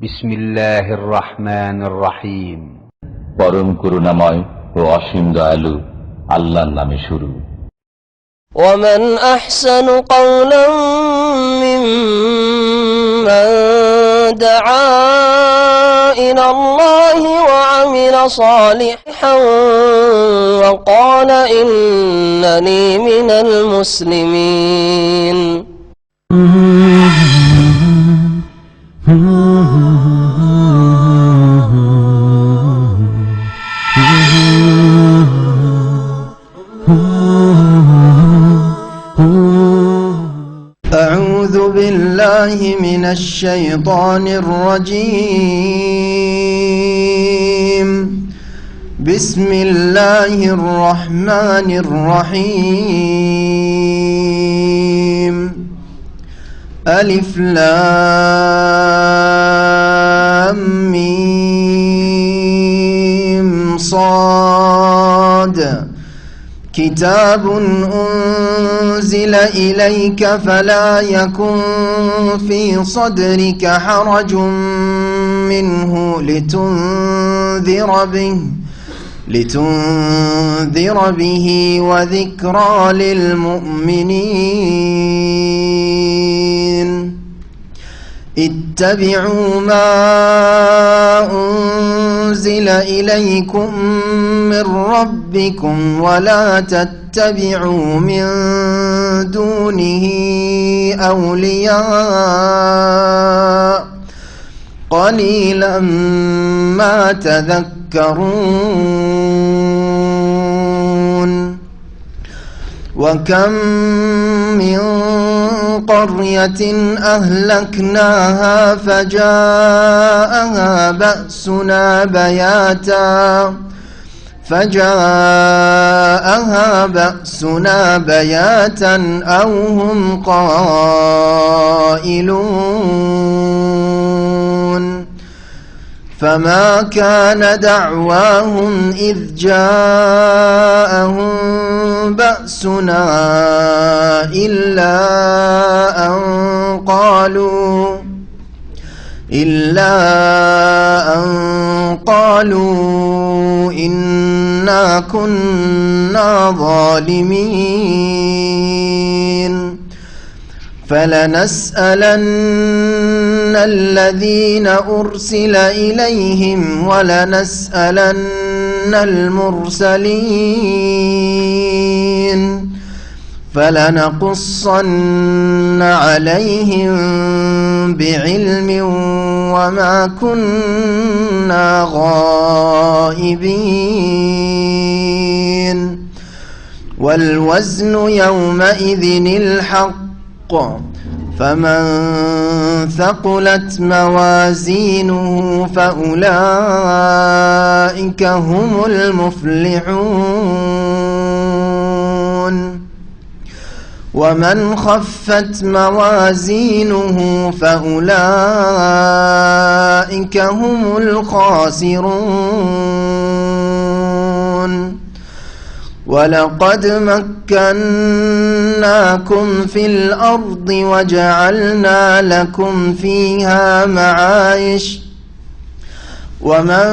বিসমিল্লাহির রহমানির রহিম। পরম করুণাময় ও অসীম দয়ালু আল্লাহর নামে শুরু। ومن أحسن قولا ممن دعا إلى الله وعمل صالحا وقال إنني من المسلمين. أعوذ بالله من الشيطان الرجيم. بسم الله الرحمن الرحيم. ألف لام ميم صاد. كتاب أنزل إليك فلا يكن في صدرك حرج منه لتنذر به وذكرى للمؤمنين. اتبعوا ما أنزل إليكم من ربكم ولا تتبعوا من دونه أولياء قليلا ما تذكرون. وكم من قرية أهلكناها فجاءها بأسنا بياتا أو هم قائلون. فما كان دعواهم إذ جاءهم بأسنا إلا أن قالوا إنا كنا ظالمين. فلنسألن الذين أرسل إليهم ولنسألن المرسلين. فلنقصن عليهم بعلم وما كنا غائبين. والوزن يومئذ الحق. فمن ثقلت موازينه فأولئك هم المفلحون. ومن خفت موازينه فأولئك هم الخاسرون. ولقد مكناكم في الأرض وجعلنا لكم فيها معايش. ومن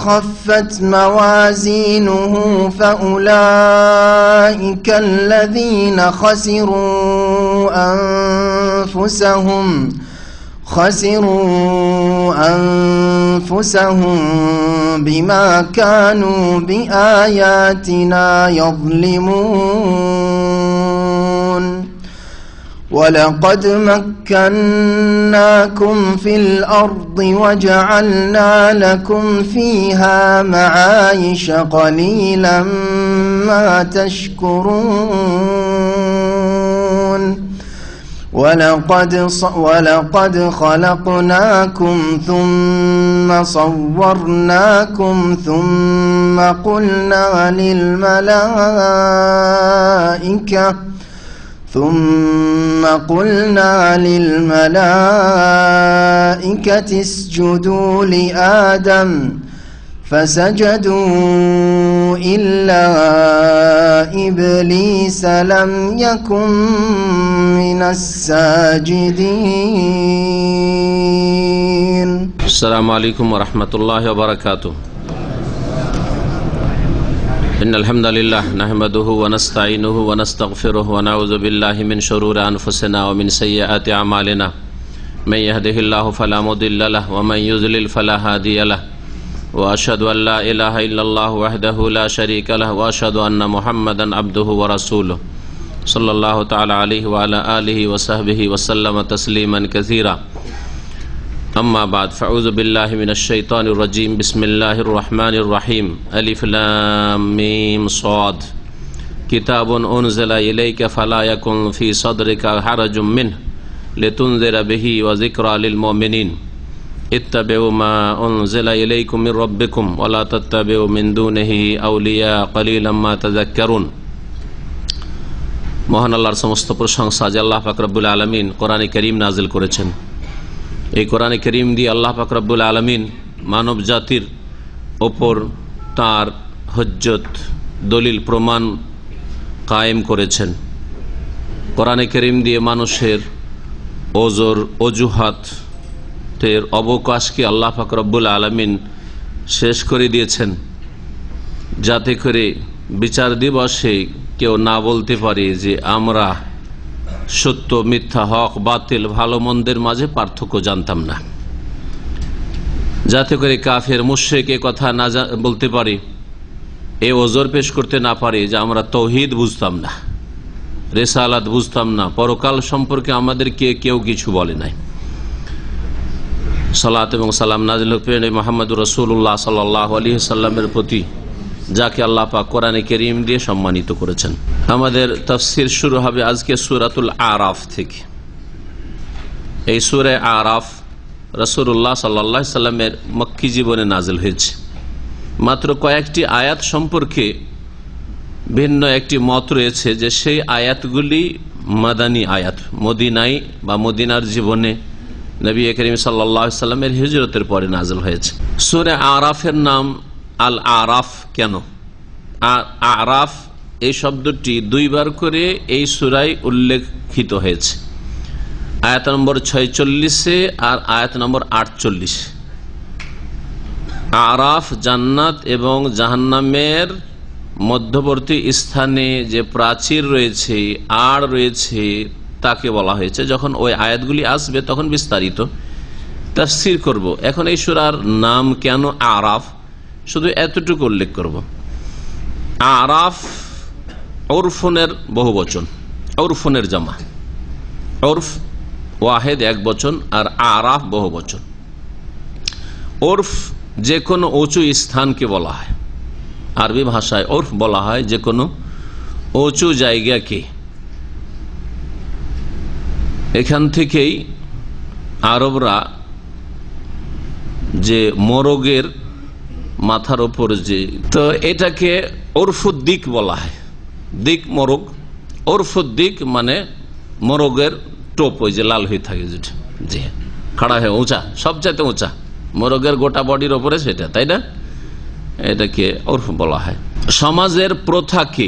خفت موازينه فأولئك الذين خسروا أنفسهم بما كانوا بآياتنا يظلمون. ولقد مكناكم في الأرض وجعلنا لكم فيها معايش قليلا ما تشكرون. ولقد خلقناكم ثم صورناكم ثم قلنا للملائكة اسجدوا لآدم فسجدوا إلا إبليس لم يكن من الساجدين. अस्सलामु अलैकुम वरहमतुल्लाहि वबरकातुहू। इन्नल हम्दुलिल्लाह नहमदुहु व नस्तईनुहु व नस्तगफिरुहु व नऊज़ु बिल्लाहि मिन शुरूरि अनफुसिना व मिन सय्यिआति अमालिना। मन यहदिहिल्लाहु फला मुदिल्ल लहु व मन युज़लिल फला हादिय लहु व अशहदु अन ला इलाहा इल्लल्लाहु वहदहु ला शरीका लहु व अशहदु अन्न मुहम्मदन अब्दुहु व रसूलुहु सल्लल्लाहु तआला अलैहि व अला आलिहि व सहबिहि व सल्लम तस्लीमन कसीरा। अम्मा बाद फ़अऊज़ु बिल्लाहि मिनश शैतानिर रजीम। बिस्मिल्लाहिर रहमानिर रहीम। अलिफ लाम मीम स्वाद। किताबुन उन्ज़िला इलैका फला यकुन फ़ी सदरिका हरजुम मिन्हु लितुन्ज़िरा बिही व ज़िक्रा लिल मुमिनीन। इत्तबिउ मा उन्ज़िला इलैकुम मिर रब्बिकुम व ला तत्तबिउ मिन दूनिही औलिया क़लीलन मा तज़क्करुन। মহান আল্লাহর সমস্ত প্রশংসা যে আল্লাহ পাক রব্বুল আলামিন কোরআনে কারীম নাজিল করেছেন। এই কোরআনে কারীম দিয়ে আল্লাহ পাক রব্বুল আলামিন মানব জাতির ওপর তার হুজ্জত দলিল প্রমাণ কায়েম করেছেন। কোরআনে কারীম দিয়ে মানুষের ওজর অজুহাতের অবকাশকে আল্লাহ পাক রব্বুল আলামিন শেষ করে দিয়েছেন, যাতে করে বিচার দিবসে কেউ না বলতে পারে যে আমরা সত্য মিথ্যা, হক বাতিল, ভালো মন্দের মাঝে পার্থক্য জানতাম না। যাতে করে কাফের মুশরিক এ কথা না বলতে পারে, এ ওজর পেশ করতে না পারে যে আমরা তৌহিদ বুঝতাম না, রিসালাত বুঝতাম না, পরকাল সম্পর্কে আমাদেরকে কেউ কিছু বলে নাই। সালাত এবং সালাম নাজিল হোক মুহাম্মদুর রাসূলুল্লাহ সাল্লাল্লাহু আলাইহি ওয়াসাল্লামের প্রতি, যাকে আল্লাহ পাক কোরআনে কারীম দিয়ে সম্মানিত করেছেন। আমাদের তাফসীর শুরু হবে আজকে সূরাতুল আরাফ থেকে। এই সূরা আরাফ রাসূলুল্লাহ সাল্লাল্লাহু আলাইহি সাল্লামের মক্কি জীবনে নাজিল হয়েছে। মাত্র কয়েকটি আয়াত সম্পর্কে ভিন্ন একটি মত রয়েছে যে সেই আয়াতগুলি মাদানী আয়াত, মদিনায় বা মদিনার জীবনে নবী করিম সাল্লাল্লাহু আলাইহি সাল্লামের হিজরতের পরে নাজিল হয়েছে। সূরা আরাফের নাম আল আরাফ কেন? আরাফ এই শব্দটি দুইবার করে এই সূরায় উল্লেখিত হয়েছে, আয়াত নম্বর 46-এ আর আয়াত নম্বর 48। আরাফ জান্নাত এবং জাহান্নামের মধ্যবর্তী স্থানে যে প্রাচীর রয়েছে, আড় রয়েছে, তাকে বলা হয়েছে। যখন ওই আয়াতগুলি আসবে তখন বিস্তারিত তাফসীর করব। এখন এই সূরার নাম কেন আরাফ, শুধু এতটুকু উল্লেখ করব। আরাফ ওরফনের বহু বচন, ওরফনের জামা। ওরফ ওয়াহেদ এক বচন আর আরাফ বহু বচন। ওরফ যে কোনো উঁচু স্থানকে বলা হয়, আরবি ভাষায় ওরফ বলা হয় যে কোনো উঁচু জায়গাকে। এখান থেকেই আরবরা যে মোরগের মাথার ওপর যে, তো এটাকে ওরফুদ্দিক বলা হয়। দিক মোরগ, ওরফুদ্দিক মানে মোরগের টোপ, ওই যে লাল হয়ে থাকে যেটা, জি খাড়া হয়ে উঁচা, সবচাইতে উঁচা মোরগের গোটা বডির ওপরে সেটা, তাই না? এটাকে ওরফ বলা হয়। সমাজের প্রথাকে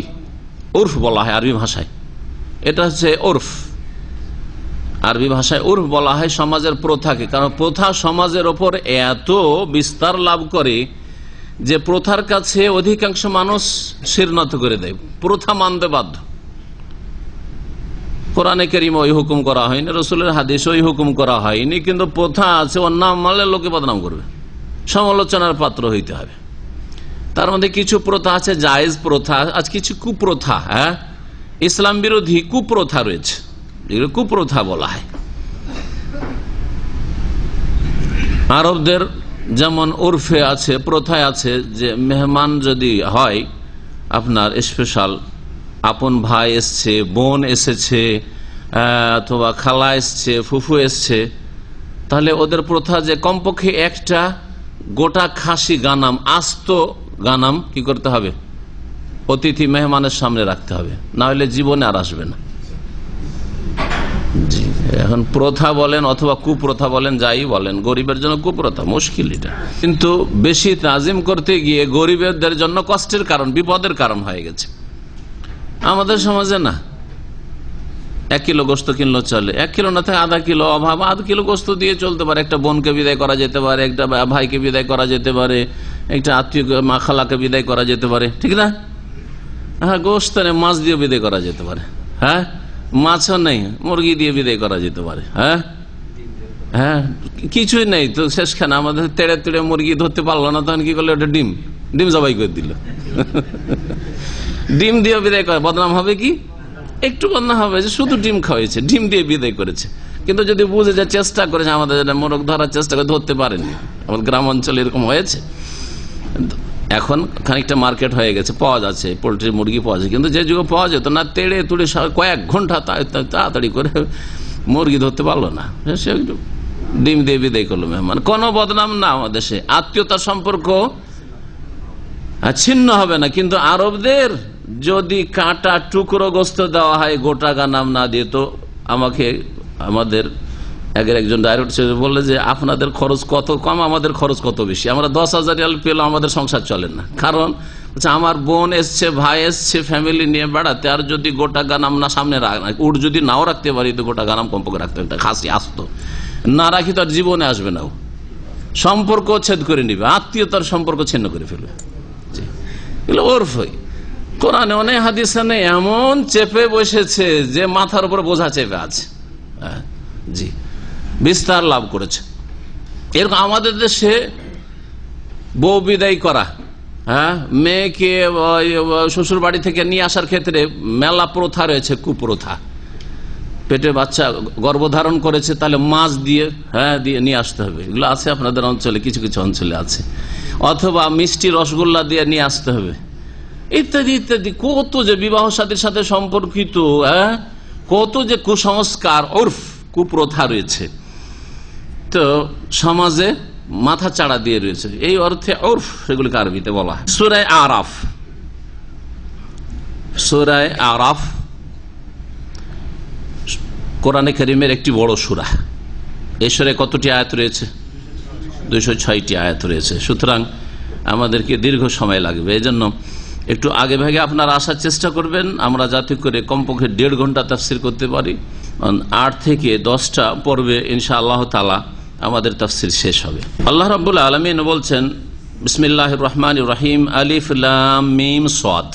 ওরফ বলা হয় আরবি ভাষায়। এটা হচ্ছে ওরফ, আরবি ভাষায় ওরফ বলা হয় সমাজের প্রথাকে। কারণ প্রথা সমাজের ওপর এত বিস্তার লাভ করে যে প্রথার কাছে অধিকাংশ মানুষ শিরনত করে দেয়, প্রথা মানতে বাধ্য। কোরআনে কারীমে ওই হুকুম করা হয়নি, রাসূলের হাদিসে ওই হুকুম করা হয়নি, কিন্তু প্রথা আছে, ওর নাম মানলে লোকে বদনাম করবে, সমালোচনার পাত্র হইতে হবে। তার মধ্যে কিছু প্রথা আছে জায়েজ প্রথা, আজ কিছু কুপ্রথা, হ্যাঁ ইসলাম বিরোধী কুপ্রথা রয়েছে, এগুলো কুপ্রথা বলা হয়। আরবদের যেমন উর্ফে আছে, প্রথায় আছে যে মেহমান যদি হয় আপনার স্পেশাল, আপন ভাই এসছে, বোন এসেছে, অথবা খালা এসছে, ফুফু এসছে, তাহলে ওদের প্রথা যে কমপক্ষে একটা গোটা খাসি গানাম, আস্ত গানাম কি করতে হবে, অতিথি মেহমানের সামনে রাখতে হবে, না হলে জীবনে আর আসবে না। জি, এখন প্রথা বলেন অথবা কুপ্রথা বলেন, যাই বলেন, গরিবের জন্য কুপ্রথা মুশকিল এটা, কিন্তু বেশি তাজিম করতে গিয়ে গরিবদের জন্য কষ্টের কারণ, বিপদের কারণ হয়ে গেছে। আমাদের সমাজে না, 1 কিলো গোস্ত কিনলো চলে, 1 কিলো না থাকে আধা কিলো, অভাব আধা কিলো গোস্ত দিয়ে চলতে পারে। একটা বোনকে বিদায় করা যেতে পারে, একটা ভাইকে বিদায় করা যেতে পারে, একটা আত্মীয় মা খালাকে বিদায় করা যেতে পারে, ঠিক না? হ্যাঁ, গোস্ত নেই, মাছ দিয়ে বিদায় করা যেতে পারে। হ্যাঁ, মাছও নেই, মুরগি দিয়ে বিদায় করা যেতে পারে। হ্যাঁ হ্যাঁ, কিছুই নেই তো শেষখানে আমাদের তেড়ে তেড়ে মুরগি ধরতে পারলো না, তখন কি করলো? ওটা ডিম জবাই করে দিল। ডিম দিয়ে বিদায় করে বদনাম হবে কি? একটু বদনাম হবে যে শুধু ডিম খাওয়াইছে, ডিম দিয়ে বিদায় করেছে। কিন্তু যদি বুঝে যে চেষ্টা করেছে, আমাদের মোরগ ধরার চেষ্টা করে ধরতে পারেনি, আমাদের গ্রাম অঞ্চলে এরকম হয়েছে। এখন খানিকটা মার্কেট হয়ে গেছে, পাওয়া যাচ্ছে, পোলট্রি মুরগি পাওয়া যায়। কিন্তু যে যুগে পাওয়া যেত না, তেড়ে তুড়ে কয়েক ঘন্টা তাড়াতাড়ি করে মুরগি ধরতে পারলো না, সে একটু ডিম দিয়ে বিদায় করলো মেহমান। কোনো বদনাম না, আমাদের দেশে আত্মীয়তার সম্পর্ক ছিন্ন হবে না। কিন্তু আরবদের যদি কাটা টুকরো গোস্ত দেওয়া হয় গোটা গানাম না দিয়ে, তো আমাদের একজন ডাইরেক্টর বললে যে আপনাদের খরচ কত কম, আমাদের খরচ কত বেশি। আমরা 10,000 রিয়াল পেলেও আমাদের সংসার চলে না। কারণ আমার বোন এসছে, ভাই এসছে, ফ্যামিলি নিয়ে বেড়াতে, আর যদি গোটা গানাম না সামনে উঠ যদি নাও রাখতে পারি, তো গোটা গানাম কম্পকে রাখতে একটা খাসি আসতো না, রাখি তো আর জীবনে আসবে না। সম্পর্ক ছেদ করে নিবে, আত্মীয়তার সম্পর্ক ছিন্ন করে ফেলবে। ওরফ কোরআনে অনেক হাদিসে নেই, এমন চেপে বসেছে যে মাথার উপর বোঝা চেপে আছে। জি, বিস্তার লাভ করেছে। এরকম আমাদের দেশে বউ বিদায় করা, হ্যাঁ, মেয়েকে শ্বশুর বাড়ি থেকে নিয়ে আসার ক্ষেত্রে মেলা প্রথা রয়েছে, কুপ্রথা। পেটে বাচ্চা গর্ভধারণ করেছে, তাহলে মাছ দিয়ে দিয়ে নিয়ে আসতে হবে। এগুলো আছে আপনাদের অঞ্চলে, কিছু কিছু অঞ্চলে আছে। অথবা মিষ্টি রসগোল্লা দিয়ে নিয়ে আসতে হবে, ইত্যাদি ইত্যাদি। কত যে বিবাহ সাথীর সাথে সম্পর্কিত কত যে কুসংস্কার, ওরফ কুপ্রথা রয়েছে, তো সমাজে মাথা চাড়া দিয়ে রয়েছে। এই অর্থে ওরফ সেগুলিকে আরবিতে বলা হয়। সূরা আরাফ, সূরা আরাফ কোরআনে কারীমের একটি বড় সূরা। এই সূরায় কতটি আয়াত রয়েছে? 206টি আয়াত রয়েছে। সুতরাং আমাদেরকে দীর্ঘ সময় লাগবে, এই জন্য একটু আগে ভাগে আপনারা আসার চেষ্টা করবেন, আমরা যাতে করে কমপক্ষে 1.5 ঘন্টা তাফসির করতে পারি। 8 থেকে 10টা পর্বে ইনশাআল্লাহ তাআলা আমাদের তাফসির শেষ হবে। আল্লাহ রাব্বুল আলামিন বলছেন, বিসমিল্লাহির রহমানির রহিম, আলিফ লাম মিম সাদ।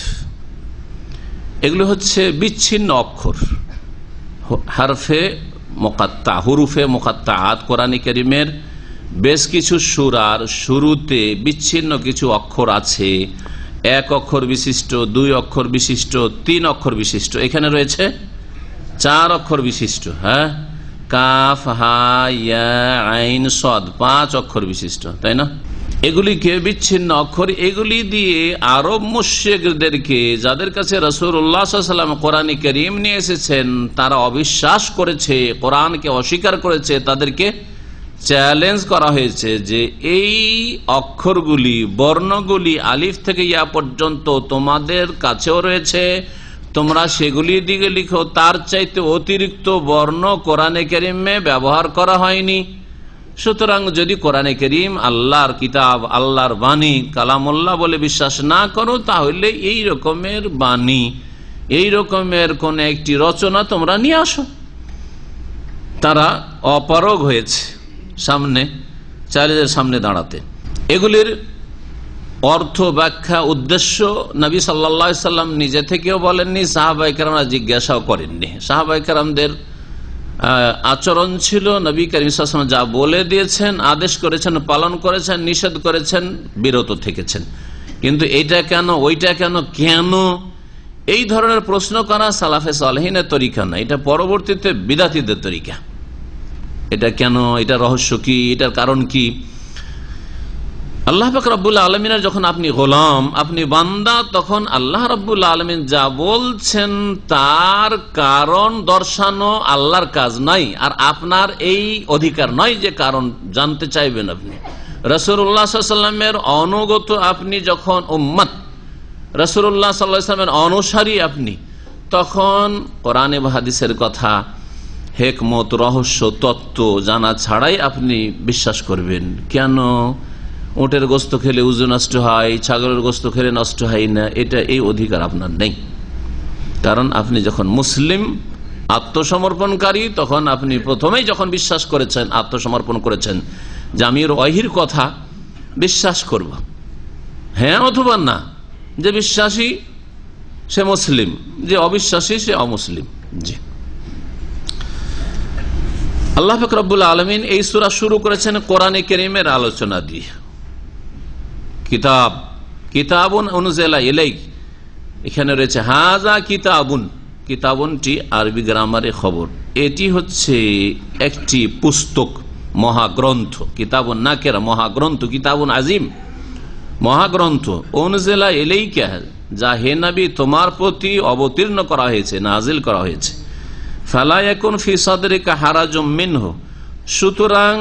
এগুলো হচ্ছে বিচ্ছিন্ন অক্ষর, হারফে মুকাত্তা, হুরুফে মুকাত্তাআত। কোরআনে কারীমের বেশ কিছু সূরার শুরুতে বিচ্ছিন্ন কিছু অক্ষর আছে, 1 অক্ষর বিশিষ্ট, 2 অক্ষর বিশিষ্ট, 3 অক্ষর বিশিষ্ট। এখানে রয়েছে 4 অক্ষর বিশিষ্ট, হ্যাঁ, কাফ হা ইয়া আইন সাদ, 5 অক্ষর বিশিষ্ট, তাই না? এগুলিকে বিচ্ছিন্ন অক্ষর, এগুলি দিয়ে আরব মুশরিকদেরকে, যাদের কাছে রাসূলুল্লাহ সাল্লাল্লাহু আলাইহি ওয়াসাল্লাম কোরআন কারীম নিয়ে এসেছেন, তারা অবিশ্বাস করেছে, কোরআনকে অস্বীকার করেছে, তাদেরকে চ্যালেঞ্জ করা হয়েছে যে এই অক্ষরগুলি, বর্ণগুলি আলিফ থেকে ইয়া পর্যন্ত তোমাদের কাছেও রয়েছে, তোমরা সেগুলি দিকে লিখো। তার চাইতে অতিরিক্ত বর্ণ কোরআনে কারীমে ব্যবহার করা হয়নি। সুতরাং যদি কোরআনে কারীম আল্লাহর কিতাব, আল্লাহর বাণী, কালামুল্লাহ বলে বিশ্বাস না করো, তাহলে এই রকমের বাণী, এই রকমের কোন একটি রচনা তোমরা নিয়ে আসো। তারা অপারগ হয়েছে সামনে, চ্যালেঞ্জের সামনে দাঁড়াতে। এগুলির অর্থ, ব্যাখ্যা, উদ্দেশ্য নবী সাল্লাল্লাহু আলাইহি সাল্লাম নিজে থেকেও বলেননি, সাহাবায়ে কেরামরা জিজ্ঞাসাও করেননি। সাহাবায়ে কেরামদের আচরণ ছিল, নবী করিম সাল্লাল্লাহু আলাইহি ওয়াসাল্লাম যা বলে দিয়েছেন, আদেশ করেছেন, পালন করেছেন, নিষেধ করেছেন, বিরত থেকেছেন। কিন্তু এইটা কেন, ওইটা কেন, কেন, এই ধরনের প্রশ্ন করা সালাফে সালেহিনের তরিকা না, এটা পরবর্তীতে বিদাতীদের তরিকা। এটা কেন, এটা রহস্য কি, এটার কারণ কি? আল্লাহ পাক রব্বুল আলামিনের যখন আপনি গোলাম, আপনি বান্দা, তখন আল্লাহ রব্বুল আলামিন যা বলছেন তার কারণ দর্শানো আল্লাহর কাজ নাই, আর আপনার এই অধিকার নয় যে কারণ জানতে চাইবেন। আপনি রাসূলুল্লাহ সাল্লাল্লাহু আলাইহি ওয়াসাল্লামের অনুগত, আপনি যখন উম্মত, রাসূলুল্লাহ সাল্লাল্লাহু আলাইহি ওয়াসাল্লামের অনুসারী আপনি, তখন কোরআনে বা হাদিসের কথা, হিকমত, রহস্য, তত্ত্ব জানা ছাড়াই আপনি বিশ্বাস করবেন। কেন? উটের গোস্ত খেলে উযু নষ্ট হয়, ছাগলের গোস্ত খেলে নষ্ট হয় না, এটা এই অধিকার আপনার নেই। কারণ আপনি যখন মুসলিম, আত্মসমর্পণকারী, তখন আপনি প্রথমেই যখন বিশ্বাস করেছেন, আত্মসমর্পণ করেছেন যে আমি ওয়াহির কথা বিশ্বাস করব, হ্যাঁ অথবা না, যে বিশ্বাসী সে মুসলিম, যে অবিশ্বাসী সে অমুসলিম। জি, আল্লাহ পাক রব্বুল আলামিন এই সূরা শুরু করেছেন কোরআনে কারীমের আলোচনা দিয়ে। কিতাবুন উনজিলা ইলাইক, এখানে রয়েছে হাযা কিতাবুন। কিতাবুনটি আরবি গ্রামারে খবর, এটি হচ্ছে একটি পুস্তক, মহাগ্রন্থ। কিতাবুন নাকেরা, মহাগ্রন্থ, কিতাবুন আজিম, মহাগ্রন্থ। উনজিলা ইলাইকা, যা হে নবী তোমার প্রতি অবতীর্ণ করা হয়েছে, নাজিল করা হয়েছে। ফালা ইয়াকুন ফি সাদরিকা হারাজুম মিনহু, সুতরাং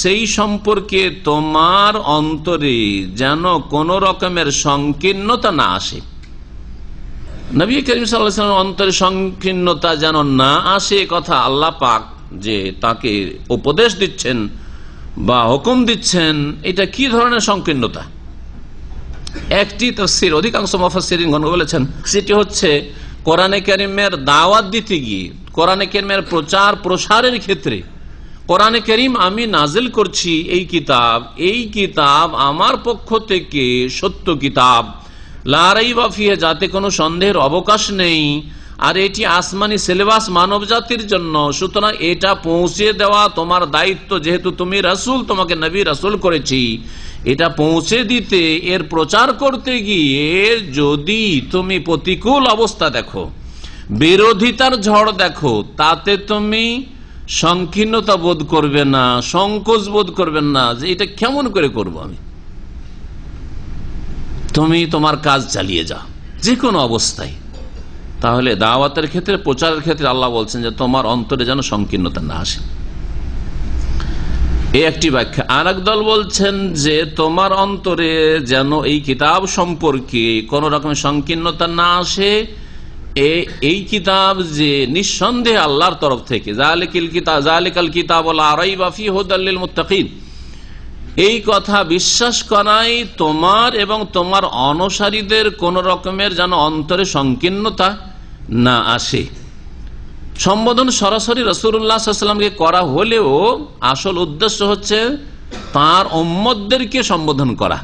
সেই সম্পর্কে তোমার অন্তরে যেন কোন রকমের সংকীর্ণতা না আসে। নবী করিম সাল্লাল্লাহু আলাইহি ওয়াসাল্লাম অন্তরে সংকীর্ণতা যেন না আসে, কথা আল্লাহ পাক যে তাকে উপদেশ দিচ্ছেন বা হুকুম দিচ্ছেন, এটা কি ধরনের সংকীর্ণতা? একটি তাফসীর, অধিকাংশ মুফাসসিরিনগণ বলেছেন সেটি হচ্ছে কোরআনে কারীমের দাওয়াত দিতে গিয়ে, কোরআনে কারীমের প্রচার প্রসারের ক্ষেত্রে, কোরআনে কারীম আমি নাজিল করছি, এই কিতাব আমার পক্ষ থেকে সত্য কিতাব, লা রাইবা ফিহি, যাতে কোনো সন্দেহের অবকাশ নেই, আর এটি আসমানি সিলেবাস মানব জাতির জন্য, সুতরাং এটা পৌঁছে দেওয়া তোমার দায়িত্ব। যেহেতু তুমি রাসূল, তোমাকে নবী রাসূল করেছি, এটা পৌঁছে দিতে, এর প্রচার করতে গিয়ে যদি তুমি প্রতিকূল অবস্থা দেখো, বিরোধিতার ঝড় দেখো, তাতে তুমি সংকীর্ণতা বোধ করবে না, সংকোচ বোধ করবেন না যে এটা কেমন করে করব আমি। তুমি তোমার কাজ চালিয়ে যাও যে কোনো অবস্থায়। তাহলে দাওয়াতের ক্ষেত্রে, প্রচারের ক্ষেত্রে আল্লাহ বলছেন যে তোমার অন্তরে যেন সংকীর্ণতা না আসে, এই একটি ব্যাখ্যা। আর এক দল বলছেন যে তোমার অন্তরে যেন এই কিতাব সম্পর্কে কোন রকম সংকীর্ণতা না আসে, এই কিতাব যে নিঃসন্দেহে আল্লাহর তরফ থেকে, যালিকাল কিতাব লা রাইবা ফিহি হুদাল লিল মুত্তাকিন, এই কথা বিশ্বাস করাই তোমার এবং তোমার অনুসারীদের কোন রকমের যেন অন্তরে সংকীর্ণতা না আসে। সম্বোধন সরাসরি রাসূলুল্লাহ সাল্লাল্লাহু আলাইহি ওয়াসাল্লামকে করা হলেও আসল উদ্দেশ্য হচ্ছে তার উম্মতদেরকে সম্বোধন করা।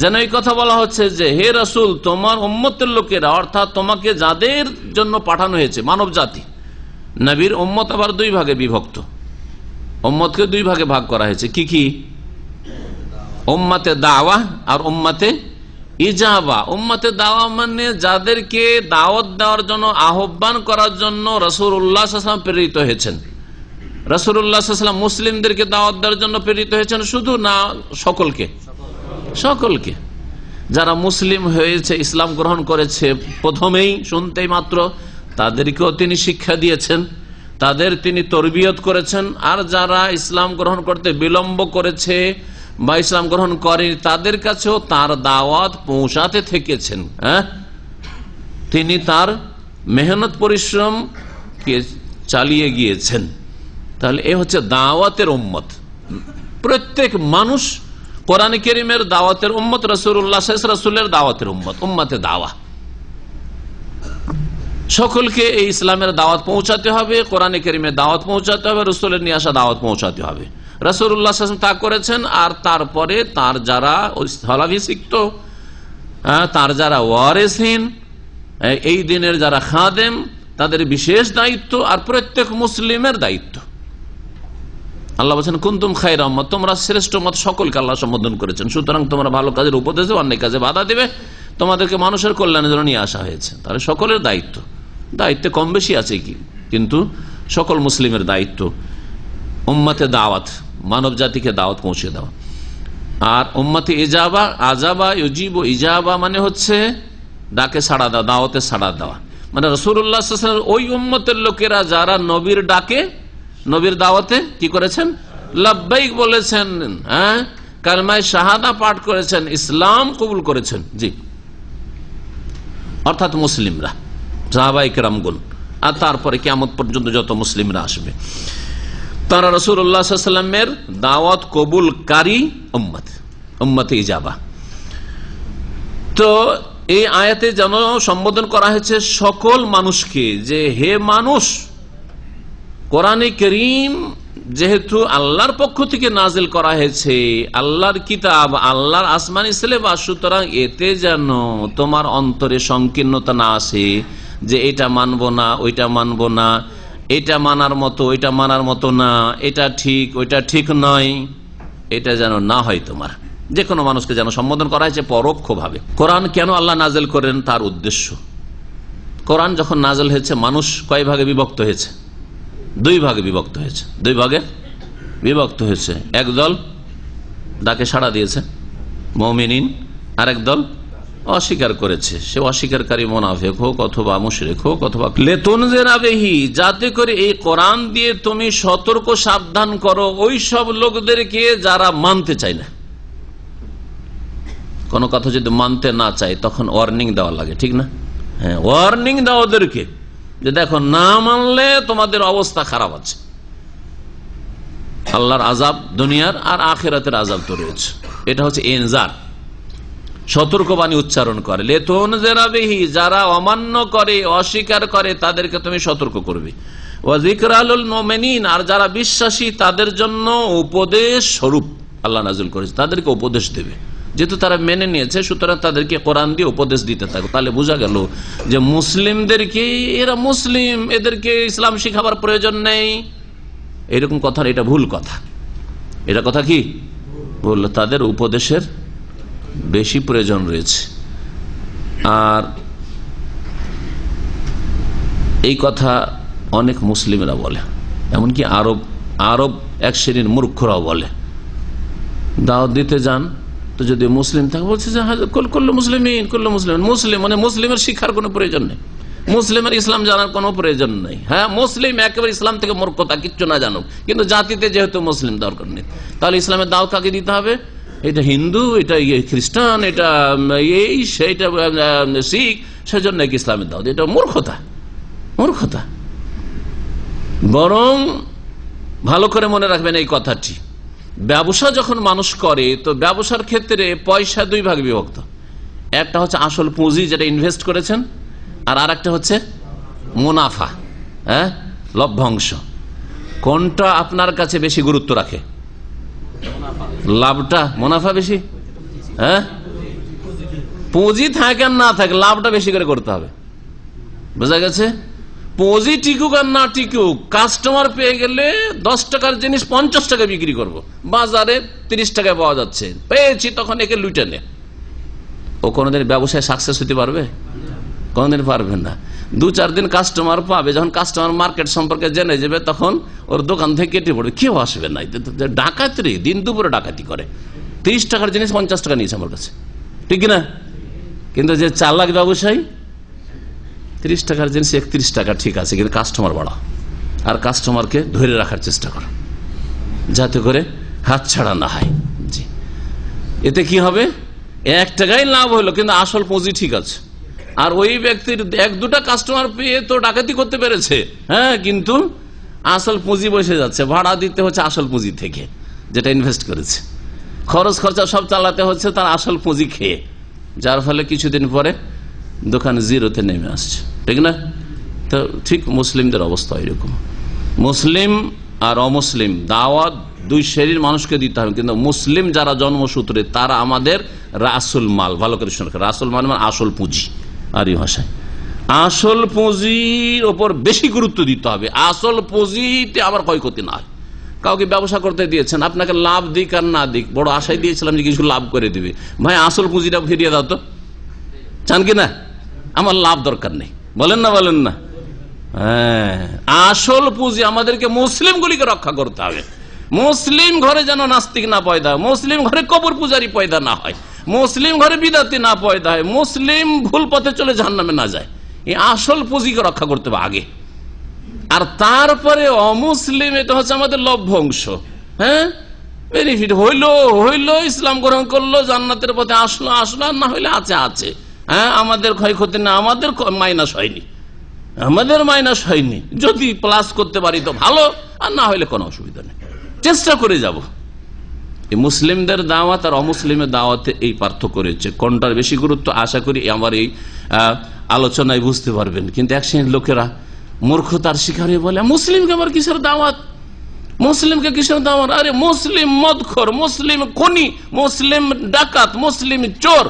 যেন এই কথা বলা হচ্ছে যে হে রাসূল, তোমার উম্মতের লোকেরা, অর্থাৎ তোমাকে যাদের জন্য পাঠানো হয়েছে, মানব জাতি। নবীর উম্মত আবার দুই ভাগে বিভক্ত, উম্মতকে দুই ভাগে ভাগ করা হয়েছে। কি কি? উম্মতে দাওয়া আর উম্মতে ইজাবা। উম্মতে দাওয়া মানে যাদেরকে দাওয়াত দেওয়ার জন্য, আহ্বান করার জন্য রাসূলুল্লাহ সাল্লাল্লাহু আলাইহি ওয়াসাল্লাম প্রেরিত হয়েছেন। রাসূলুল্লাহ সাল্লাল্লাহু আলাইহি ওয়াসাল্লাম মুসলিমদেরকে দাওয়াত দেওয়ার জন্য প্রেরিত হয়েছেন শুধু না সকলকে? সকলকে। যারা মুসলিম হয়েছে, ইসলাম গ্রহণ করেছে প্রথমেই, শুনতেই মাত্র, তাদেরকেও তিনি শিক্ষা দিয়েছেন, তাদের তিনি তরবিয়ত করেছেন। আর যারা ইসলাম গ্রহণ করতে বিলম্ব করেছে বা ইসলাম গ্রহণ করেন, তাদের কাছেও তার দাওয়াত পৌঁছাতে থেকেছেন। তিনি তার মেহনত পরিশ্রম চালিয়ে গিয়েছেন। তাহলে এ হচ্ছে দাওয়াতের উম্মত। প্রত্যেক মানুষ কোরআনে কারীমের দাওয়াতের উম্মত, রাসূলুল্লাহ রাসূলের দাওয়াতের উম্মত, উম্মতে দাওয়া। সকলকে এই ইসলামের দাওয়াত পৌঁছাতে হবে, কোরআনে কারীমের দাওয়াত পৌঁছাতে হবে, রাসূলের নিয়ে আসা দাওয়াত পৌঁছাতে হবে। রাসূলুল্লাহ সাল্লাল্লাহু আলাইহি ওয়াসাল্লাম তা করেছেন। আর তারপরে তার যারা স্থলাভিষিক্ত, তার যারা ওয়ারিসিন, এই দিনের যারা খাদেম, তাদের বিশেষ দায়িত্ব, আর প্রত্যেক মুসলিমের দায়িত্ব। আল্লাহ বলছেন কুনতুম খায়রা উম্মাহ, তোমরা শ্রেষ্ঠ উম্মত, সকলকে আল্লাহ সম্বোধন করেছেন। সুতরাং তোমরা ভালো কাজের উপদেশ দেবে, অন্যায় কাজে বাধা দেবে, তোমাদেরকে মানুষের কল্যাণের জন্য নিয়ে আসা হয়েছে। তাহলে সকলের দায়িত্ব, দায়িত্বে কম বেশি আছে কি, কিন্তু সকল মুসলিমের দায়িত্ব উম্মতে দাওয়াত, মানব জাতিকে দাওয়াত পৌঁছে দেওয়া। আর উম্মতে ইজাবা, আজাবা ইউজিবু, ইজাবা মানে হচ্ছে ডাকে সাড়া দেওয়া, দাওয়াতে সাড়া দেওয়া। মানে রাসূলুল্লাহ সাল্লাল্লাহু আলাইহি ওয়াসাল্লাম ওই উম্মতের লোকেরা যারা নবীর ডাকে, নবীর দাওয়াতে কি করেছেন? লাব্বাইক বলেছেন, কালেমায়ে শাহাদা পাঠ করেছেন, ইসলাম কবুল করেছেন। জি, অর্থাৎ মুসলিমরা, সাহাবায়ে কেরামগণ, আর তারপরে কিয়ামত পর্যন্ত যত মুসলিমরা আসবে, তারা রাসূলুল্লাহ সাল্লাল্লাহু আলাইহি ওয়াসাল্লামের দাওয়াত কবুলকারী উম্মত, উম্মতে ইজাবা। তো এই আয়াতে যেন সম্বোধন করা হয়েছে সকল মানুষকে, যে হে মানুষ, কোরআনে কারীম যেহেতু আল্লাহর পক্ষ থেকে নাজিল করা হয়েছে, আল্লাহর কিতাব, আল্লাহর আসমানি সিলেবাস, সুতরাং এতে যেন তোমার অন্তরে সংকীর্ণতা না আসে যে এটা মানবো না, ওইটা মানবো না, এটা মানার মতো ওইটা মানার মতো না, এটা ঠিক ওইটা ঠিক নয়, এটা যেন না হয়। তোমার যে কোনো মানুষকে যেন সম্বোধন করা হয়েছে পরোক্ষভাবে। কোরআন কেন আল্লাহ নাজিল করেন তার উদ্দেশ্য। কোরআন যখন নাজিল হয়েছে মানুষ কয় ভাগে বিভক্ত হয়েছে? দুই ভাগে বিভক্ত হয়েছে। দুই ভাগে বিভক্ত হয়েছে। একদল ডাকে সাড়া দিয়েছে মুমিনিন, আর একদল অস্বীকার করেছে। সে অস্বীকারী মুনাফিক হোক অথবা মুশরিক হোক অথবা লিতুনজিরা বিহি, যাতে করে এই কোরআন দিয়ে তুমি সতর্ক সাবধান করো ওই সব লোকদেরকে যারা মানতে চায় না। কোন কথা যদি মানতে না চায় তখন ওয়ার্নিং দেওয়া লাগে, ঠিক না? হ্যাঁ, ওয়ার্নিং দাও ওদেরকে যে দেখো না মানলে তোমাদের অবস্থা খারাপ আছে। আল্লাহর আযাব দুনিয়ার আর আখিরাতের আযাব তো রয়েছে। এটা হচ্ছে ইনজার, সতর্কবাণী উচ্চারণ করে। লিতুনজিরা বিহি, যারা অমান্য করে অস্বীকার করে তাদেরকে তুমি সতর্ক করবে। ওয়া যিকরা লিল মুমিনিন, আর যারা বিশ্বাসী তাদের জন্য উপদেশ স্বরূপ আল্লাহ নাযিল করেছে, তাদেরকে উপদেশ দেবে। যেহেতু তারা মেনে নিয়েছে সুতরাং তাদেরকে কোরআন দিয়ে উপদেশ দিতে থাকো। তাহলে বোঝা গেল যে মুসলিমদেরকে, এরা মুসলিম, এদেরকে ইসলাম শিখাবার প্রয়োজন নেই, এরকম কথা, এটা ভুল কথা। এটা কথা কি ভুল, তাদের উপদেশের বেশি প্রয়োজন রয়েছে। আর এই কথা অনেক মুসলিমরা বলে, এমনকি আরব এক শ্রেণীর মূর্খরাও বলে। দাওয়াত দিতে যান তো যদি মুসলিম থাকে বলছে যে কুল্লু মুসলিমিন, কুল্লু মুসলিম, মুসলিম মানে মুসলিমের শিক্ষার কোনো প্রয়োজন নেই, মুসলিমের ইসলাম জানার কোনো প্রয়োজন নেই। হ্যাঁ, মুসলিম একেবারে ইসলাম থেকে মূর্খতা, কিচ্ছু না জানুক, কিন্তু জাতিতে যেহেতু মুসলিম দরকার নেই, তাহলে ইসলামের দাওয়াত কাকে দিতে হবে? এটা হিন্দু, এটা খ্রিস্টান, এটা এই সেইটা শিখ, সেজন্য নাকি ইসলামের দাওয়াত? এটা মূর্খতা, মূর্খতা। বরং ভালো করে মনে রাখবেন এই কথাটি, ব্যবসা যখন মানুষ করে তো ব্যবসার ক্ষেত্রে পয়সা দুই ভাগে বিভক্ত। একটা হচ্ছে আসল পুঁজি যেটা ইনভেস্ট করেছেন, আর আরেকটা হচ্ছে মুনাফা, হ্যাঁ, লভ্যাংশ। কোনটা আপনার কাছে বেশি গুরুত্ব রাখে? লাভটা, মুনাফা বেশি? হ্যাঁ, পুঁজি থাকে আর না থাকে লাভটা বেশি করে করতে হবে। বোঝা গেছে? পুঁজি টিকুক আর না টিকুক, কাস্টমার পেয়ে গেলে 10 টাকার জিনিস 50 টাকা বিক্রি করব, বাজারে 30 টাকায় পাওয়া যাচ্ছে, পেয়েছি তখন একে লুটে নে। ও কোনোদিন ব্যবসায় সাকসেস হতে পারবে? কোনোদিন পারবে না। 2-4 দিন কাস্টমার পাবে, যখন কাস্টমার মার্কেট সম্পর্কে জেনে যাবে তখন ওর দোকান থেকে কেটে পড়বে, কেউ আসবে না। ডাকাতি, দিন দুপুরে ডাকাতি করে, 30 টাকার জিনিস 50 টাকা নিয়েছে আমার কাছে, ঠিক না? কিন্তু যে চালাক ব্যবসায়ী 30 টাকার জিনিস 31 টাকা, ঠিক আছে, কিন্তু কাস্টমার বাড়াও আর কাস্টমারকে ধরে রাখার চেষ্টা করো যাতে করে হাত ছাড়া না হয়। জি, এতে কি হবে? 1 টাকাই লাভ হলো কিন্তু আসল পুঁজি ঠিক আছে। আর ওই ব্যক্তির 1-2টা কাস্টমার পেয়ে তো ডাকাতি করতে পেরেছে, হ্যাঁ, কিন্তু আসল পুঁজি বসে যাচ্ছে, ভাড়া দিতে হচ্ছে আসল পুঁজি থেকে যেটা ইনভেস্ট করেছে, খরচ খরচা সব চালাতে হচ্ছে তার আসল পুঁজি খেয়ে, যার ফলে কিছুদিন পরে দোকান জিরোতে নেমে আসছে, ঠিক না? তো ঠিক মুসলিমদের অবস্থা এরকম। মুসলিম আর অমুসলিম দাওয়াত দুই শ্রেণীর মানুষকে দিতে হবে, কিন্তু মুসলিম যারা জন্মসূত্রে তারা আমাদের রাসুল মাল। ভালো করে শুনে, রাসুল মাল মানে আসল পুঁজি। আর এই ভাষায় আসল পুঁজির ওপর বেশি গুরুত্ব দিতে হবে। আসল পুঁজিতে আবার ক্ষয়ক্ষতি না হয়। কাউকে ব্যবসা করতে দিয়েছেন, আপনাকে লাভ দিক আর না দিক, বড় আশায় দিয়েছিলাম যে কিছু লাভ করে দিবে, ভাই আসল পুঁজিটা ফিরিয়ে দাও তো, চান কি না? আমার লাভ দরকার নেই, বলেন না? বলেন না? হ্যাঁ, আসল পুঁজি আমাদেরকে মুসলিমগুলিকে রক্ষা করতে হবে। মুসলিম ঘরে যেন নাস্তিক না পয়দা হয়, মুসলিম ঘরে কবর পূজারি পয়দা না হয়, মুসলিম ঘরে বিদাতি না পয়দা হয়, মুসলিম ভুল পথে চলে জাহান্নামে না যায়। এই আসল পুঁজিকে রক্ষা করতে হবে আগে, আর তারপরে অমুসলিম এটা হচ্ছে আমাদের লভ্যাংশ। হ্যাঁ, বেনিফিট হইলো ইসলাম গ্রহণ করলো, জান্নাতের পথে আসলো আর না হইলে আছে। হ্যাঁ, আমাদের ক্ষয়ক্ষতি না, আমাদের মাইনাস হয়নি। যদি প্লাস করতে পারি তো ভালো, আর না হইলে কোনো অসুবিধা নেই, চেষ্টা করে যাব। এই মুসলিমদের দাওয়াত আর অমুসলিমের দাওয়াতে এই পার্থক্য রয়েছে। কোনটার বেশি গুরুত্ব আশা করি আমার এই আলোচনায় বুঝতে পারবেন। কিন্তু এক শ্রেণীর লোকেরা মূর্খতার শিকার হয়ে বলে মুসলিমকে আবার কিসের দাওয়াত, মুসলিমকে কিসের দাওয়াত? আরে মুসলিম মদখোর, মুসলিম খনি, মুসলিম ডাকাত, মুসলিম চোর,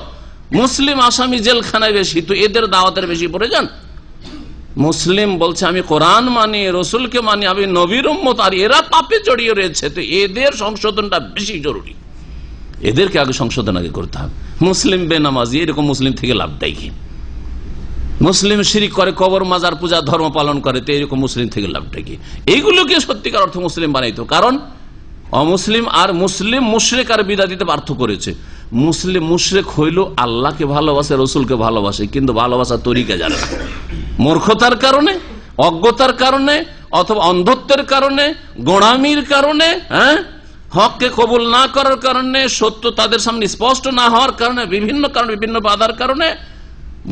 মুসলিম আসামি জেলখানায় বেশি, তো এদের দাওয়াতের বেশি পড়ে যান। মুসলিম বলছে আমি কোরআন মানি, রসুলকে মানি, আমি নবীর উম্মত, আর এরা পাপে জড়িয়ে রয়েছে, তো এদের সংশোধনটা বেশি জরুরি, এদেরকে আগে সংশোধন আগে করতে হবে। মুসলিম বেনামাজি, এরকম মুসলিম থেকে লাভটাই কি? মুসলিম শিরিক করে, কবর মাজার পূজা ধর্ম পালন করে, তো এরকম মুসলিম থেকে লাভটা কি? এইগুলোকে সত্যিকার অর্থ মুসলিম বানাইতো। কারণ অমুসলিম আর মুসলিম, মুশরিক আর বিদাতিতে পার্থক্য করেছে। মুসলিম মুশরিক হইল আল্লাহকে ভালোবাসে, রসুলকে ভালোবাসে, কিন্তু ভালোবাসার তরিকা জানে না। মূর্খতার কারণে, অজ্ঞতার কারণে, অথবা অন্ধত্বের কারণে, গোঁড়ামির কারণে, হককে কবুল না করার কারণে, সত্য তাদের সামনে স্পষ্ট না হওয়ার কারণে, বিভিন্ন কারণে, বিভিন্ন বাধার কারণে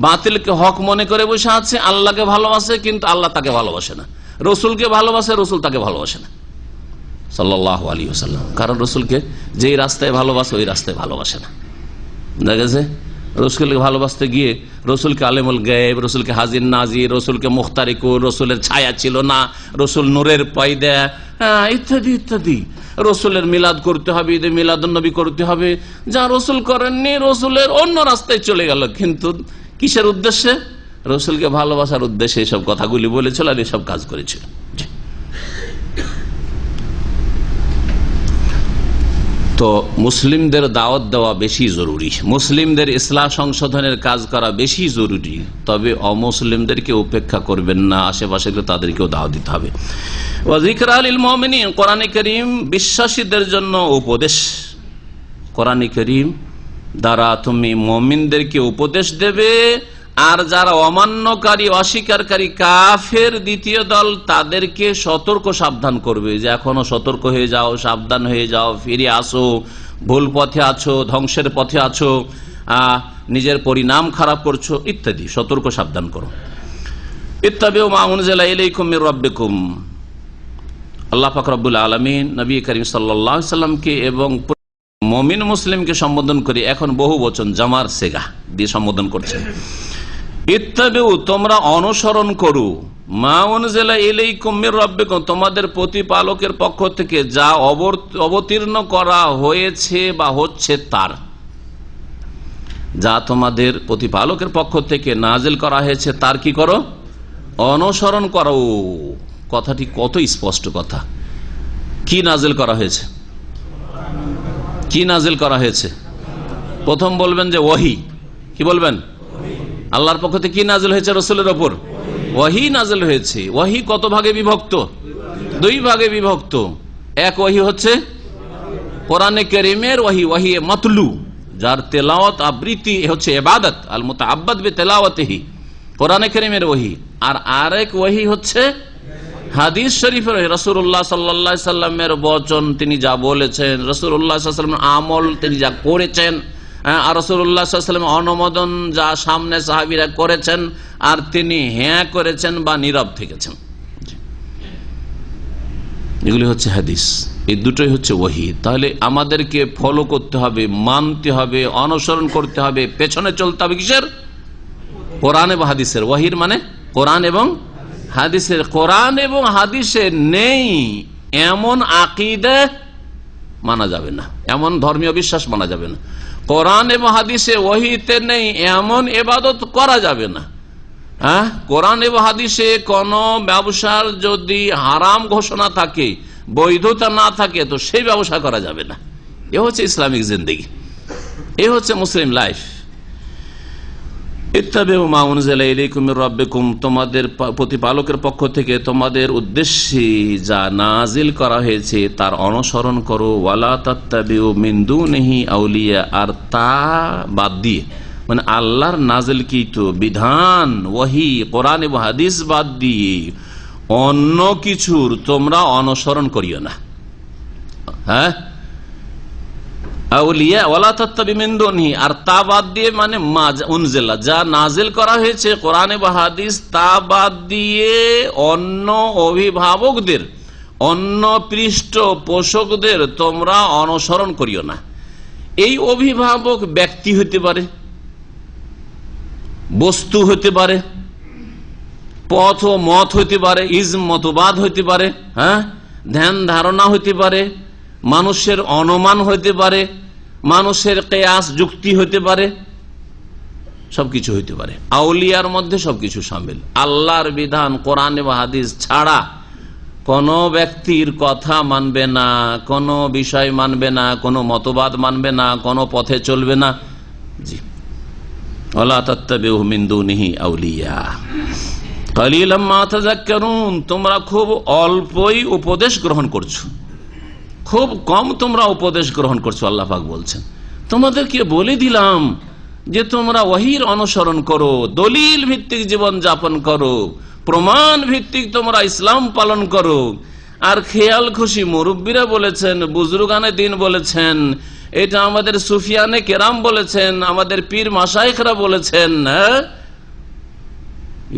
বাতিলকে হক মনে করে বসে আছে। আল্লাহকে ভালোবাসে কিন্তু আল্লাহ তাকে ভালোবাসে না, রসুলকে ভালোবাসে, রসুল তাকে ভালোবাসে না সাল্লাল্লাহু আলাইহি ওয়াসাল্লাম। কারণ রসুলকে যেই রাস্তায় ভালোবাসে ওই রাস্তায় ভালোবাসে না। দেখেছে, রসুলকে ভালোবাসতে গিয়ে রসুলকে আলেমুল গায়েব, রসুলকে হাজির নাজির, রসুলকে মুখতারিকুর, রসুলের ছায়া ছিল না, রসুল নূরের পয়দা, ইত্যাদি ইত্যাদি। রসুলের মিলাদ করতে হবে, ঈদে মিলাদুন্নবী করতে হবে, যা রসুল করেননি, রসুলের অন্য রাস্তায় চলে গেল। কিন্তু কিসের উদ্দেশ্যে? রসুলকে ভালোবাসার উদ্দেশ্যে এসব কথাগুলি বলেছিল আর এসব কাজ করেছিল। তো মুসলিমদের দাওয়াত দেওয়া বেশি জরুরি, মুসলিমদের ইসলাহ সংশোধনের কাজ করা বেশি জরুরি। তবে অমুসলিমদেরকে উপেক্ষা করবেন না, আশেপাশে তাদেরকেও দাওয়াত দিতে হবে। ওয়া যিকরা লিল মুমিনিন, কোরআনে কারীম বিশ্বাসীদের জন্য উপদেশ। কোরআনে কারীম দ্বারা তুমি মুমিনদেরকে উপদেশ দেবে, আর যারা অমান্যকারী, অস্বীকারী কাফের দ্বিতীয় দল, তাদেরকে সতর্ক সাবধান করবে যে এখনো সতর্ক হয়ে যাও, সাবধান হয়ে যাও, ফিরে আসো, ভুল পথে আছো, ধ্বংসের পথে আছো, নিজের পরিণাম খারাপ করছো ইত্যাদি, সতর্ক সাবধান করো। ইত্তাবিউ মা উনজিলা ইলাইকুম মির রাব্বিকুম, আল্লাহ পাক রব্বুল আলামিন নবী করিম সাল্লাল্লাহু আলাইহি সাল্লামকে এবং মুমিন মুসলিমকে সম্বোধন করে এখন বহু বচন জামার সেগা দিয়ে সম্বোধন করছেন। ইত্তাবিউ, তোমরা অনুসরণ করো, মা উনজিলা ইলাইকুম মির রাব্বিকুম, তোমাদের প্রতিপালকের পক্ষ থেকে যা অবতীর্ণ করা হয়েছে বা হচ্ছে তার, যা তোমাদের প্রতিপালকের পক্ষ থেকে নাজিল করা হয়েছে তার কি করো? অনুসরণ করো। কথাটি কত স্পষ্ট কথা। কি নাজিল করা হয়েছে? কি নাজিল করা হয়েছে? প্রথম বলবেন যে ওহী। কি বলবেন? আল্লাহর পক্ষ থেকে কি নাজিল হয়েছে রাসূলের উপর? ওহী নাজিল হয়েছে। ওহী কত ভাগে বিভক্ত? দুই ভাগে বিভক্ত। এক ওহী হচ্ছে কোরআনে কারীমের ওহী, ওহী মাতলু, যার তেলাওয়াত আবৃত্তি হচ্ছে ইবাদত, আল মুতাআব্বাদ বিতিলাওয়াতিহি, কোরআনে কারীমের ওহী। আর আরেক ওহী হচ্ছে হাদিস শরীফের, রাসূলুল্লাহ সাল্লাল্লাহু আলাইহি সাল্লামের বচন, তিনি যা বলেছেন, রাসূলুল্লাহ সাল্লাল্লাহু আলাইহি সাল্লামের আমল তিনি যা করেছেন, আর রাসূলুল্লাহ সাল্লাল্লাহু আলাইহি সাল্লামের অনুমোদন যা সামনে সাহাবীরা করেছেন, আর তিনি হ্যাঁ করেছেন বা নীরব থেকেছেন, এগুলি হচ্ছে হাদিস। এই দুটোই হচ্ছে ওহী। তাহলে আমাদেরকে ফলো করতে হবে, মানতে হবে, অনুসরণ করতে হবে, পেছনে চলতে হবে কিসের? কোরআন এবং হাদিসের। ওহীর মানে কোরআন এবং হাদিসের। কোরআন এবং হাদিসে নেই এমন আকীদা মানা যাবে না, এমন ধর্মীয় বিশ্বাস মানা যাবে না। কোরআন এবং হাদিসে ওহীতে নেই এমন ইবাদত করা যাবে না। কোরআন এবং হাদিসে কোন ব্যবসার যদি হারাম ঘোষণা থাকে, বৈধতা না থাকে, তো সেই ব্যবসা করা যাবে না। এ হচ্ছে ইসলামিক জিন্দেগি, এ হচ্ছে মুসলিম লাইফ। ইত্তাবিউ মা উনজিলা ইলাইকুম মির রাব্বিকুম, তোমাদের প্রতিপালকের পক্ষ থেকে তোমাদের উদ্দেশ্যে যা নাজিল করা হয়েছে তার অনুসরণ করো। ওয়ালা তাত্তাবিউ মিন দুনিহি আউলিয়া, আর তা বাদ দিয়ে, মানে আল্লাহর নাজিলকৃত বিধান, ওহী, কোরআন এবং হাদিস বাদ দিয়ে অন্য কিছুর তোমরা অনুসরণ করিও না। আউলিয়া ওয়ালা তাত্তাবিউ মিন দুনিহি, আর তা বাদ দিয়ে মানে মা উনজিলা, যা নাজিল করা হয়েছে কোরআন এবং হাদিস, তা বাদ দিয়ে অন্য অভিভাবকদের, অন্য পৃষ্ঠপোষকদের তোমরা অনুসরণ করিও না। এই অভিভাবক ব্যক্তি হতে পারে, বস্তু হতে পারে, পথ ও মত হইতে পারে, ইজম মতবাদ হইতে পারে, হ্যাঁ, ধ্যান ধারণা হইতে পারে, মানুষের অনুমান হইতে পারে, মানুষের কিয়াস যুক্তি হইতে পারে, সবকিছু হইতে পারে। আউলিয়ার মধ্যে সবকিছু শামিল। আল্লাহর বিধান কোরআন এবং হাদিস ছাড়া কোন ব্যক্তির কথা মানবে না, কোন বিষয় মানবে না, কোন মতবাদ মানবে না, কোন পথে চলবে না। জি, ওয়ালা তাত্তাবিউ মিন দুনিহি আউলিয়া কালিলাম মা তাযাক্কারুন। তোমরা খুব অল্পই উপদেশ গ্রহণ করছো, খুব কম তোমরা উপদেশ গ্রহণ করছো। আল্লাহ পাক বলছেন তোমাদেরকে বলে দিলাম যে তোমরা ওহীর অনুসরণ করো, দলিল ভিত্তিক জীবন যাপন করো, প্রমাণ ভিত্তিক তোমরা ইসলাম পালন করো। আর খেয়াল খুশি মুরব্বীরা বলেছেন, বুজুর্গানে দিন বলেছেন, এটা আমাদের সুফিয়ানে কেরাম বলেছেন, আমাদের পীর মাশায়েখরা বলেছেন,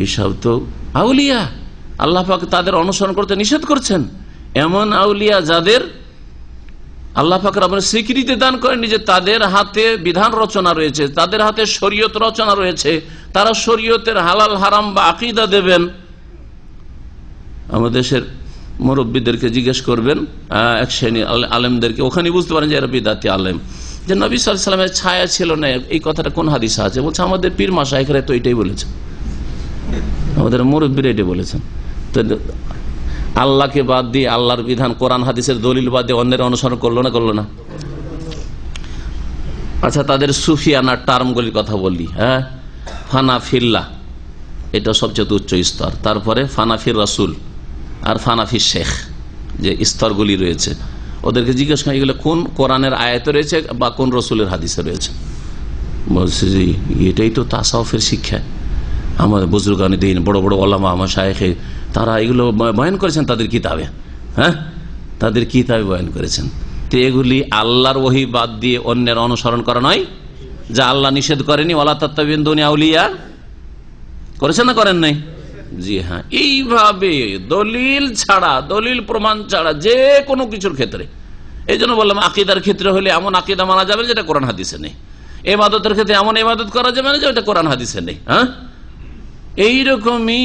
এসব তো আউলিয়া। আল্লাহ পাক তাদের অনুসরণ করতে নিষেধ করছেন। এমন আউলিয়া যাদের আল্লাহ পাক রব্বুল স্বীকৃতি দান করেনি যে তাদের হাতে বিধান রচনা রয়েছে, তাদের হাতে শরীয়ত রচনা রয়েছে, তারা শরীয়তের হালাল হারাম বা আকীদা দেবেন। আমাদের দেশের মুরব্বীদেরকে জিজ্ঞেস করবেন, এক শ্রেণী আলেমদেরকে, ওখানে বুঝতে পারেন যে এরা বিদাতি আলেম, যে নবী সাল্লাল্লাহু আলাইহি ওয়াসাল্লামের ছায়া ছিল না, এই কথাটা কোন হাদিসে আছে? বলছে আমাদের পীর মাশায়েখরা তো এটাই বলেছে, আমাদের মুরব্বীরা এটাই বলেছেন। তো আল্লাহকে বাদ দিয়ে, আল্লাহর বিধান কোরআন হাদিসের দলিল বাদ দিয়ে অন্যের অনুসরণ করলো না? আচ্ছা, তাদের সুফিয়ানা টার্মগুলির কথা বললি। হ্যাঁ, ফানাফিল্লাহ এটা সবচেয়ে উচ্চ স্তর, তারপরে ফানাফির রাসূল আর ফানাফি শেখ, যে স্তরগুলি রয়েছে, ওদেরকে জিজ্ঞেস করি এগুলো কোন কোরআনের আয়াতে রয়েছে বা কোন রসুলের হাদিসে রয়েছে? বলছে যে এটাই তো তাসাউফের শিক্ষা। আমাদের বুজুর্গানে দিন, বড় বড় ওলামা মাশায়েখে, তারা এগুলো বয়ান করেছেন তাদের কিতাবে। হ্যাঁ, তাদের কিতাবে বয়ান করেছেন। তো এগুলি আল্লাহর ওহী বাদ দিয়ে অন্যের অনুসরণ করা নয়, যা আল্লাহ নিষেধ করেনি। ওয়ালা তাত্তাবিউ মিন দুনি আউলিয়া করেছেন না করেন নাই? জি হ্যাঁ। এইভাবে দলিল ছাড়া, দলিল প্রমাণ ছাড়া যে কোনো কিছুর ক্ষেত্রে, এই জন্য বললাম আকীদার ক্ষেত্রে হলে এমন আকীদা মানা যাবে যেটা কোরআন হাদিসে নেই, ইবাদতের ক্ষেত্রে এমন ইবাদত করা যাবে না যেটা কোরআন হাদিসে নেই। হ্যাঁ, এইরকমই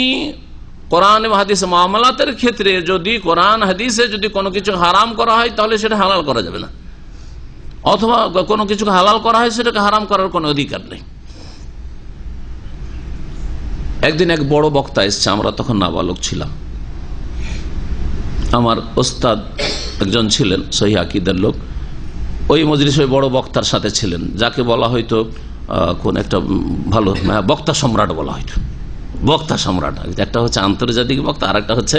কোরআন এবং হাদিস মামলাতের ক্ষেত্রে যদি কোরআন হাদিসে যদি কোনো কিছু হারাম করা হয় তাহলে সেটা হালাল করা যাবে না, অথবা কোনো কিছু হালাল করা হয় সেটাকে হারাম করার কোনো অধিকার নেই। একদিন এক বড় বক্তা এসছে, আমরা তখন নাবালক ছিলাম। আমার ওস্তাদ একজন ছিলেন সহিহ আকীদার লোক, ওই মজলিসে বড় বক্তার সাথে ছিলেন, যাকে বলা হয়তো কোন একটা ভালো বক্তা সম্রাট বলা হয়তো। বক্তা সম্রাট, একটা হচ্ছে আন্তর্জাতিক বক্তা, আর একটা হচ্ছে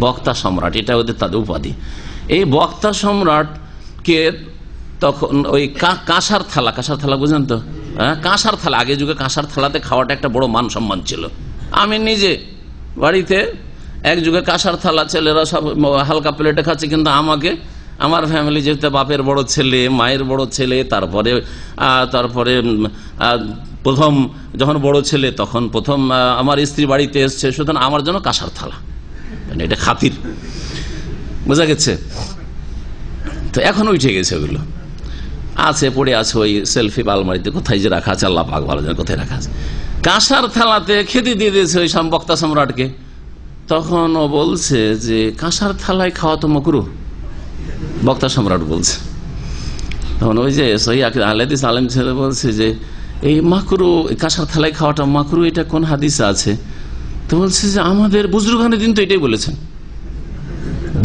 বক্তা সম্রাট, এটা ওদের তাদের উপাধি। এই বক্তা সম্রাটকে তখন ওই কাঁসার থালা বুঝলেন তো, হ্যাঁ, কাঁসার থালা, আগে যুগে কাঁসার থালাতে খাওয়াটা একটা বড় মান সম্মান ছিল। আমি নিজে বাড়িতে এক যুগে কাঁসার থালা, ছেলেরা সব হালকা প্লেটে খাচ্ছে, কিন্তু আমাকে, আমার ফ্যামিলি যেহেতু বাপের বড় ছেলে, মায়ের বড় ছেলে, তারপরে প্রথম যখন বড় ছেলে তখন প্রথম আমার স্ত্রী বাড়িতে এসছে, সুতরাং আমার জন্য কাঁসার থালা, মানে এটা খাতির, বোঝা গেছে? তো এখন উঠে গেছে, ওগুলো আছে, পড়ে আছে ওই সেলফি আলমারিতে, কোথায় যে রাখা আছে আল্লাহ পাক ভালো জানে কোথায় রাখা আছে। কাঁসার থালাতে খেতে দিয়ে দিয়েছে ওই বক্তা সম্রাটকে। তখন ও বলছে যে কাঁসার থালায় খাওয়া তো মাকরুহ, বক্তা সম্রাট বলছে। তখন ওই যে সহিহ হাদিস আলেম ছেলে বলছে যে এই মাকরুহ, কাঁসার থালায় খাওয়াটা মাকরুহ, এটা কোন হাদিসে আছে? তো বলছে যে আমাদের বুজুর্গানের দিন তো এটাই বলেছেন।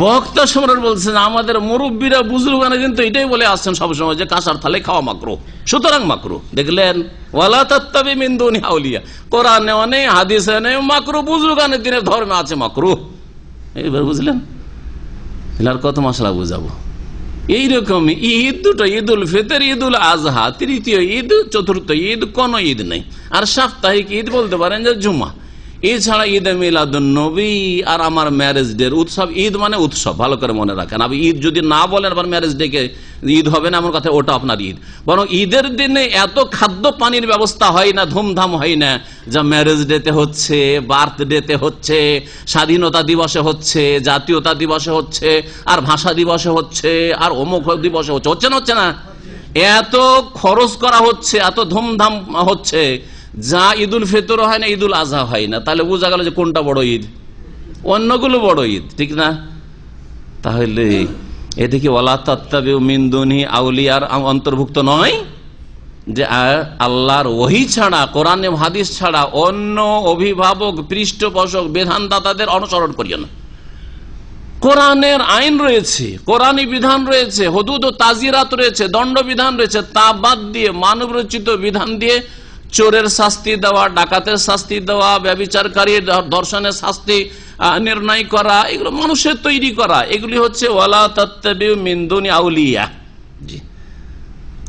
বক্তা সম্রাট বলছে আমাদের মুরব্বীরা বুজুর্গানের দিন তো এটাই বলে আসছেন সবসময় যে কাঁসার থালায় খাওয়া মাকরুহ, সুতরাং মাকরুহ। দেখলেন, ওয়ালা তাত্তাবিউ মিন দুনি আউলিয়া, কোরআনে নেই, হাদিসে নেই, মাকরুহ, বুজুর্গানের দিনের ধর্মে আছে মাকরুহ। এইবার বুঝলেন? আর কত মশলা বুঝাবো? এইরকম ঈদ দুটো, ঈদ উল ফিতর, ঈদ উল আজহা, তৃতীয় ঈদ, চতুর্থ ঈদ, কোন ঈদ নেই। আর সাপ্তাহিক ঈদ বলতে পারেন যে জুমা। এছাড়া ঈদে মিলাদুন নবী আর আমার ম্যারেজ ডে উৎসব। ঈদ মানে উৎসব, ভালো করে মনে রাখেন। আপনি ঈদ যদি না বলেন আবার ম্যারেজ ডে কে ঈদ হবে না, এমন কথা, ওটা আপনার ঈদ। বরং ঈদের দিনে এত খাদ্য পানির ব্যবস্থা হয় না, ধুমধাম হয় না, যা ম্যারেজ ডেতে হচ্ছে, বার্থডেতে হচ্ছে, স্বাধীনতা দিবসে হচ্ছে, জাতীয়তা দিবসে হচ্ছে, আর ভাষা দিবসে হচ্ছে, আর অমুক দিবসে হচ্ছে। হচ্ছে না? এত খরচ করা হচ্ছে, এত ধুমধাম হচ্ছে যা ঈদুল ফিতর হয় না, ঈদুল আজহা হয় না, তাহলে বোঝা গেল যে কোনটা বড় ঈদ, অন্যগুলো বড় ঈদ, ঠিক না? তাহলে এতে কি ওয়ালা তাত্তাবিউ মিন দুনি আউলিয়ার অন্তর্ভুক্ত নয় যে আল্লাহর ওহী ছাড়া, কোরআন এবং হাদিস ছাড়া অন্য অভিভাবক, পৃষ্ঠপোষক, বিধানদাতাদের অনুসরণ করিও না। কোরআনের আইন রয়েছে, কোরআনী বিধান রয়েছে, হুদুদ ও তাজিরাত রয়েছে, দণ্ডবিধান রয়েছে, তা বাদ দিয়ে মানব রচিত বিধান দিয়ে চোরের শাস্তি দেওয়া, ডাকাতের শাস্তি দেওয়া, ব্যভিচারকারী ধর্ষণের শাস্তি নির্ণয় করা, এগুলো মানুষের তৈরি করা, এগুলি হচ্ছে ওয়ালা তাত্তাবিউ মিন দুনি আউলিয়া। জি,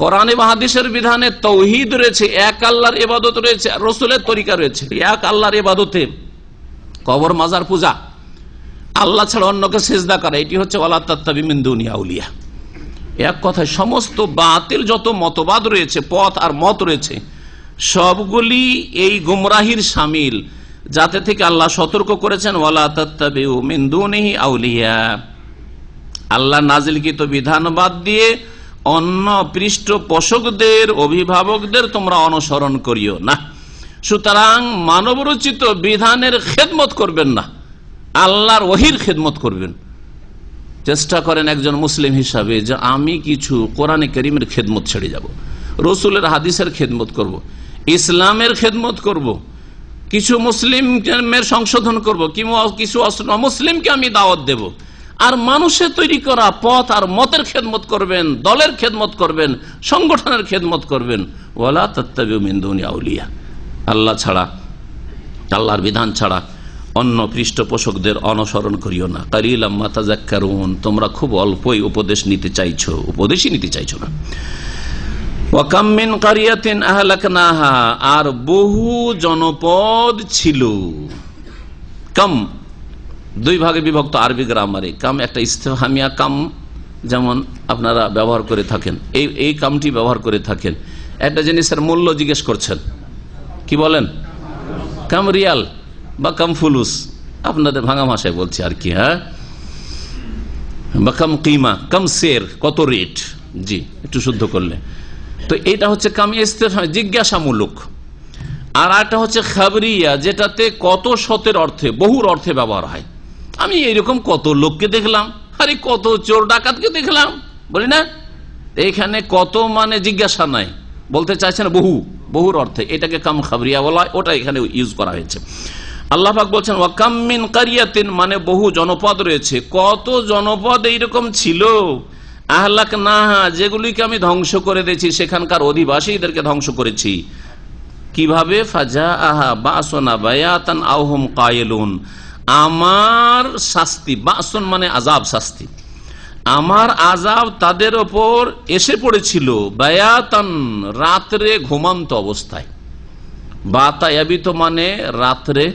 কোরআন এবং হাদিসের বিধানে তাওহীদ রয়েছে, এক আল্লাহর ইবাদত রয়েছে, রাসূলের তরিকা রয়েছে। এক আল্লাহর ইবাদতে কবর মাজার পূজা, আল্লাহ ছাড়া অন্যকে সিজদা করা, এটি হচ্ছে ওয়ালা তাত্তাবিউ মিন দুনি আউলিয়া। এক কথায় সমস্ত বাতিল যত মতবাদ রয়েছে, পথ আর মত রয়েছে, সবগুলি এই গুমরাহির শামিল, যাতে থেকে আল্লাহ সতর্ক করেছেন ওয়ালা তাত্তাবিউ মিন দুনিহি আউলিয়া। আল্লাহ নাজিলকৃত বিধান বাদ দিয়ে অন্য পৃষ্ঠপোষকদের, অভিভাবকদের তোমরা অনুসরণ করিও না। সুতরাং মানবরচিত বিধানের খেদমত করবেন না, আল্লাহর ওহীর খেদমত করবেন। চেষ্টা করেন একজন মুসলিম হিসাবে যে আমি কিছু কোরআনে কারীমের খেদমত ছেড়ে যাব, রাসূলের হাদিসের খেদমত করব, ইসলামের খেদমত করব, কিছু মুসলিমের সংশোধন করব, কিছু মুসলিমকে আমি দাওয়াত দেব, আর মানুষের তৈরি করা পথ আর মতের খেদমত করবেন, দলের খেদমত করবেন, সংগঠনের খেদমত করবেন। ওয়ালা তাত্তাবিউ মিন দুনি আউলিয়া, আল্লাহ ছাড়া, আল্লাহর বিধান ছাড়া অন্য পৃষ্ঠপোষকদের অনুসরণ করিও না। কালিলাম মা তাযাক্কারুন, তোমরা খুব অল্পই উপদেশই নিতে চাইছো না। ওয়া কাম মিন কারিয়াতিন আহলাকনাহা, আর বহু জনপদ ছিল। কাম দুই ভাগে বিভক্ত আরবি গ্রামারে। কাম একটা ইস্তেফহামিয়া কাম, যেমন আপনারা ব্যবহার করে থাকেন, এই কামটি ব্যবহার করে থাকেন। একটা জিনিসের মূল্য জিজ্ঞেস করছেন, কি বলেন? কাম রিয়াল বা কাম ফুলুস, আপনাদের ভাঙা ভাষায় বলছি আর কি, হ্যাঁ, বা কাম কিমা, কাম সের, কত রেট, জি একটু শুদ্ধ করলে। তো এটা হচ্ছে কাম ইস্তেফহাম, জিজ্ঞাসামূলক। আর একটা হচ্ছে খাবরিয়া, যেটাতে কত শতের অর্থে, বহুর অর্থে ব্যবহার হয়। আমি এইরকম কত লোককে দেখলাম, আরে কত চোর ডাকাতকে দেখলাম, বলি না? এখানে কত মানে জিজ্ঞাসা নাই, বলতে চাইছেন বহুর অর্থে, এটাকে কাম খাবরিয়া বলা হয়, ওটা এখানে ইউজ করা হয়েছে। আল্লাহ পাক বলছেন ওয়া কাম মিন কারিয়াতিন, মানে বহু জনপদ রয়েছে, কত জনপদ এইরকম ছিল, আহলাকনাহা, যেগুলিকে আমি ধ্বংস করে দিয়েছি, সেখানকার অধিবাসীদেরকে ধ্বংস করেছি। কিভাবে? ফাজাআহা বাসুনা বায়াতান আও হুম কায়িলুন, আমার শাস্তি, বাসুন মানে আযাব, শাস্তি, আমার আযাব তাদের ওপর এসে পড়েছিল, বায়াতান রাত্রে, ঘুমন্ত অবস্থায়। বাতা ইয়াবিত মানে রাত্রে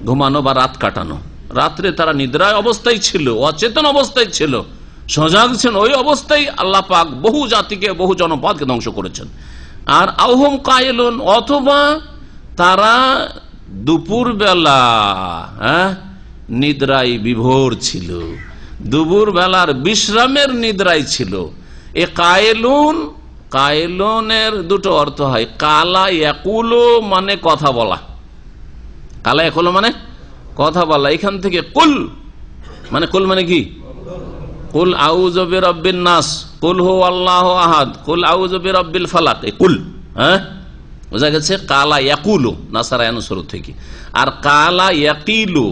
ঘুমানো বা রাত কাটানো, রাত্রে তারা নিদ্রায় অবস্থায় ছিল, অচেতন অবস্থায় ছিল, সজাগ ছিল, ওই অবস্থায় আল্লাহ পাক বহু জাতিকে, বহু জনপদকে ধ্বংস করেছেন। আর আওহুম কায়িলুন, অথবা তারা দুপুর বেলা নিদ্রায় বিভোর ছিল, দুপুর বেলার বিশ্রামের নিদ্রায় ছিল। এ কায়িলুন, কায়িলুনের দুটো অর্থ হয়। কালা ইয়াকুলু মানে কথা বলা, কালা ইয়াকুলু মানে কথা বলা। এখান থেকে কুল মানে কি? কুল আউযু বিরাব্বিন নাস, কুল হুয়াল্লাহু আহাদ, কুল আউযু বিরাব্বিল ফালাক, এই কুল, হ্যাঁ বোঝা গেছে? কালা ইয়াকুলু নাসারায়ান শুরু থেকে। আর কালা ইয়াকিলু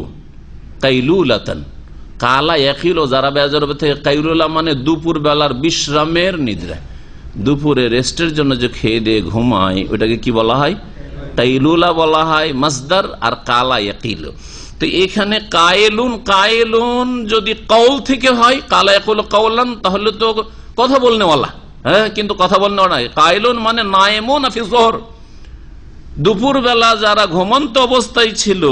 কাইলুলাতান, কালা ইয়াকিলু যারা বেজর থেকে, কাইলুলা মানে দুপুর বেলার বিশ্রামের নিদ্রা, দুপুরে রেস্টের জন্য যে খেয়ে দিয়ে ঘুমায়, ওটাকে কি বলা হয়? কাইলুলা বলা হয় মাসদার। আর কালা ইয়াকিলু, তো এখানে কায়িলুন, কায়িলুন যদি কওল থেকে হয়, কালা ইয়াকুলু কাওলান, তাহলে তো কথা বলনেওয়ালা, হ্যাঁ, কিন্তু কথা বলনেওয়ালা নয়। কায়িলুন মানে নায়েমুন ফি যুহর, দুপুর বেলা যারা ঘুমন্ত অবস্থায় ছিল,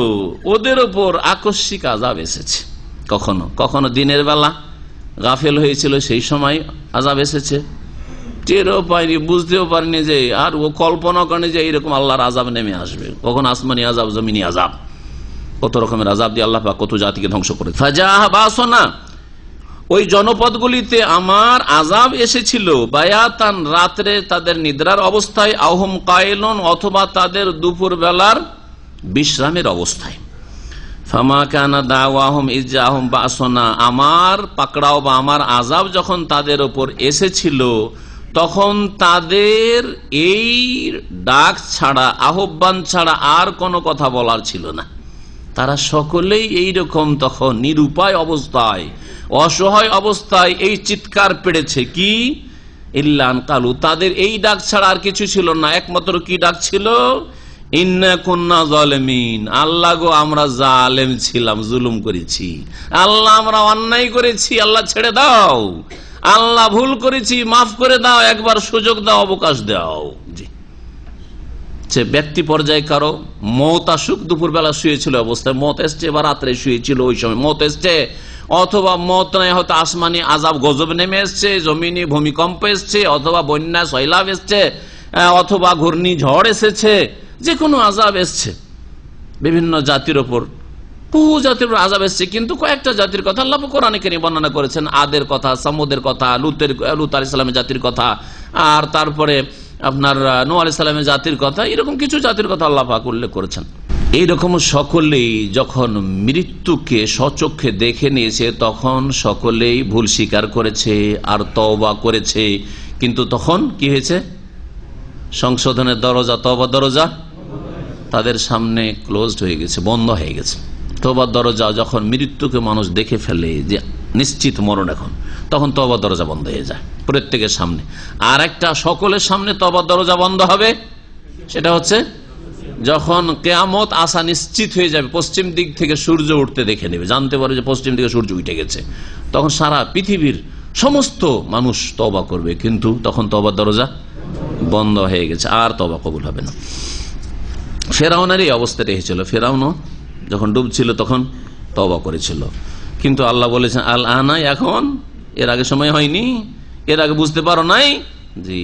ওদের উপর আকস্মিক আযাব এসেছে। কখনো কখনো দিনের বেলা গাফেল হয়েছিল, সেই সময় আযাব এসেছে, টেরও পায়নি, বুঝতেও পারেনি যে, আর ও কল্পনা করেনি যে এইরকম আল্লাহর আযাব নেমে আসবে। কখন আসমানি আযাব, জমিনি আযাব, কত রকমের আযাব দিয়ে আল্লাহ পাক কত জাতিকে ধ্বংস করে। ফাজাআহা বাসুনা, ওই জনপদগুলিতে আমার আযাব এসেছিল বায়াতান, রাত্রে তাদের নিদ্রার অবস্থায়, আহম কায়লন, অথবা তাদের দুপুর বেলার বিশ্রামের অবস্থায়। ফামা কানা দাওয়াহুম ইজ্জাহুম বাসনা, আমার পাকড়াও বা আমার আযাব যখন তাদের উপর এসেছিল তখন তাদের এই ডাক ছাড়া, আহ্বান ছাড়া আর কোনো কথা বলার ছিল না। তারা সকলেই এইরকম তখন নিরুপায় অবস্থায়, অসহায় অবস্থায় এই চিৎকার পেড়েছে। কি? ইল্লান কালু, তাদের এই ডাক ছাড়া আর কিছু ছিল না। একমাত্র কি ডাক ছিল? ইন্না কুন্না জালিমিন, আল্লাহ গো আমরা জালেম ছিলাম, জুলুম করেছি, আল্লাহ আমরা অন্যায় করেছি, আল্লাহ ছেড়ে দাও, আল্লাহ ভুল করেছি, মাফ করে দাও, একবার সুযোগ দাও, অবকাশ দাও। জি, সে ব্যক্তি পর্যায়ে কারো মত আসুক, দুপুর বেলা শুয়েছিল অবস্থায় মত এসছে, বা রাত্রে শুয়েছিল ওই সময় মত এসছে, অথবা মত নাই হয়তো আসমানি আযাব গজব নেমে এসছে, জমিনে ভূমিকম্প এসছে, অথবা বন্যা সয়লাভ এসছে, অথবা ঘূর্ণিঝড় এসেছে, যে কোনো আযাব এসছে। বিভিন্ন জাতির ওপর, বহু জাতির উপর আযাব এসছে, কিন্তু কয়েকটা জাতির কথা আল্লাহ কোরআনে কারীমে বর্ণনা করেছেন। আদের কথা, সামুদের কথা, লুত আলাইহিস সালামের জাতির কথা, আর তারপরে আপনার নূহ আলাইহিস সালামের জাতির কথা, এরকম কিছু জাতির কথা আল্লাহ পাক উল্লেখ করেছেন। এইরকম সকলেই যখন মৃত্যুকে স্বচক্ষে দেখে নিয়েছে তখন সকলেই ভুল স্বীকার করেছে আর তওবা করেছে। কিন্তু তখন কি হয়েছে? সংশোধনের দরজা, তওবার দরজা তাদের সামনে ক্লোজড হয়ে গেছে, বন্ধ হয়ে গেছে। তওবার দরজা যখন মৃত্যুকে মানুষ দেখে ফেলে যে নিশ্চিত মরণ এখন, তখন তওবার দরজা বন্ধ হয়ে যায় প্রত্যেকের সামনে। আর একটা সকলের সামনে তওবার দরজা বন্ধ হবে, সেটা হচ্ছে যখন কিয়ামত আসা নিশ্চিত হয়ে যাবে, পশ্চিম দিক থেকে সূর্য উঠতে দেখে নেবে, জানতে পারে যে পশ্চিম দিকে সূর্য উঠে গেছে, তখন সারা পৃথিবীর সমস্ত মানুষ তওবা করবে, কিন্তু তখন তওবার দরজা বন্ধ হয়ে গেছে, আর তওবা কবুল হবে না। ফেরাউনের এই অবস্থাটা হয়েছিল। ফেরাউনও যখন ডুবছিল তখন তওবা করেছিল, কিন্তু আল্লাহ বলেছেন আল আনা, এখন, এর আগে সময় হয়নি, এর আগে বুঝতে পারো নাই। জি,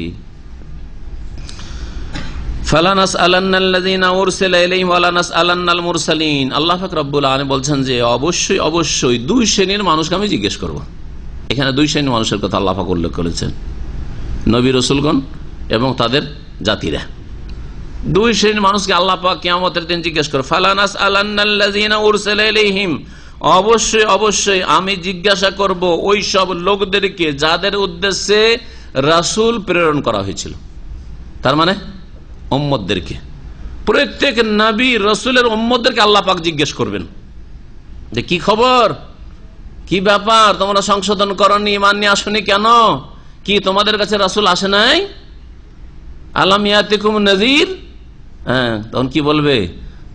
আল্লাহ পাক রব্বুল আলামিন বলছেন যে অবশ্যই অবশ্যই দুই শ্রেণীর মানুষকে আমি জিজ্ঞেস করব। এখানে দুই শ্রেণীর মানুষের কথা আল্লাহ পাক উল্লেখ করেছেন, নবী রাসূলগণ এবং তাদের জাতিরা। দুই শ্রেণীর মানুষকে আল্লাহ পাক কিয়ামতের দিন জিজ্ঞেস করবে। ফালানাসআলান্নাল্লাযীনা উরসিলা ইলাইহিম, অবশ্যই অবশ্যই আমি জিজ্ঞাসা করব ওই সব লোকদেরকে যাদের উদ্দেশ্যে রাসূল প্রেরণ করা হয়েছিল। তার মানে উম্মতদেরকে, প্রত্যেক নবী রাসূলের উম্মতদেরকে আল্লাহ পাক জিজ্ঞেস করবেন যে কি খবর, কি ব্যাপার, তোমরা সংশোধন করনি, ঈমান নিয়ে আসনি কেন? কি তোমাদের কাছে রাসূল আসে নাই? আলাম ইয়াতিকুম নাযীর? হ্যাঁ, তখন কি বলবে?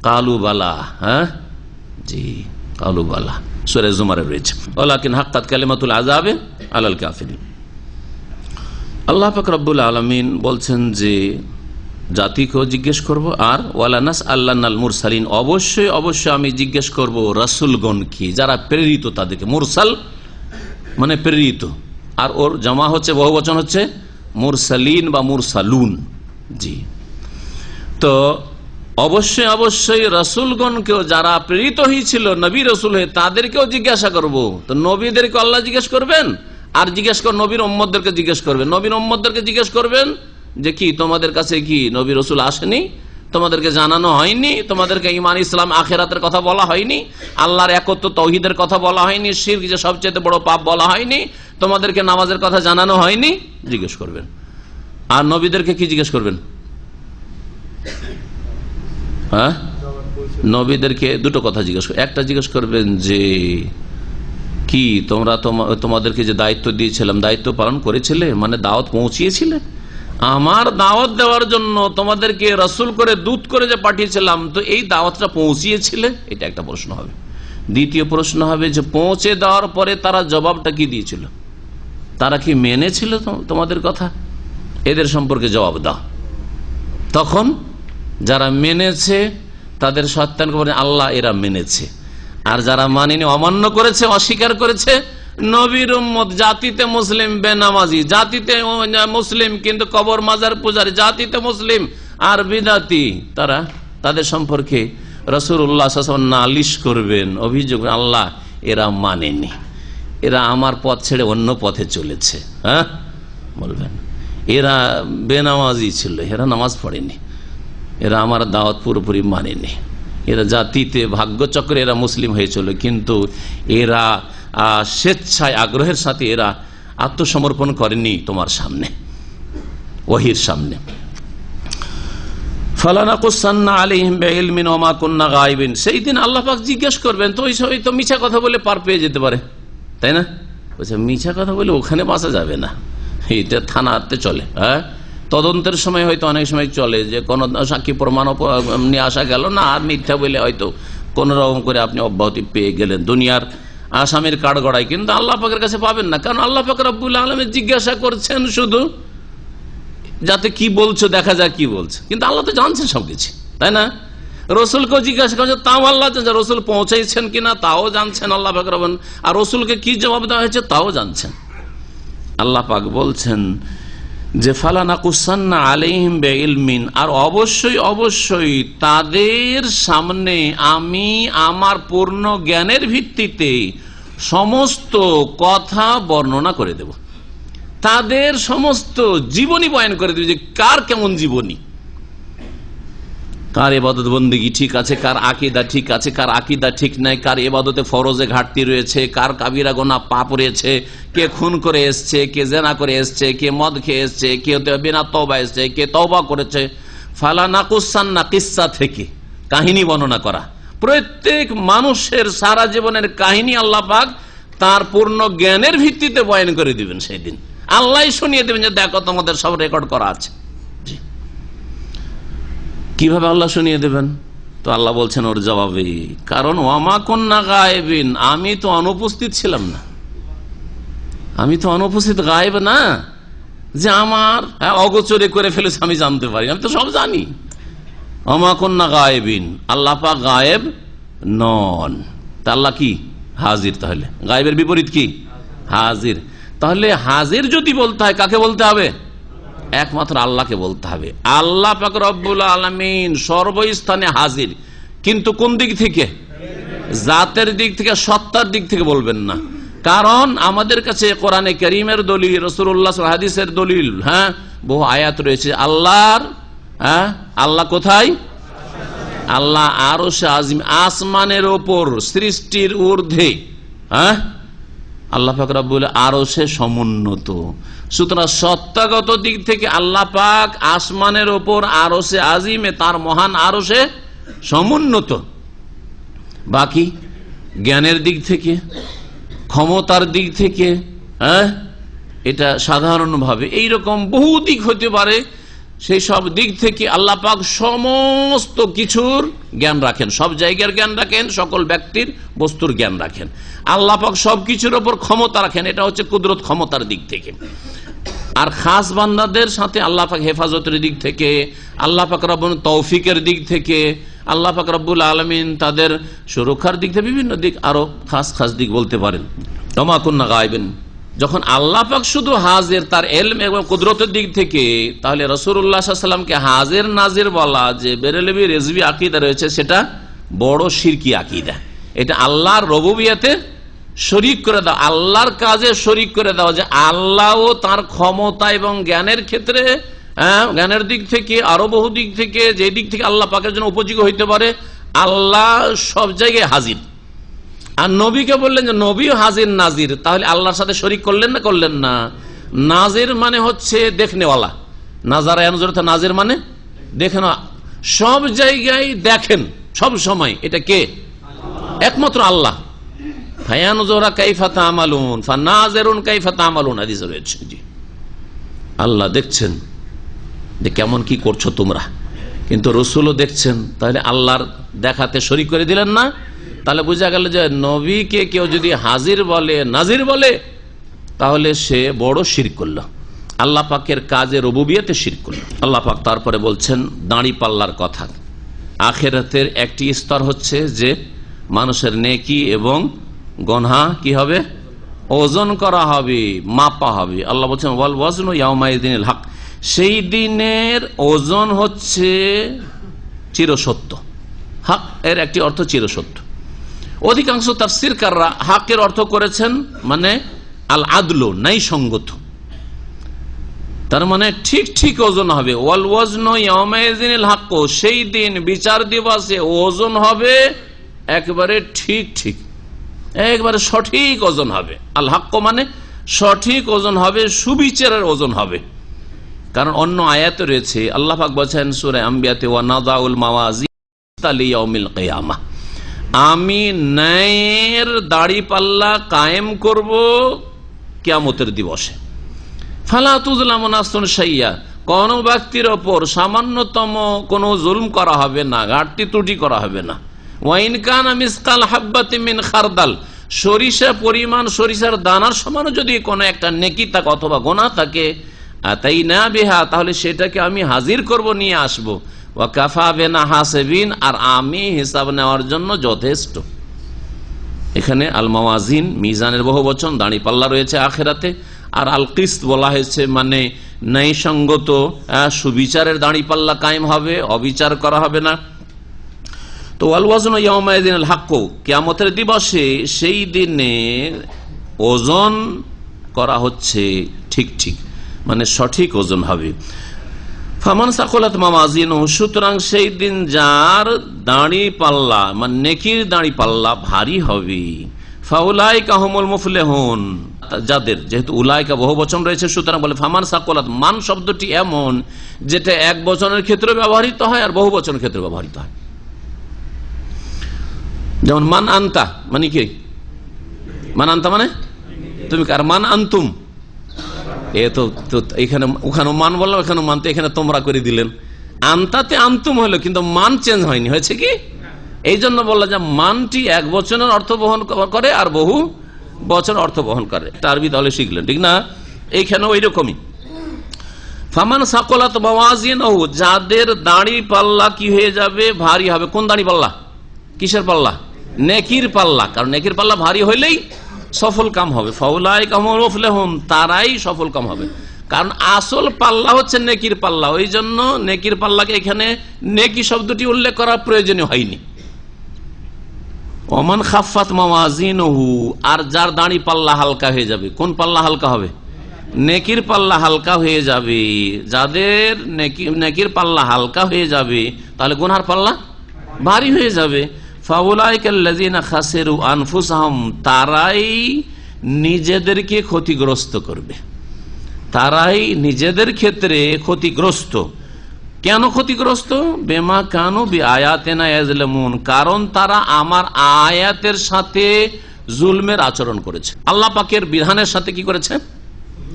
কালু বালা। হ্যাঁ জি, কালু বালা, সূরা জুমারে রয়েছে। ওয়ালাকিন হাক্কাত কালিমাতুল আযাবে আলাল কাফিরিন। আল্লাহ পাক রব্বুল আলামিন বলছেন যে জাতিকেও জিজ্ঞেস করব, আর ওয়ালানাস আল্লাহনাল মুরসালিন, অবশ্যই অবশ্যই আমি জিজ্ঞেস করব রাসূলগণ কি, যারা প্রেরিত তাদেরকে। মুরসাল মানে প্রেরিত, আর ওর জামা হচ্ছে, বহুবচন হচ্ছে মুরসালিন বা মুরসালুন। জি, তো অবশ্যই অবশ্যই রাসূলগণকেও, যারা প্রেরিত হয়েছিল নবী রাসূল হয়ে, তাদেরকেও জিজ্ঞাসা করব। তো নবীদেরকে আল্লাহ জিজ্ঞেস করবেন, আর জিজ্ঞেস কর নবীর উম্মতদেরকে জিজ্ঞেস করবেন। নবীর উম্মতদেরকে জিজ্ঞেস করবেন যে কি তোমাদের কাছে কি নবী রাসূল আসেনি, তোমাদেরকে জানানো হয়নি, তোমাদেরকে ঈমান ইসলাম আখিরাতের কথা বলা হয়নি, আল্লাহর একত্ব তাওহীদের কথা বলা হয়নি, শিরক যে সবচেয়ে বড় পাপ বলা হয়নি, তোমাদেরকে নামাজের কথা জানানো হয়নি, জিজ্ঞেস করবেন। আর নবীদেরকে কি জিজ্ঞেস করবেন? হ্যাঁ, নবীদেরকে দুটো কথা জিজ্ঞেস করবেন। একটা জিজ্ঞেস করবেন যে কি তোমরা তোমাদেরকে যে দায়িত্ব দিয়েছিলাম, দায়িত্ব পালন করেছিলে, মানে দাওয়াত পৌঁছিয়েছিলে, আমার দাওয়াত দেওয়ার জন্য তোমাদেরকে রাসূল করে দূত করে যে পাঠিয়েছিলাম, তো এই দাওয়াতটা পৌঁছিয়েছিলে? এটা একটা প্রশ্ন হবে। দ্বিতীয় প্রশ্ন হবে যে পৌঁছে দেওয়ার পরে তারা জবাবটা কি দিয়েছিল, তারা কি মেনেছিল তোমাদের কথা? এদের সম্পর্কে জবাব দাও। তখন যারা মেনেছে তাদের সত্যায়ন করে আল্লাহ এরা মেনেছে, আর যারা মানেনি, অমান্য করেছে, অস্বীকার করেছে, নবীর উম্মত, জাতিতে মুসলিম বেনামাজি, জাতিতে মুসলিম কিন্তু কবর মাজার পূজারী, জাতিতে মুসলিম আর বিদাতি, তারা তাদের সম্পর্কে রাসূলুল্লাহ সাল্লাল্লাহু আলাইহি ওয়াসাল্লাম নালিশ করবেন, অভিযোগ, আল্লাহ এরা মানেনি, এরা আমার পথ ছেড়ে অন্য পথে চলেছে। হ্যাঁ বলবেন এরা বেনামাজি ছিল, এরা নামাজ পড়েনি, এরা আমার দাওয়াত পুরোপুরি মানেনি, এরা জাতিতে ভাগ্যচক্রে এরা মুসলিম হয়েছিল, কিন্তু এরা স্বেচ্ছায় আগ্রহের সাথে এরা আত্মসমর্পণ করেনি তোমার সামনে, ওহির সামনে। সেই দিন আল্লাহ পাক জিজ্ঞেস করবেন, তো ওই সবাই তো মিছা কথা বলে পার পেয়ে যেতে পারে, তাই না? বলছে মিছা কথা বলে ওখানে বাঁচা যাবে না, এটা থানাতে চলে। হ্যাঁ, তদন্তের সময় হয়তো অনেক সময় চলে যে কোনো সাক্ষী প্রমাণ নিয়ে আসা গেল না, আর মিথ্যা বলে হয়তো কোন রকম করে আপনি অব্যাহতি পেয়ে গেলেন দুনিয়ার আসামির কাঠগড়ায়, কিন্তু আল্লাহ পাকের কাছে পাবেন না। কারণ আল্লাহ পাক রব্বুল আলামিন জিজ্ঞাসা করছেন শুধু যাতে কি বলছো দেখা যায় কি বলছে, কিন্তু আল্লাহ তো জানছেন সবকিছু, তাই না? রসুলকেও জিজ্ঞাসা করছে, তাও আল্লাহ জানছেন, রসুল পৌঁছাইছেন কিনা তাও জানছেন আল্লাহ পাক রব্বুল, আর রসুলকে কি জবাব দেওয়া হয়েছে তাও জানছেন। আল্লাহ পাক বলছেন যে ফালানাকুসান্না আলাইহিম বিইলমিন, আর অবশ্যই অবশ্যই তাদের সামনে আমি আমার পূর্ণ জ্ঞানের ভিত্তিতে সমস্ত কথা বর্ণনা করে দেব, তাদের সমস্ত জীবনী বয়ান করে দেব, যে কার কেমন জীবনী, কার ইবাদত বন্দেগী ঠিক আছে, কার আকীদা ঠিক আছে, কার আকীদা ঠিক নাই, কার ইবাদতে ফরজে ঘাটতি রয়েছে, কার কাবিরা গুনাহ পাপ রয়েছে, কে খুন করে এসছে, কে জেনা করে এসছে, কে মদ খেয়ে এসছে, কে বিনা তওবা এসছে, কে তওবা করেছে। ফালানাকুসান্না কিসসা থেকে কাহিনী বর্ণনা করা, প্রত্যেক মানুষের সারা জীবনের কাহিনী আল্লাহ পাক তার পূর্ণ জ্ঞানের ভিত্তিতে বয়ান করে দিবেন। সেই দিন আল্লাহ শুনিয়ে দেবেন যে দেখো তোমাদের সব রেকর্ড করা আছে। কিভাবে আল্লাহ শুনিয়ে দেবেন? তো আল্লাহ বলছেন ওর জবাবে, কারণ ওয়ামা কুন্না গায়েবিন, আমি তো অনুপস্থিত ছিলাম না, আমি তো অনুপস্থিত গায়েব না যে আমার অগোচরে করে ফেলেছে আমি জানতে পারি, আমি তো সব জানি। ওয়ামা কুন্না গায়েবিন, আল্লাহ পাক গায়েব নন, তা আল্লাহ কি হাজির। তাহলে গায়েবের বিপরীত কি? হাজির। তাহলে হাজির যদি বলতে হয় কাকে বলতে হবে? একমাত্র আল্লাহকে বলতে হবে। আল্লাহ পাক রব্বুল আলামিন সর্বস্থানে হাজির, কিন্তু কোন দিক থেকে? জাতের দিক থেকে, সত্তার দিক থেকে বলবেন না। কারণ আমাদের কাছে কোরআনে কারীমের দলিল, রাসূলুল্লাহ হাদিসের দলিল, হ্যাঁ বহু আয়াত রয়েছে আল্লাহর। হ্যাঁ, আল্লাহ কোথায়? আল্লাহ আরশে আজিম, আসমানের ওপর, সৃষ্টির ঊর্ধ্বে। হ্যাঁ, আল্লাহ পাক রব্বুল আরশে সমুন্নত। সুতরাং সত্তাগত দিক থেকে আল্লাহ পাক আসমানের ওপর আরশে আজিমে, তার মহান আরশে সমুন্নত। বাকি জ্ঞানের দিক থেকে, ক্ষমতার দিক থেকে, হ্যাঁ এটা সাধারণভাবে এইরকম বহু দিক হতে পারে, সেই সব দিক থেকে আল্লাহ পাক সমস্ত কিছুর জ্ঞান রাখেন, সব জায়গার জ্ঞান রাখেন, সকল ব্যক্তির বস্তুর জ্ঞান রাখেন। আল্লাহ পাক সবকিছুর ওপর ক্ষমতা রাখেন, এটা হচ্ছে কুদরত ক্ষমতার দিক থেকে। আর খাস বান্দাদের সাথে আল্লাহ পাক হেফাজতের দিক থেকে, আল্লাহ পাক রব্বুল তৌফিকের দিক থেকে, আল্লাহ পাক রব্বুল আলামিন তাদের সুরক্ষার দিক থেকে বিভিন্ন দিক, আরো খাস খাস দিক বলতে পারেন। ওমা কুন্না গায়বিন, যখন আল্লাহ পাক শুধু হাজির তার ইলম এবং কুদরতের দিক থেকে, তাহলে রাসূলুল্লাহ সাল্লাল্লাহু আলাইহি ওয়াসাল্লামকে হাজির নাজির বলা যে বেরেলভি রেজভি আকীদা রয়েছে, সেটা বড় শিরকি আকীদা। এটা আল্লাহর রুবুবিয়তে শরীক করে দাও, আল্লাহর কাজে শরীক করে দাও, যে আল্লাহও তার ক্ষমতা এবং জ্ঞানের ক্ষেত্রে, জ্ঞানের দিক থেকে, আরো বহু দিক থেকে, যে দিক থেকে আল্লাহ পাকের জন্য উপযোগী হইতে পারে, আল্লাহ সব জায়গায় হাজির। আর নবীকে বললেন যে নবীও হাজির নাজির, তাহলে আল্লাহর সাথে শরীক করলেন না? করলেন না। নাজির মানে হচ্ছে দেখনেওয়ালা, নাজারা ইয়ানজুর, নাজির মানে দেখেন, সব জায়গায় দেখেন সব সময়। এটা কে? একমাত্র আল্লাহ। ফায়ানজুরা কাইফা তা'মালুন ফানাজিরুন কাইফা তা'মালুন, হাদিসে রয়েছে। জি, আল্লাহ দেখছেন যে কেমন কি করছো তোমরা, কিন্তু রাসূলও দেখছেন। তাহলে আল্লাহর দেখাতে শরীক করে দিলেন না। তাহলে বোঝা গেল যে নবীকে কেউ যদি হাজির বলে, নাজির বলে, তাহলে সে বড় শিরক করলো, আল্লাহ পাকের কাজে রুবুবিয়তে শিরক করলো। আল্লাহ পাক তারপরে বলছেন দাঁড়ি পাল্লার কথা। আখিরাতের একটি স্তর হচ্ছে যে মানুষের নেকি এবং গুনাহ কি হবে? ওজন করা হবে, মাপা হবে। আল্লাহ বলছেন ওয়াল ওয়াজনু ইয়াউমাইযিনিল হক, সেই দিনের ওজন হচ্ছে চিরসত্য। হক এর একটি অর্থ চিরসত্য। অধিকাংশ তাফসীরকাররা হাকের অর্থ করেছেন মানে আল আদল, ন্যায়সঙ্গত, তার মানে ঠিক ঠিক ওজন হবে। ওয়াল ওয়াজনু ইয়াউমাইযিনিল হাক্ক, সেই দিন বিচার দিবসে ওজন হবে একবারে ঠিক ঠিক, একবারে সঠিক ওজন হবে। আল হাক্ক মানে সঠিক ওজন হবে, সুবিচারের ওজন হবে। কারণ অন্য আয়াতে রয়েছে, আল্লাহ পাক বলেছেন সূরা আম্বিয়াতে, ওয়া নাযাউল মাওয়াজিন লিয়াউমিল কিয়ামাহ, আমি ন্যায়ের দাড়ি পাল্লা কায়েম করব কিয়ামতের দিবসে। ফালা তুযলামু নাফসুন শাইয়্যা, কোন ব্যক্তির ওপর সামান্যতম কোনো জুলম করা হবে না, ঘাটতি ত্রুটি করা হবে না। ওয়া ইন কানা মিসকাল হাববাতিন মিন খারদাল, সরিষা পরিমাণ, সরিষার দানার সমান যদি কোনো একটা নেকি থাকে অথবা গুনাহ থাকে, আতাইনা বিহা, তাহলে সেটাকে আমি হাজির করব, নিয়ে আসব। ওয়া কাফা বিনা হাসিবিন, আর আমি হিসাব নেওয়ার জন্য যথেষ্ট। এখানে আল মাওয়াজিন মিজানের বহুবচন, দাঁড়ি পাল্লা রয়েছে আখিরাতে। আর আল কিসত বলা হয়েছে মানে ন্যায়সঙ্গত সুবিচারের দাঁড়ি পাল্লা কায়েম হবে, অবিচার করা হবে না। তো ওয়াল ওয়াজনু ইয়াউমাইযিনিল হাক্ক, কিয়ামতের দিবসে সেই দিনে ওজন করা হচ্ছে ঠিক ঠিক, মানে সঠিক ওজন হবে। ফামান সাকুলাত মাওয়াজিনুহু, সুতরাং সেই দিন যার দাঁড়ি পাল্লা মানে নেকির দাঁড়ি পাল্লা ভারী হবে, ফাউলাইকা হুমুল মুফলিহুন, যাদের, যেহেতু উলাইকা বহু বচন রয়েছে সুতরাং বলে ফামান সাকুলাত, মান শব্দটি এমন যেটা এক বচনের ক্ষেত্রে ব্যবহৃত হয় আর বহু বচনের ক্ষেত্রে ব্যবহৃত হয়। যেমন মান আনতা মানে কি, মান আনতা মানে তুমি, আর মান আনতুম, এ তো এখানে ওখানে মান বললাম, এখানে মান, তো এখানে তোমরা করে দিলেন। আনতাতে আনতুম হলো, কিন্তু মান চেঞ্জ হয়নি, হয়েছে কি? এই জন্য বললাম যে মানটি এক বচনের অর্থ বহন করে আর বহু বচন অর্থ বহন করে। আরবি তাহলে শিখলেন, ঠিক না? এইখানে ওই রকমই। ফামান সাকুলাত মাওয়াজিনুহু, যাদের দাড়ি পাল্লা কি হয়ে যাবে, ভারী হবে। কোন দাড়ি পাল্লা? কিসের পাল্লা? নেকির পাল্লা। কারণ নেকির পাল্লা ভারী হইলেই সফল কাম হবে। ফাউলাইকা হুমুল মুফলিহুন, তারাই সফল কাম হবে। কারণ আসল পাল্লা হচ্ছে নেকির পাল্লা, ওই জন্য নেকির পাল্লাকে এখানে নেকি শব্দটি উল্লেখ করা প্রয়োজনীয় হয়নি। ওমান খাফাত মাওয়াজিনুহু, আর যার দাড়ি পাল্লা হালকা হয়ে যাবে। কোন পাল্লা হালকা হবে? নেকির পাল্লা হালকা হয়ে যাবে। যাদের নেকির পাল্লা হালকা হয়ে যাবে, তাহলে গুনহার পাল্লা ভারী হয়ে যাবে। ফাউলাইকাল্লাযিনা খাসিরু আনফুসাহুম, তারাই নিজেদেরকে ক্ষতিগ্রস্ত করবে, তারাই নিজেদের ক্ষেত্রে ক্ষতিগ্রস্ত। কেন ক্ষতিগ্রস্ত? বেমা কানু বিআয়াতিনা ইয়াজলামুন, কারণ তারা আমার আয়াতের সাথে জুলমের আচরণ করেছে। আল্লাহ পাকের বিধানের সাথে কি করেছে?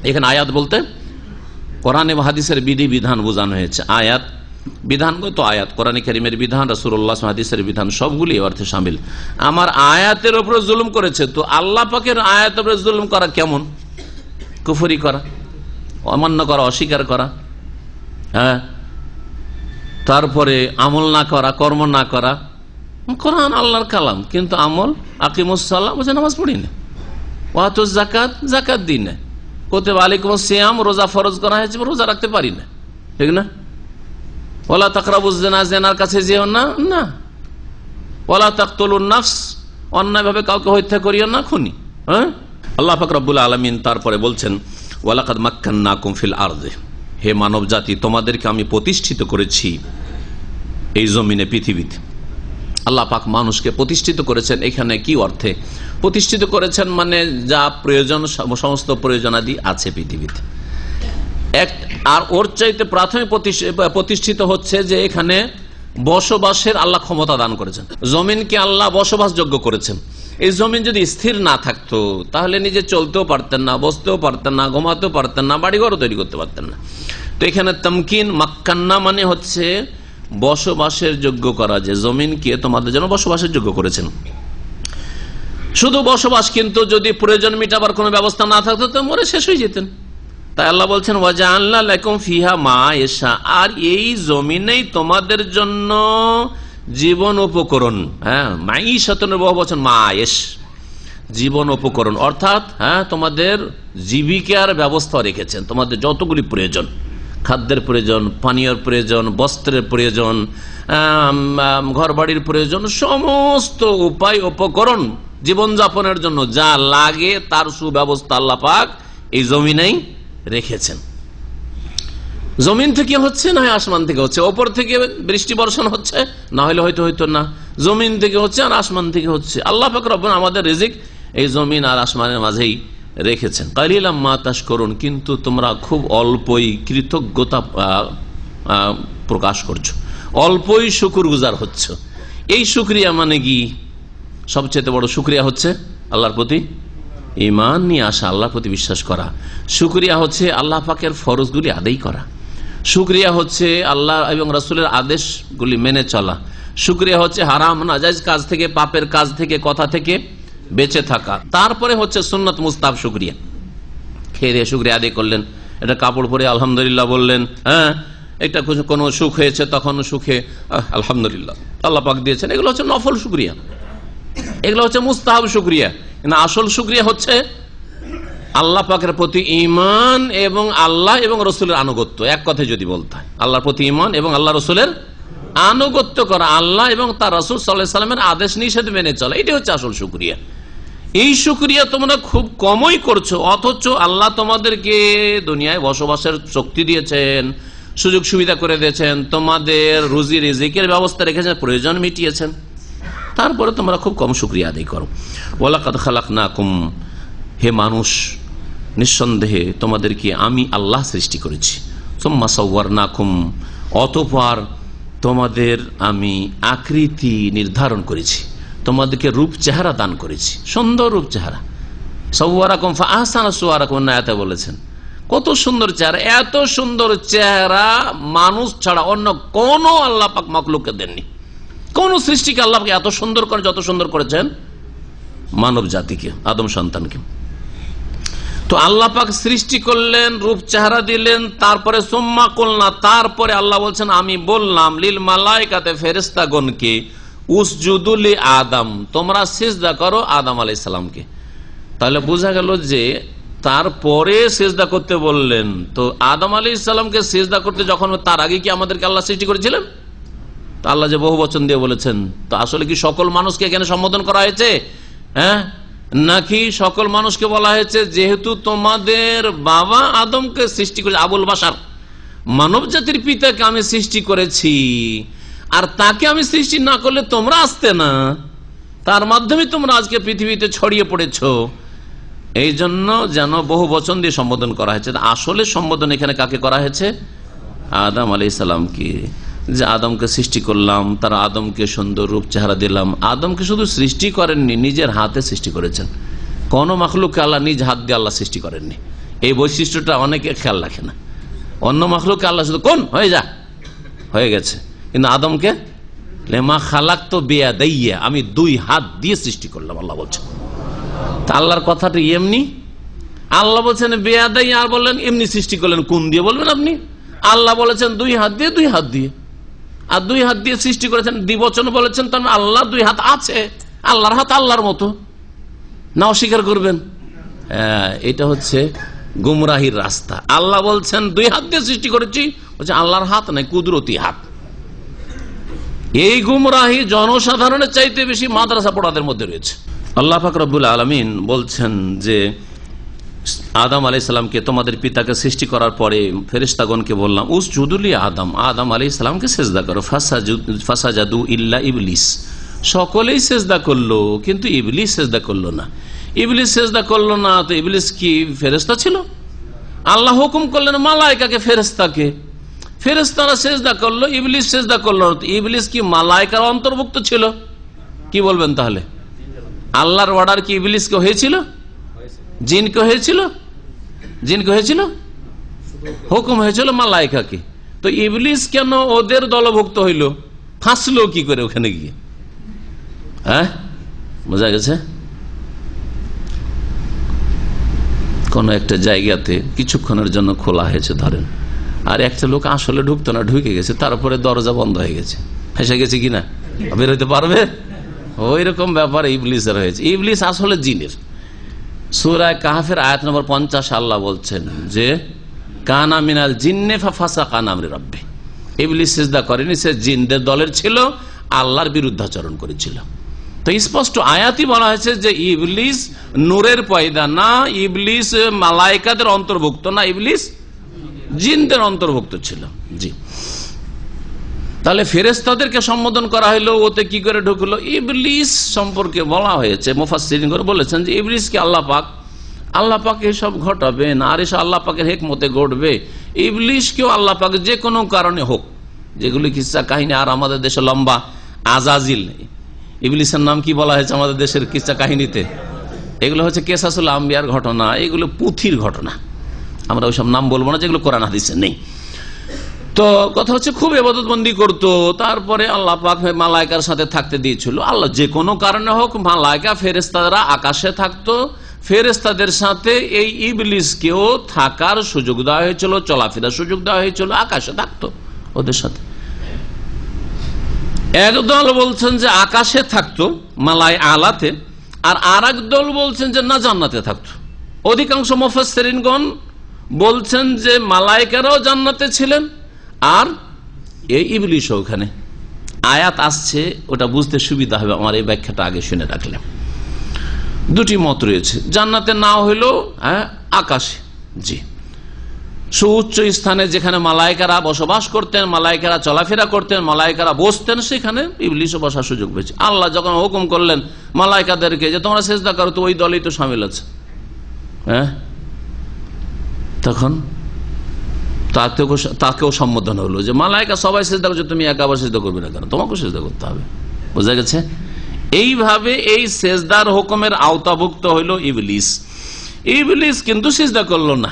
এখানে আয়াত বলতে কোরআন এবং হাদিসের বিধি বিধান বোঝানো হয়েছে। আয়াত বিধানগত আয়াত, কোরআন কারীমের বিধান, রাসূলুল্লাহ হাদিসের বিধান, সবগুলি অর্থে শামিল। আমার আয়াতের উপরে জুলুম করেছে, তো আল্লাহ পাকের আয়াতের উপরে জুলুম করা কেমন? কুফরি করা, অমান্য করা, অস্বীকার করা, হ্যাঁ, তারপরে আমল না করা, কর্ম না করা। কোরআন আল্লাহর কালাম, কিন্তু আমল, আকিমুস সালাহ বলছে নামাজ পড়ি না, ওয়াতুজ যাকাত, যাকাত দিই না, কুতিবা আলাইকুমুস সিয়াম, রোজা ফরজ করা হয়েছে, রোজা রাখতে পারি না, ঠিক না? ওয়ালা তাকরাবুজ জিনা, জিনার কাছে যেও না, না। ওয়ালা তাকতুলুন নাফস, অন্যায়ভাবে কাউকে হত্যা করিও না, খুনি। হ্যাঁ, আল্লাহ পাক রব্বুল আলামিন তারপরে বলছেন ওয়ালাকাদ মাক্কান্নাকুম ফিল আরদে, হে মানব জাতি, তোমাদেরকে আমি প্রতিষ্ঠিত করেছি এই জমিনে, পৃথিবীতে। আল্লাহ পাক মানুষকে প্রতিষ্ঠিত করেছেন। এখানে কি অর্থে প্রতিষ্ঠিত করেছেন? মানে যা প্রয়োজন, সমস্ত প্রয়োজনাদি আছে পৃথিবীতে। আর ওর চাইতে প্রাথমিক প্রতিষ্ঠিত হচ্ছে যে এখানে বসবাসের আল্লাহ ক্ষমতা দান করেছেন। জমিনকে আল্লাহ বসবাসযোগ্য করেছেন। এই জমিন যদি স্থির না থাকতো, তাহলে নিজে চলতেও পারতেন না, বসতেও পারতেন না, ঘুমাতেও পারতেন না, বাড়িঘরও তৈরি করতে পারতেন না। তো এখানে তামকিন, মাক্কান্না মানে হচ্ছে বসবাসের যোগ্য করা, যে জমিনকে তোমাদের জন্য বসবাসের যোগ্য করেছেন। শুধু বসবাস, কিন্তু যদি প্রয়োজন মিটাবার কোনো ব্যবস্থা না থাকতো তো মরে শেষ হয়ে যেতেন। তাই আল্লাহ বলছেন ওয়াজআলনা লাকুম ফিহা মাঈশা, আর এই জমিনেই তোমাদের জন্য জীবন উপকরণ, হ্যাঁ, মাঈশাতুনের বহু বচন মাঈশ, জীবন উপকরণ, অর্থাৎ হ্যাঁ তোমাদের জীবিকার ব্যবস্থা রেখেছেন, তোমাদের যতগুলি প্রয়োজন, খাদ্যের প্রয়োজন, পানীয়র প্রয়োজন, বস্ত্রের প্রয়োজন, ঘর বাড়ির প্রয়োজন, সমস্ত উপায় উপকরণ জীবনযাপনের জন্য যা লাগে তার সুব্যবস্থা আল্লাহ পাক এই জমিনেই রেখেছেন। জমিন থেকে হচ্ছে না হয় আসমান থেকে হচ্ছে, ওপর থেকে বৃষ্টি বর্ষণ হচ্ছে, না হলে হয়তো না, জমিন থেকে হচ্ছে আর আসমান থেকে হচ্ছে। আল্লাহ পাক রব্বুল আমাদের রিজিক এই জমিন আর আসমানের মাঝেই রেখেছেন। কালিলাম মা তাশকুরুন, কিন্তু তোমরা খুব অল্পই কৃতজ্ঞতা প্রকাশ করছো, অল্পই শুকরগুজার হচ্ছ। এই শুকরিয়া মানে কি? সবচেয়ে বড় শুকরিয়া হচ্ছে আল্লাহর প্রতি ঈমান নিয়ে আসা, আল্লাহর প্রতি বিশ্বাস করা। শুকরিয়া হচ্ছে আল্লাহ পাকের ফরজগুলি আদায় করা। শুকরিয়া হচ্ছে আল্লাহ এবং রাসূলের আদেশগুলি মেনে চলা। শুকরিয়া হচ্ছে হারাম নাজায়েজ কাজ থেকে, পাপের কাজ থেকে, কথা থেকে বেঁচে থাকা। তারপরে হচ্ছে সুন্নত মুস্তাহাব শুকরিয়া। খেয়ে দিয়ে শুকরিয়া আদায় করলেন, এটা কাপড় পরে আলহামদুলিল্লাহ বললেন, হ্যাঁ, এটা কোনো সুখ হয়েছে তখন সুখে আলহামদুলিল্লাহ আল্লাহ পাক দিয়েছেন, এগুলো হচ্ছে নফল শুকরিয়া, এগুলো হচ্ছে মুস্তাহাব শুকরিয়া। কিন্তু আসল শুকরিয়া হচ্ছে আল্লাহ পাকের প্রতি ঈমান এবং আল্লাহ এবং রসুলের আনুগত্য। এক কথায় যদি বলতে হয়, আল্লাহর প্রতি ঈমান এবং আল্লাহ রসুলের আনুগত্য করা, আল্লাহ এবং তার রাসূল সাল্লাল্লাহু আলাইহি সাল্লামের আদেশ নিষেধ মেনে চলা, এটি হচ্ছে আসল শুকরিয়া। এই শুকরিয়া তোমরা খুব কমই করছো, অথচ আল্লাহ তোমাদেরকে দুনিয়ায় বসবাসের শক্তি দিয়েছেন, সুযোগ সুবিধা করে দিয়েছেন, তোমাদের রুজি রিজিকের ব্যবস্থা রেখেছেন, প্রয়োজন মিটিয়েছেন, তারপরে তোমরা খুব কম শুকরিয়া আদায় করো। ওয়ালাকাদ খালাকনাকুম, হে মানুষ, নিঃসন্দেহে তোমাদেরকে আমি আল্লাহ সৃষ্টি করেছি। সুম্মা সাওয়ারনাকুম, অতঃপর তোমাদের আমি আকৃতি নির্ধারণ করেছি, তোমাদেরকে রূপ চেহারা দান করেছি, সুন্দর রূপ চেহারা। সাওয়ারাকুম ফাআহসানা সুওয়ারাকুম, আয়াতে বলেছেন কত সুন্দর চেহারা। এত সুন্দর চেহারা মানুষ ছাড়া অন্য কোন আল্লাহ পাক মাখলুককে দেননি। কোন সৃষ্টিকে আল্লাহ পাক এত সুন্দর করে যত সুন্দর করেছেন মানব জাতিকে, আদম সন্তানকে। তো আল্লাহ পাক সৃষ্টি করলেন, রূপ চেহারা দিলেন, তারপরে সুম্মা কুলনা, তারপরে আল্লাহ বলছেন আমি বললাম, লিল মালাইকাতে, ফেরেশতাগণকে, উসজুদু লি আদম, তোমরা সিজদা করো আদম আলাইহিস সালামকে। তাহলে বোঝা গেল যে তারপরে সিজদা করতে বললেন। তো আদম আলাইহিস সালামকে সিজদা করতে যখন, তার আগে কি আমাদেরকে আল্লাহ সৃষ্টি করেছিলেন? তা আল্লাহ যে বহু বচন দিয়ে বলেছেন, তো আসলে কি সকল মানুষকে এখানে সম্বোধন করা হয়েছে? হ্যাঁ, নাকি সকল মানুষকে বলা হয়েছে যেহেতু তোমাদের বাবা আদমকে সৃষ্টি করেছে, আবুল বাশার, মানব জাতির পিতাকে আমি সৃষ্টি করেছি, আর তাকে আমি সৃষ্টি না করলে তোমরা আসতে না, তার মাধ্যমে তোমরা আজকে পৃথিবীতে ছড়িয়ে পড়েছ, এই জন্য যেন বহু বচন দিয়ে সম্বোধন করা হয়েছে। আসলে সম্বোধন এখানে কাকে করা হয়েছে? আদম আলাইহিস সালামকে। যে আদমকে সৃষ্টি করলাম, তারা আদমকে সুন্দর রূপ চেহারা দিলাম। আদমকে শুধু সৃষ্টি করেননি, নিজের হাতে সৃষ্টি করেছেন। কোন মাখলুককে আল্লাহ নিজ হাত দিয়ে আল্লাহ সৃষ্টি করেননি। এই বৈশিষ্ট্যটা অনেকে খেয়াল রাখে না। অন্য মাখলুককে আল্লাহ শুধু কোন হয়ে যা, হয়ে গেছে, কিন্তু আদমকে লেমা খালাক তো বিয়াদাইয়া, আমি দুই হাত দিয়ে সৃষ্টি করলাম আল্লাহ বলছেন। তা আল্লাহর কথাটা এমনি, আল্লাহ বলছেন বিয়াদাইয়া, আর বললেন এমনি সৃষ্টি করলেন, কোন দিয়ে বলবেন আপনি? আল্লাহ বলেছেন দুই হাত দিয়ে, দুই হাত দিয়ে, আর দুই হাত দিয়ে সৃষ্টি করেছেন, দ্বিবচন বলেছেন, তার আল্লাহ দুই হাত আছে, আল্লাহর হাত আল্লাহর মতো, না অস্বীকার করবেন? এটা হচ্ছে গুমরাহির রাস্তা। আল্লাহ বলছেন দুই হাত দিয়ে সৃষ্টি করেছি, বলছে আল্লাহর হাত নাই, কুদরতি হাত। এই গুমরাহি জনসাধারণের চাইতে বেশি মাদ্রাসা পড়াদের মধ্যে রয়েছে। আল্লাহ পাক রব্বুল আলামিন বলছেন যে আদম আলাইহিস সালামকে, তোমাদের পিতাকে সৃষ্টি করার পরে ফেরেশতাগণকে বললাম উসজুদু লি আদম, আদম আলাইহিস সালামকে সিজদা করো। ফাসাজাদু ইল্লা ইবলিস, সকলেই সিজদা করলো, কিন্তু ইবলিস সিজদা করলো না। ইবলিস সিজদা করলো না, তো ইবলিস কি ফেরেশতা ছিল? আল্লাহ হুকুম করলেন মালায়েকাকে, ফেরেশতাকে, ফেরেশতারা সিজদা করলো, ইবলিস সিজদা করলো। ইবলিস কি মালায়েকার অন্তর্ভুক্ত ছিল? কি বলবেন তাহলে? আল্লাহর অর্ডার কি ইবলিসকে হয়েছিল? জিনকে হয়েছিল? জিনকে হয়েছিল? হুকুম হয়েছিল মালায়েকাকে। তো ইবলিস কেন ওদের দলভুক্ত হইল? ফাঁসলো কি করে ওখানে গিয়ে? হ্যাঁ, বোঝা গেছে? কোন একটা জায়গাতে কিছুক্ষণের জন্য খোলা হয়েছে ধরেন, আর একটা লোক আসলে ঢুকতো না, ঢুকে গেছে, তারপরে দরজা বন্ধ হয়ে গেছে, ফেসে গেছে কিনা, বের হইতে পারবে? ওই রকম ব্যাপার ইবলিসের হয়েছে। ইবলিস আসলে জিনের। সূরা কাহফের আয়াত নম্বর 50 আল্লাহ বলছেন যে কানা মিনাল জিন্নে ফাফাসাকা আন আমরি রাব্বি। ইবলিস সিজদা করেনি, সে জিনদের দলের ছিল, আল্লাহর বিরুদ্ধাচরণ করেছিল। তো স্পষ্ট আয়াতই বলা হয়েছে যে ইবলিস নূরের পয়দা না, ইবলিস মালায়েকাদের অন্তর্ভুক্ত না, ইবলিস জিনদের অন্তর্ভুক্ত ছিল। জি, তাহলে ফেরেশতাদেরকে সম্বোধন করা হলো, ওতে কি করে ঢুকলো? ইবলিস সম্পর্কে বলা হয়েছে, মুফাসসিরিন করে বলেছেন যে ইবলিসকে আল্লাহ পাক এসব ঘটাবেন, আর এসব আল্লাহ পাকের হিকমতে ঘটবে। ইবলিসকেও আল্লাহ পাক যে কোনো কারণে হোক, যেগুলি কিসসা কাহিনী আর আমাদের দেশে লম্বা, আজাজিল, ইবলিসের নাম কি বলা হয়েছে আমাদের দেশের কিসসা কাহিনীতে? এগুলো হচ্ছে কেসাসুল আম্বিয়ার ঘটনা, এগুলো পুঁথির ঘটনা, আমরা ওইসব নাম বলবো না যেগুলো কোরআন হাদিসে নেই। তো কথা হচ্ছে খুব ইবাদতবন্দি করতো, তারপরে আল্লাহ পাক মালায়েকার সাথে থাকতে দিয়েছিল। আল্লাহ যে কোনো কারণে হোক, মালায়েকা ফেরেশতারা আকাশে থাকতো, ফেরেশতাদের সাথে এই ইবলিসকেও থাকার সুযোগ দেওয়া হয়েছিল, চলাফেরার সুযোগ দেওয়া হয়েছিল, আকাশে থাকতো ওদের সাথে। একদল বলছেন যে আকাশে থাকতো মালায়ে আলাতে, আর আরেক দল বলছেন যে না, জান্নাতে থাকতো। অধিকাংশ মুফাসসিরিনগণ বলছেন যে মালায়েকারাও জান্নাতে ছিলেন, আর এই ইবলিস ওখানে। আয়াত আসছে, ওটা বুঝতে সুবিধা হবে, আমার এই ব্যাখ্যাটা আগে শুনে রাখলাম। দুটি মত রয়েছে, জান্নাতে না হইলেও আকাশে। জি, সুউচ্চ স্থানে যেখানে মালায়েকারা বসবাস করতেন, মালায়েকারা চলাফেরা করতেন, মালায়েকারা বসতেন, সেখানে ইবলিসও বসার সুযোগ পেয়েছে। আল্লাহ যখন হুকুম করলেন মালায়েকাদেরকে যে তোমরা সিজদা করো, তো ওই দলই তো শামিল আছে, তখন তাকেও সম্বোধন হলো যে মালায়েকা সবাই সিজদা করছে, তুমি একা আবার সিজদা করবে না কেন? তোমাকেও সিজদা করতে হবে। বোঝা গেছে? এইভাবে এই সিজদার হুকুমের আওতাভুক্ত হইল ইবলিস। ইবলিস কিন্তু সিজদা করলো না।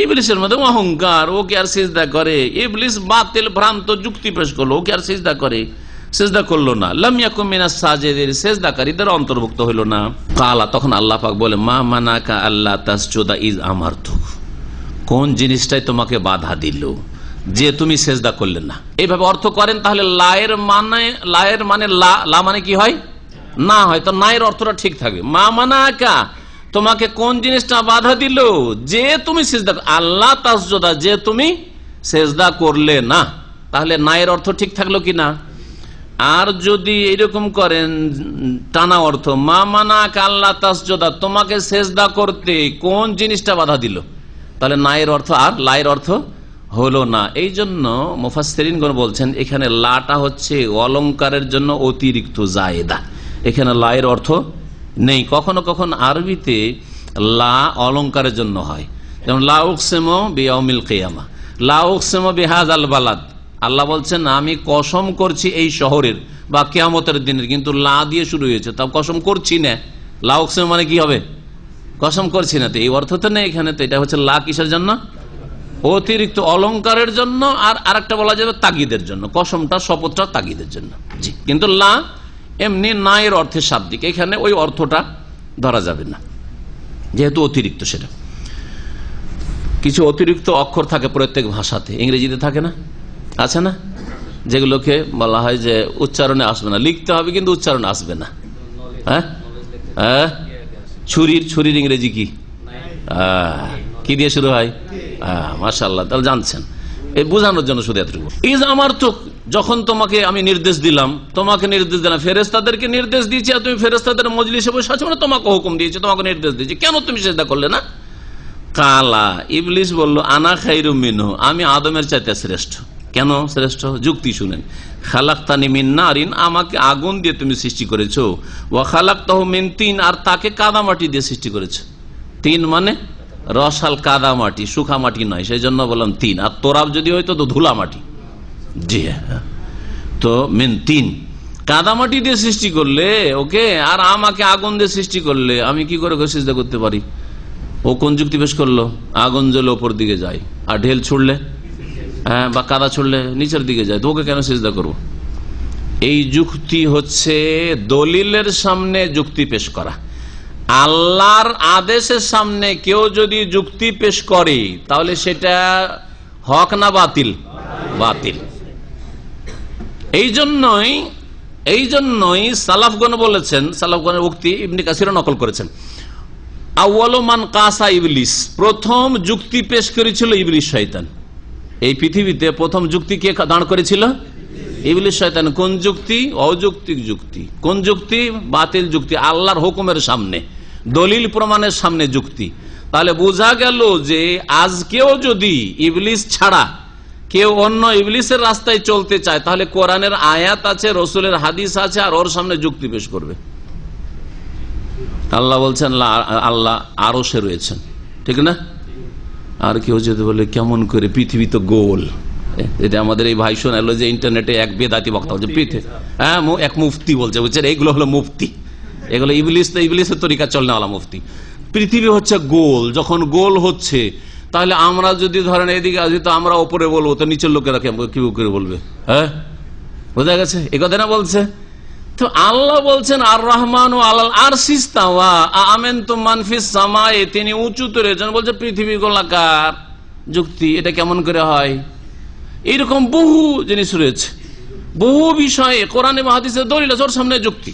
ইবলিসের মধ্যে অহংকার, ও কি আর সিজদা করে? ইবলিস বাতিল ভ্রান্ত যুক্তি পেশ করলো, ও কি আর সিজদা করে? সিজদা করলো না। লাম ইয়াকুম মিনাস সাজিদিন, সিজদাকারীদের অন্তর্ভুক্ত হইল না। কালা, তখন আল্লাহ পাক বলে মা মানাকা আল্লাহ তাসজুদা ইজ আমারতুক, কোন জিনিসটাই তোমাকে বাধা দিল যে তুমি সিজদা করলে না? এইভাবে অর্থ করেন তাহলে লায়ের মানে লা মানে কি হয়? না হয়, তো নায়ের অর্থটা ঠিক থাকবে। মা মানাকা, তোমাকে কোন জিনিসটা বাধা দিল যে তুমি সিজদা, আল্লাহ তাসজুদা, যে তুমি সিজদা করলে না। তাহলে নায়ের অর্থ ঠিক থাকলো কি না? আর যদি এরকম করেন টানা অর্থ, মা মানাকা আল্লাহ তাসজুদা, তোমাকে সিজদা করতে কোন জিনিসটা বাধা দিল, তাহলে নায়ের অর্থ আর লায়ের অর্থ হলো না। এই জন্য মুফাসসিরিনগণ বলছেন এখানে লাটা হচ্ছে অলংকারের জন্য অতিরিক্ত জায়েদা, এখানে লায়ের অর্থ নেই। কখনো কখনো আরবিতে লা অলংকারের জন্য হয়, যেমন লা উকসিমু বিয়াউমিল কিয়ামা, লা উকসিমু বিহাযাল বালাদ। আল্লাহ বলছেন আমি কসম করছি এই শহরের বা কিয়ামতের দিনের, কিন্তু লা দিয়ে শুরু হয়েছে, তাও কসম করছি না। লা উকসিমু মানে কি হবে? কসম করছি না। তো এই অর্থ তো নেই এখানে। তো এটা হচ্ছে লা কিসের জন্য? অতিরিক্ত অলংকারের জন্য। আর আরেকটা বলা যাবে তাগিদের জন্য, কসমটা শপথটা তাগিদের জন্য। জি, কিন্তু লা এমনি নায়ের অর্থে শাব্দিক, এখানে ওই অর্থটা ধরা যাবে না, যেহেতু অতিরিক্ত। সেটা কিছু অতিরিক্ত অক্ষর থাকে প্রত্যেক ভাষাতে, ইংরেজিতে থাকে না, আছে না, যেগুলোকে বলা হয় যে উচ্চারণে আসবে না, লিখতে হবে কিন্তু উচ্চারণে আসবে না। হ্যাঁ, ছুরির ইংরেজি কি দিয়ে শুরু হয়? মাশাআল্লাহ, তাহলে জানছেন। এই বোঝানোর জন্য শুধু এতটুকু। ইজ আমার তো, যখন তোমাকে আমি নির্দেশ দিলাম, ফেরেশতাদেরকে নির্দেশ দিয়েছি, আর তুমি ফেরেশতাদের মজলিসে বসে আছো, মানে তোমাকে হুকুম দিয়েছে, তোমাকে নির্দেশ দিয়েছি, কেন তুমি সিজদা করলে না? কালা, ইবলিস বলল আনা খায়রুম মিনহু, আমি আদমের চাইতে শ্রেষ্ঠ। কেন শ্রেষ্ঠ? যুক্তি শুনেন। খালাকতানি মিন নারিন, আমাকে আগুন দিয়ে তুমি সৃষ্টি করেছো, ওয়া খালাকতাহু মিন তিন, আর তাকে কাদামাটি দিয়ে সৃষ্টি করেছো। তিন মানে রসাল কাদা মাটি, শুখা মাটি নয়, সেই জন্য বললাম তিন। আর তোরাব যদি হয়তো তো ধুলা মাটি। জি হ্যাঁ, তো মিন তিন, কাদা মাটি দিয়ে সৃষ্টি করলে ওকে, আর আমাকে আগুন দিয়ে সৃষ্টি করলে, আমি কি করে সিজদা করতে পারি? ও কোন যুক্তি পেশ করলো? আগুন জ্বলে ওপর দিকে যায়, আর ঢেল ছুড়লে বা কাদা ছুড়লে নিচের দিকে যায়, তো ওকে কেন সিজদা করবো? এই যুক্তি হচ্ছে দলিলের সামনে যুক্তি পেশ করা। আল্লাহর আদেশের সামনে কেউ যদি যুক্তি পেশ করে তাহলে সেটা হক না বাতিল? বাতিল। এই জন্যই সালাফগণ বলেছেন, সালাফগণের উক্তি ইবনে কাসির নকল করেছেন, আউয়ালু মান কাসা ইবলিস, প্রথম যুক্তি পেশ করেছিল ইবলিস শয়তান। এই পৃথিবীতে প্রথম যুক্তি কে দাঁড় করেছিল? ইবলিস শয়তান। কোন যুক্তি? অযৌক্তিক যুক্তি। কোন যুক্তি? বাতিল যুক্তি, আল্লাহর হুকুমের সামনে, দলিল প্রমাণের সামনে যুক্তি। তাহলে বোঝা গেল যে আজকেও যদি ইবলিস ছাড়া কেউ অন্য ইবলিসের রাস্তায় চলতে চায়, তাহলে কোরআনের আয়াত আছে, রসুলের হাদিস আছে, আর ওর সামনে যুক্তি পেশ করবে। আল্লাহ বলছেন আল্লাহ আরশে রয়েছেন, ঠিক না? আর কেউ যদি বলে কেমন করে, পৃথিবী তো গোল। এটা আমাদের এই ভাই শোনালো যে ইন্টারনেটে এক বেদাতি বক্তা বলছে পৃথিবী, হ্যাঁ এক মুফতি বলছে, বুঝছেন, এইগুলো হলো মুফতি, এগুলো ইবলিস, তো ইবলিসের তরিকা চলনেওয়ালা মুফতি। পৃথিবী হচ্ছে গোল, যখন গোল হচ্ছে তাহলে আমরা যদি ধরেন এদিকে আসি তো আমরা ওপরে বলবো, তো নিচের লোকেরা কি করে বলবে? হ্যাঁ, বোঝা গেছে এই কথা না বলছে? তো আল্লাহ বলছেন আর রহমান ও আলাল আরশি ইস্তাওয়া আ'আমিনতুম মান ফিস সামায়ে, তিনি উঁচুতে রয়েছেন। বলছে পৃথিবী গোলাকার, যুক্তি এটা কেমন করে হয়? এইরকম বহু জিনিস রয়েছে, বহু বিষয়ে কোরআনে বা হাদিসে দলিল আছে, ওর সামনে যুক্তি।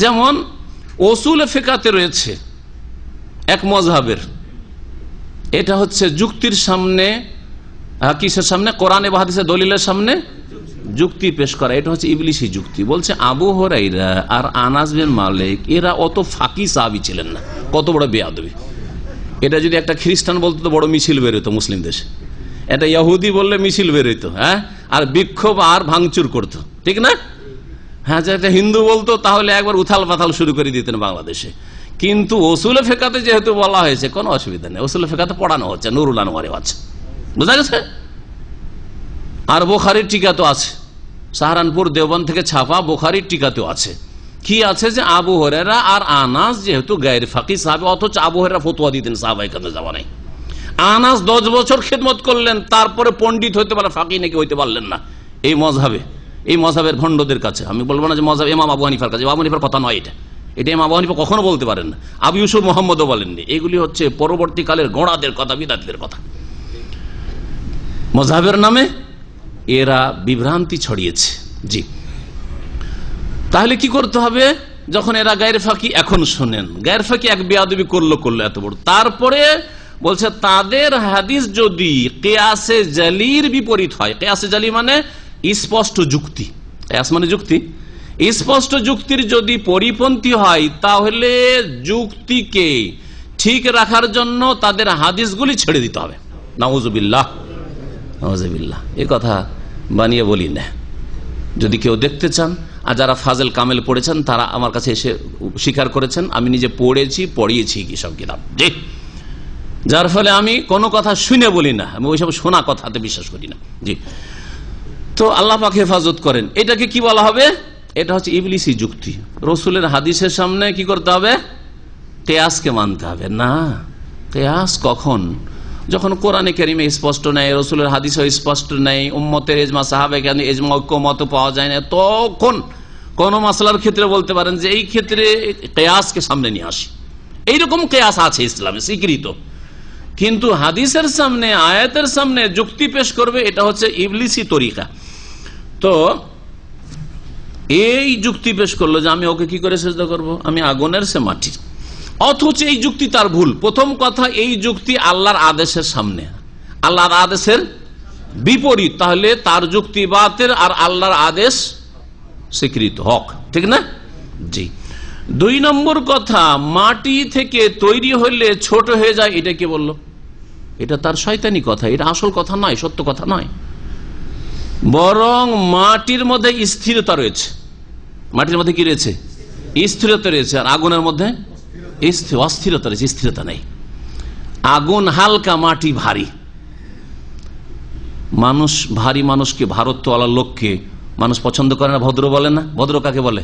যেমন উসুল ফিকাতে রয়েছে এক মযহাবের, এটা হচ্ছে যুক্তির সামনে, কিসের সামনে? কোরআনে বা হাদিসে দলিলের সামনে যুক্তি পেশ করা। এটা হচ্ছে ইবলিশি যুক্তি। বলছে আবু হুরায়রা আর আনাস বিন মালিক এরা অত ফাকি সাহাবী ছিলেন না, কত বড় বেয়াদবি। এটা যদি একটা খ্রিস্টান বলতো তো বড় মিছিল বেরোতো মুসলিম দেশে, এটা ইহুদি বললে মিছিল বেরোতো, হ্যাঁ, আর বিক্ষোভ আর ভাঙচুর করতো, ঠিক না? হ্যাঁ, যে একটা হিন্দু বলতো তাহলে একবার উথাল পাথাল শুরু করে দিতেন বাংলাদেশে। কিন্তু উসুলে ফিকাতে যেহেতু বলা হয়েছে কোনো অসুবিধা নেই, উসুলে ফিকাতে পড়ানো হচ্ছে, নুরুল আনোয়ারে আছে, বুঝা গেছে? আর বুখারীর টিকাতেও আছে, সাহারানপুর দেওবন্দ থেকে ছাপা বুখারীর টিকাতেও আছে। কি আছে? যে আবু হুরায়রা আর আনাস যেহেতু গায়র ফাকি সাহাবী, অথচ আবু হুরায়রা ফতোয়া দিতেন সাহাবায়ে কেরামের জামানায়। আনাস 10 বছর খেদমত করলেন, তারপরে পণ্ডিত হইতে পারে, ফাকি নাকি হইতে পারলেন না এই মযহাবে, এই মযহাবের ভণ্ডদের কাছে। আমি বলবো না যে মযহাব ইমাম আবু হানিফার কাছে, আবু হানিফার কথা নয় এটা, এটা ইমাম আবু হানিফা কখনো বলতে পারেন না, আবু ইউসুফ মুহাম্মদও বলেননি। এগুলি হচ্ছে পরবর্তীকালের গোঁড়াদের কথা, বিদাতীদের কথা। মযহাবের নামে এরা বিভ্রান্তি ছড়িয়েছে। জি, তাহলে কি করতে হবে? যখন এরা গায়র ফাকি, এখন শোনেন, গায়র ফাকি এক বেয়াদবি করলো এত বড়, তারপরে বলছে তাদের হাদিস যদি কিয়াসে জালির বিপরীত হয়, কিয়াসে জালি মানে স্পষ্ট যুক্তি, কিয়াস মানে যুক্তি, স্পষ্ট যুক্তির যদি পরিপন্থী হয়, তাহলে যুক্তিকে ঠিক রাখার জন্য তাদের হাদিসগুলি ছেড়ে দিতে হবে। নাউজুবিল্লাহ, নাউজুবিল্লাহ, এই কথা বানিয়ে বলি না। যদি কেউ দেখতে চান, আর যারা ফাজেল কামেল পড়েছেন তারা আমার কাছে এসে স্বীকার করেছেন আমি নিজে পড়েছি, পড়িয়েছি কি সব কিতাব, জি, যার ফলে আমি কোনো কথা শুনে বলি না, আমি ওইসব শোনা কথাতে বিশ্বাস করি না। জি, তো আল্লাহ পাক হেফাজত করেন। এটাকে কি বলা হবে? এটা হচ্ছে ইবলিসি যুক্তি। রসুলের হাদিসের সামনে কি করতে হবে? কিয়াসকে মানতে হবে না। কিয়াস কখন? যখন কোরআনে কারিমে স্পষ্ট নেই, রসুলের হাদিসে স্পষ্ট নেই, উম্মতের ইজমা, সাহাবায়ে কেরামের ইজমা, ঐক্যমত পাওয়া যায় না, তখন কোন মাসলার ক্ষেত্রে বলতে পারেন যে এই ক্ষেত্রে কিয়াসকে সামনে নিয়ে আসি। এইরকম কিয়াস আছে ইসলামে স্বীকৃত, কিন্তু হাদিসের সামনে, আয়াতের সামনে যুক্তি পেশ করবে, এটা হচ্ছে ইবলিসি তরিকা। তো এই যুক্তি পেশ করলো যে আমি ওকে কি করে সিজদা করব, আমি আগুনের, সে মাটির। অথচ এই যুক্তি তার ভুল। প্রথম কথা, এই যুক্তি আল্লাহর আদেশের সামনে, আল্লাহর আদেশের বিপরীত, তাহলে তার যুক্তি বাতিল আর আল্লাহর আদেশ স্বীকৃত হক, ঠিক না? জি। 2 নম্বর কথা, মাটি থেকে তৈরি হলে ছোট হয়ে যায়, এটা কে বললো? এটা তার শয়তানি কথা, এটা আসল কথা নয়, সত্য কথা নয়। বরং মাটির মধ্যে স্থিরতা রয়েছে। মাটির মধ্যে কি রয়েছে? স্থিরতা রয়েছে। আর আগুনের মধ্যে অস্থিরতা রয়েছে, স্থিরতা নেই। আগুন হালকা, মাটি ভারী। মানুষ ভারী মানুষকে, ভারতওয়ালা লোককে মানুষ পছন্দ করে না, ভদ্র বলে না। ভদ্র কাকে বলে?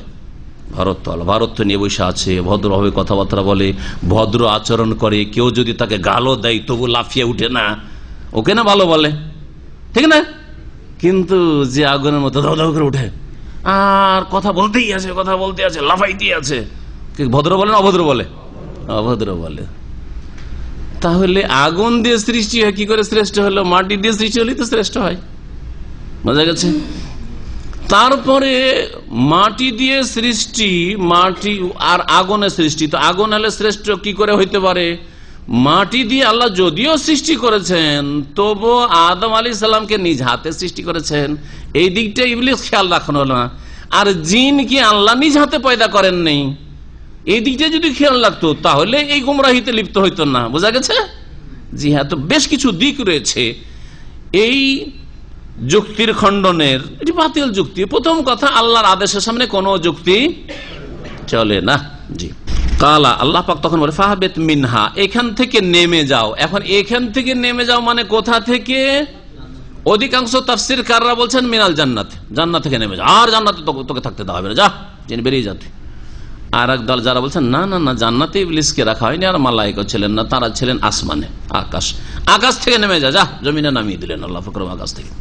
ভারতওয়ালা। ভারত নিয়ে বসে আছে, ভদ্রভাবে কথাবার্তা বলে, ভদ্র আচরণ করে। কেউ যদি তাকে গালও দেয় তবু লাফিয়ে উঠে না, ওকে না ভালো বলে, ঠিক না? কিন্তু যে আগুনের মতো দাও দাও করে উঠে আর কথা বলতেই আছে, কথা বলতে আছে, লাফাইতেই আছে, ভদ্র বলে না অভদ্র বলে? অভদ্র বলে। তাহলে আগুন দিয়ে সৃষ্টি হয়, কি করে শ্রেষ্ঠ হলো? মাটি দিয়ে সৃষ্টি হলেই তো শ্রেষ্ঠ হয়, বোঝা গেছে? তারপরে মাটি দিয়ে সৃষ্টি, মাটি আর আগুনের সৃষ্টি। তো আগুন হলে শ্রেষ্ঠ কি করে হইতে পারে? মাটি দিয়ে আল্লাহ যদিও সৃষ্টি করেছেন, তবু আদম আলাইহিস সালামকে নিজ হাতে সৃষ্টি করেছেন। এই দিকটা ইবলিস খেয়াল রাখানো হলো না। আর জিন কি আল্লাহ নিজ হাতে পয়দা করেন নেই, এই দিকটা যদি খেয়াল রাখতো তাহলে এই গুমরাহিতে লিপ্ত হইতো না। বোঝা গেছে? জি হ্যাঁ। তো বেশ কিছু দিক রয়েছে এই যুক্তির খণ্ডনের। এটি বাতিল যুক্তি। প্রথম কথা, আল্লাহর আদেশের সামনে কোনো যুক্তি চলে না। জি। কালা, আল্লাহ পাক তখন বলে ফাহাবেত মিনহা, এখান থেকে নেমে যাও। এখন এখান থেকে নেমে যাও মানে কোথা থেকে? অধিকাংশ তাফসীরকাররা বলছেন মিনাল জান্নাত, জান্নাত থেকে নেমে যাও, আর জান্নাতে তোকে থাকতে দেওয়া হবে না, যা জেনে বেরিয়ে যাতে। আর এক দল যারা বলছেন না না না, জান্নাতে ইবলিসকে রাখা হয়নি, আর মালায়েকা ছিলেন না, তারা ছিলেন আসমানে, আকাশ থেকে নেমে যা, জমিনে নামিয়ে দিলেন আল্লাহ পাক আকাশ থেকে।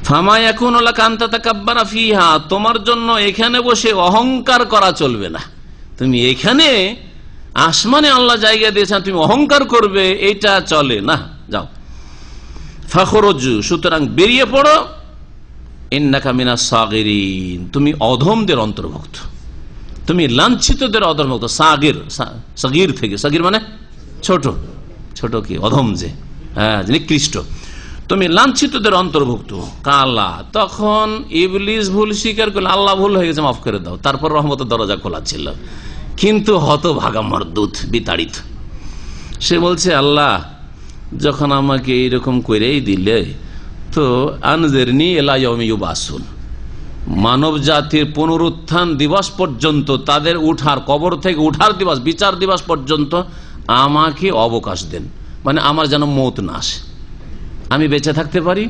ফামা ইয়াকুনু লাকা আন তাতাকাব্বারা ফিহা, তোমার জন্য এখানে বসে অহংকার করা চলবে না। তুমি এখানে আসমানে আল্লাহ জায়গা দিয়েছেন, তুমি অহংকার করবে, এটা চলে না। যাও। ফাখরুজু, সুতরাং বেরিয়ে পড়ো। ইন্নাকা মিনাস সাগিরিন, তুমি অধমদের অন্তর্ভুক্ত, তুমি লাঞ্ছিতদের অন্তর্ভুক্ত। সাগির, সাগির থেকে, সাগির মানে ছোট, ছোট কি অধম, যে হ্যাঁ নিকৃষ্ট, তুমি লাঞ্ছিতদের অন্তর্ভুক্ত। কালা, তখন ইবলিস ভুল স্বীকার করলে, আল্লাহ ভুল হয়ে গেছে, মাফ করে দাও। তারপর রহমতের দরজা খোলা ছিল, কিন্তু হতভাগা মরদুদ, বিতাড়িত। সে বলছে আল্লাহ যখন আমাকে এইরকম করেই দিলে, তো আনজিরনি ইলা ইয়াউমি ইউবাসুন, মানব জাতির পুনরুত্থান দিবস পর্যন্ত, তাদের উঠার, কবর থেকে উঠার দিবস, বিচার দিবস পর্যন্ত আমাকে অবকাশ দেন। মানে আমার যেন মওত না আসে, আমি বেঁচে থাকতে পারি,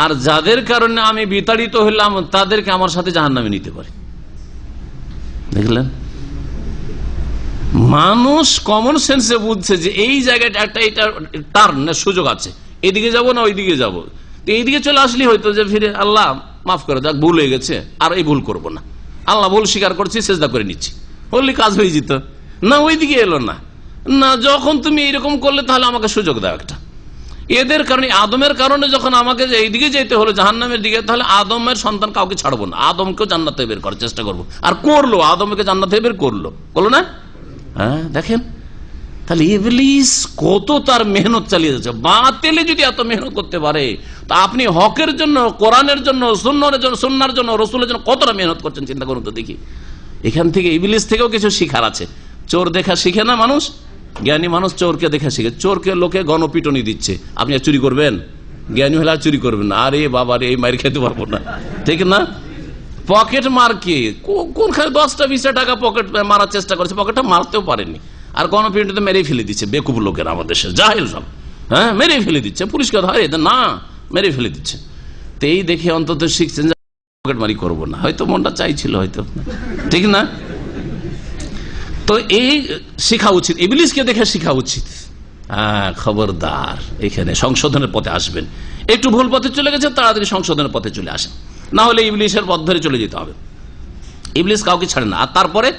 আর যাদের কারণে আমি বিতাড়িত হইলাম তাদেরকে আমার সাথে জাহান্নামে নিতে পারি। দেখলেন, মানুষ কমন সেন্সে বুঝছে যে এই জায়গাটা একটা, এটা টার্ন সুযোগ আছে, এইদিকে যাব না ওইদিকে যাব। এইদিকে চলে আসলে হয়তো যে ফিরে আল্লাহ মাফ করে দেখ, ভুল হয়ে গেছে, আর এই ভুল করব না, আল্লাহ ভুল স্বীকার করছি, সেজদা করে নিচ্ছি, বললে কাজ হয়ে যেত না। ওইদিকে এলো না, না যখন তুমি এইরকম করলে তাহলে আমাকে সুযোগ দাও একটা। এদের কারণে, আদমের কারণে যখন আমাকে এইদিকে যেতে হলো জাহান্নামের দিকে, তাহলে আদমের সন্তান কাউকে ছাড়বো না, আদমকেও জান্নাতে বের করার চেষ্টা করবো। আর করলো, আদমকে জান্নাতে বের করলো না। হ্যাঁ দেখেন, তাহলে ইবলিস কত তার মেহনত চালিয়ে যাচ্ছে। বাতিলে যদি এত মেহনত করতে পারে, তা আপনি হকের জন্য, কোরআনের জন্য, সুন্নাহর জন্য, রসুলের জন্য কতটা মেহনত করছেন চিন্তা করুন তো দেখি। এখান থেকে ইবলিস থেকেও কিছু শিখার আছে। চোর দেখা শিখে না মানুষ, জ্ঞানী মানুষ চোরকে দেখা শিখে। চোরকে লোকে গণপিটনি দিচ্ছে, আপনি চুরি করবেন? জ্ঞানী হলে আর চুরি করবেন না। আরে বাবা রে, এই মার খেতে পারবো না, ঠিক না? পকেট মার কে, কোনখানে 10-20 টাকা পকেট মারার চেষ্টা করেছে, পকেটটা মারতেও পারেনি, আর গণপিটনিতে মেরেই ফেলে দিচ্ছে। বেকুব লোকের আমাদের দেশে, জাহেল সব, হ্যাঁ মেরেই ফেলে দিচ্ছে। পুলিশকে ধরে না, মেরে ফেলে দিচ্ছে। তো এই দেখে অন্তত শিখছেন যে পকেট মারি করবো না, হয়তো মনটা চাইছিল, হয়তো, ঠিক না? তো এই শেখা উচিত, ইবলিসকে দেখে শেখা উচিত। হ্যাঁ, খবরদার, এখানে সংশোধনের পথে আসবেন। একটু ভুল পথে চলে গেছে, তাড়াতাড়ি সংশোধনের পথে চলে আসেন, না হলে ইবলিসের পথ ধরে চলে যেতে হবে। ইবলিস কাউকে ছাড়ে না। আর তারপরে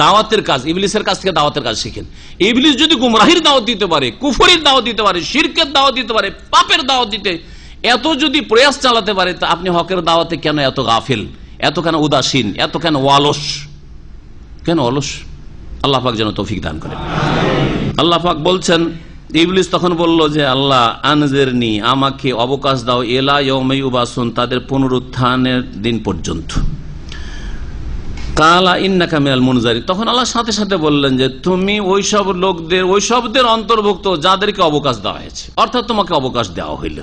দাওয়াতের কাজ, ইবলিসের কাছ থেকে দাওয়াতের কাজ শিখেন। ইবলিস যদি গুমরাহির দাওয়াত দিতে পারে, কুফরির দাওয়াত দিতে পারে, শিরকের দাওয়াত দিতে পারে, পাপের দাওয়াত দিতে এত যদি প্রয়াস চালাতে পারে, তা আপনি হকের দাওয়াতে কেন এত গাফিল, এত কেন উদাসীন, এত কেন অলস, কেন অলস? আল্লাহ পাক যেন তৌফিক দান করেন। আল্লাহ পাক বলছেন, ইবলিস তখন বলল যে আল্লাহ আনজিরনি, আমাকে অবকাশ দাও, ইলা ইয়াউমি ইউবাসুন, তাদের পুনরুত্থানের দিন পর্যন্ত। কালা ইন্নাকা মিনাল মুনজারিন, তখন আল্লাহ সাথে সাথে বললেন যে তুমি ওইসব লোকদের, ওইসবদের অন্তর্ভুক্ত যাদেরকে অবকাশ দেওয়া হয়েছে, অর্থাৎ তোমাকে অবকাশ দেওয়া হইল।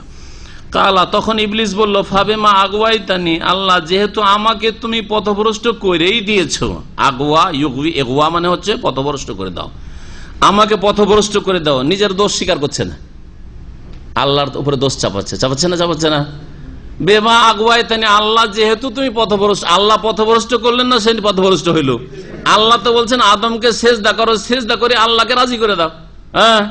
কালা, তখন ইবলিস বলল ফাবেমা আগুয়াইতানি, আল্লাহ যেহেতু আমাকে তুমি পথভ্রষ্ট করেই দিয়েছো। আগুয়া, ইউগবি, এগুয়া মানে হচ্ছে পথভ্রষ্ট করে দাও, আমাকে পথভ্রষ্ট করে দাও। নিজের দোষ স্বীকার করছে না, আল্লাহর উপরে দোষ চাপাচ্ছে না। বেমা আগুয়াইতানি, আল্লাহ যেহেতু তুমি পথভ্রষ্ট, আল্লাহ পথভ্রষ্ট করলেন না, সে পথভ্রষ্ট হইল। আল্লাহ তো বলছেন আদমকে সেজদা করো, সেজদা করে আল্লাহকে রাজি করে দাও। হ্যাঁ,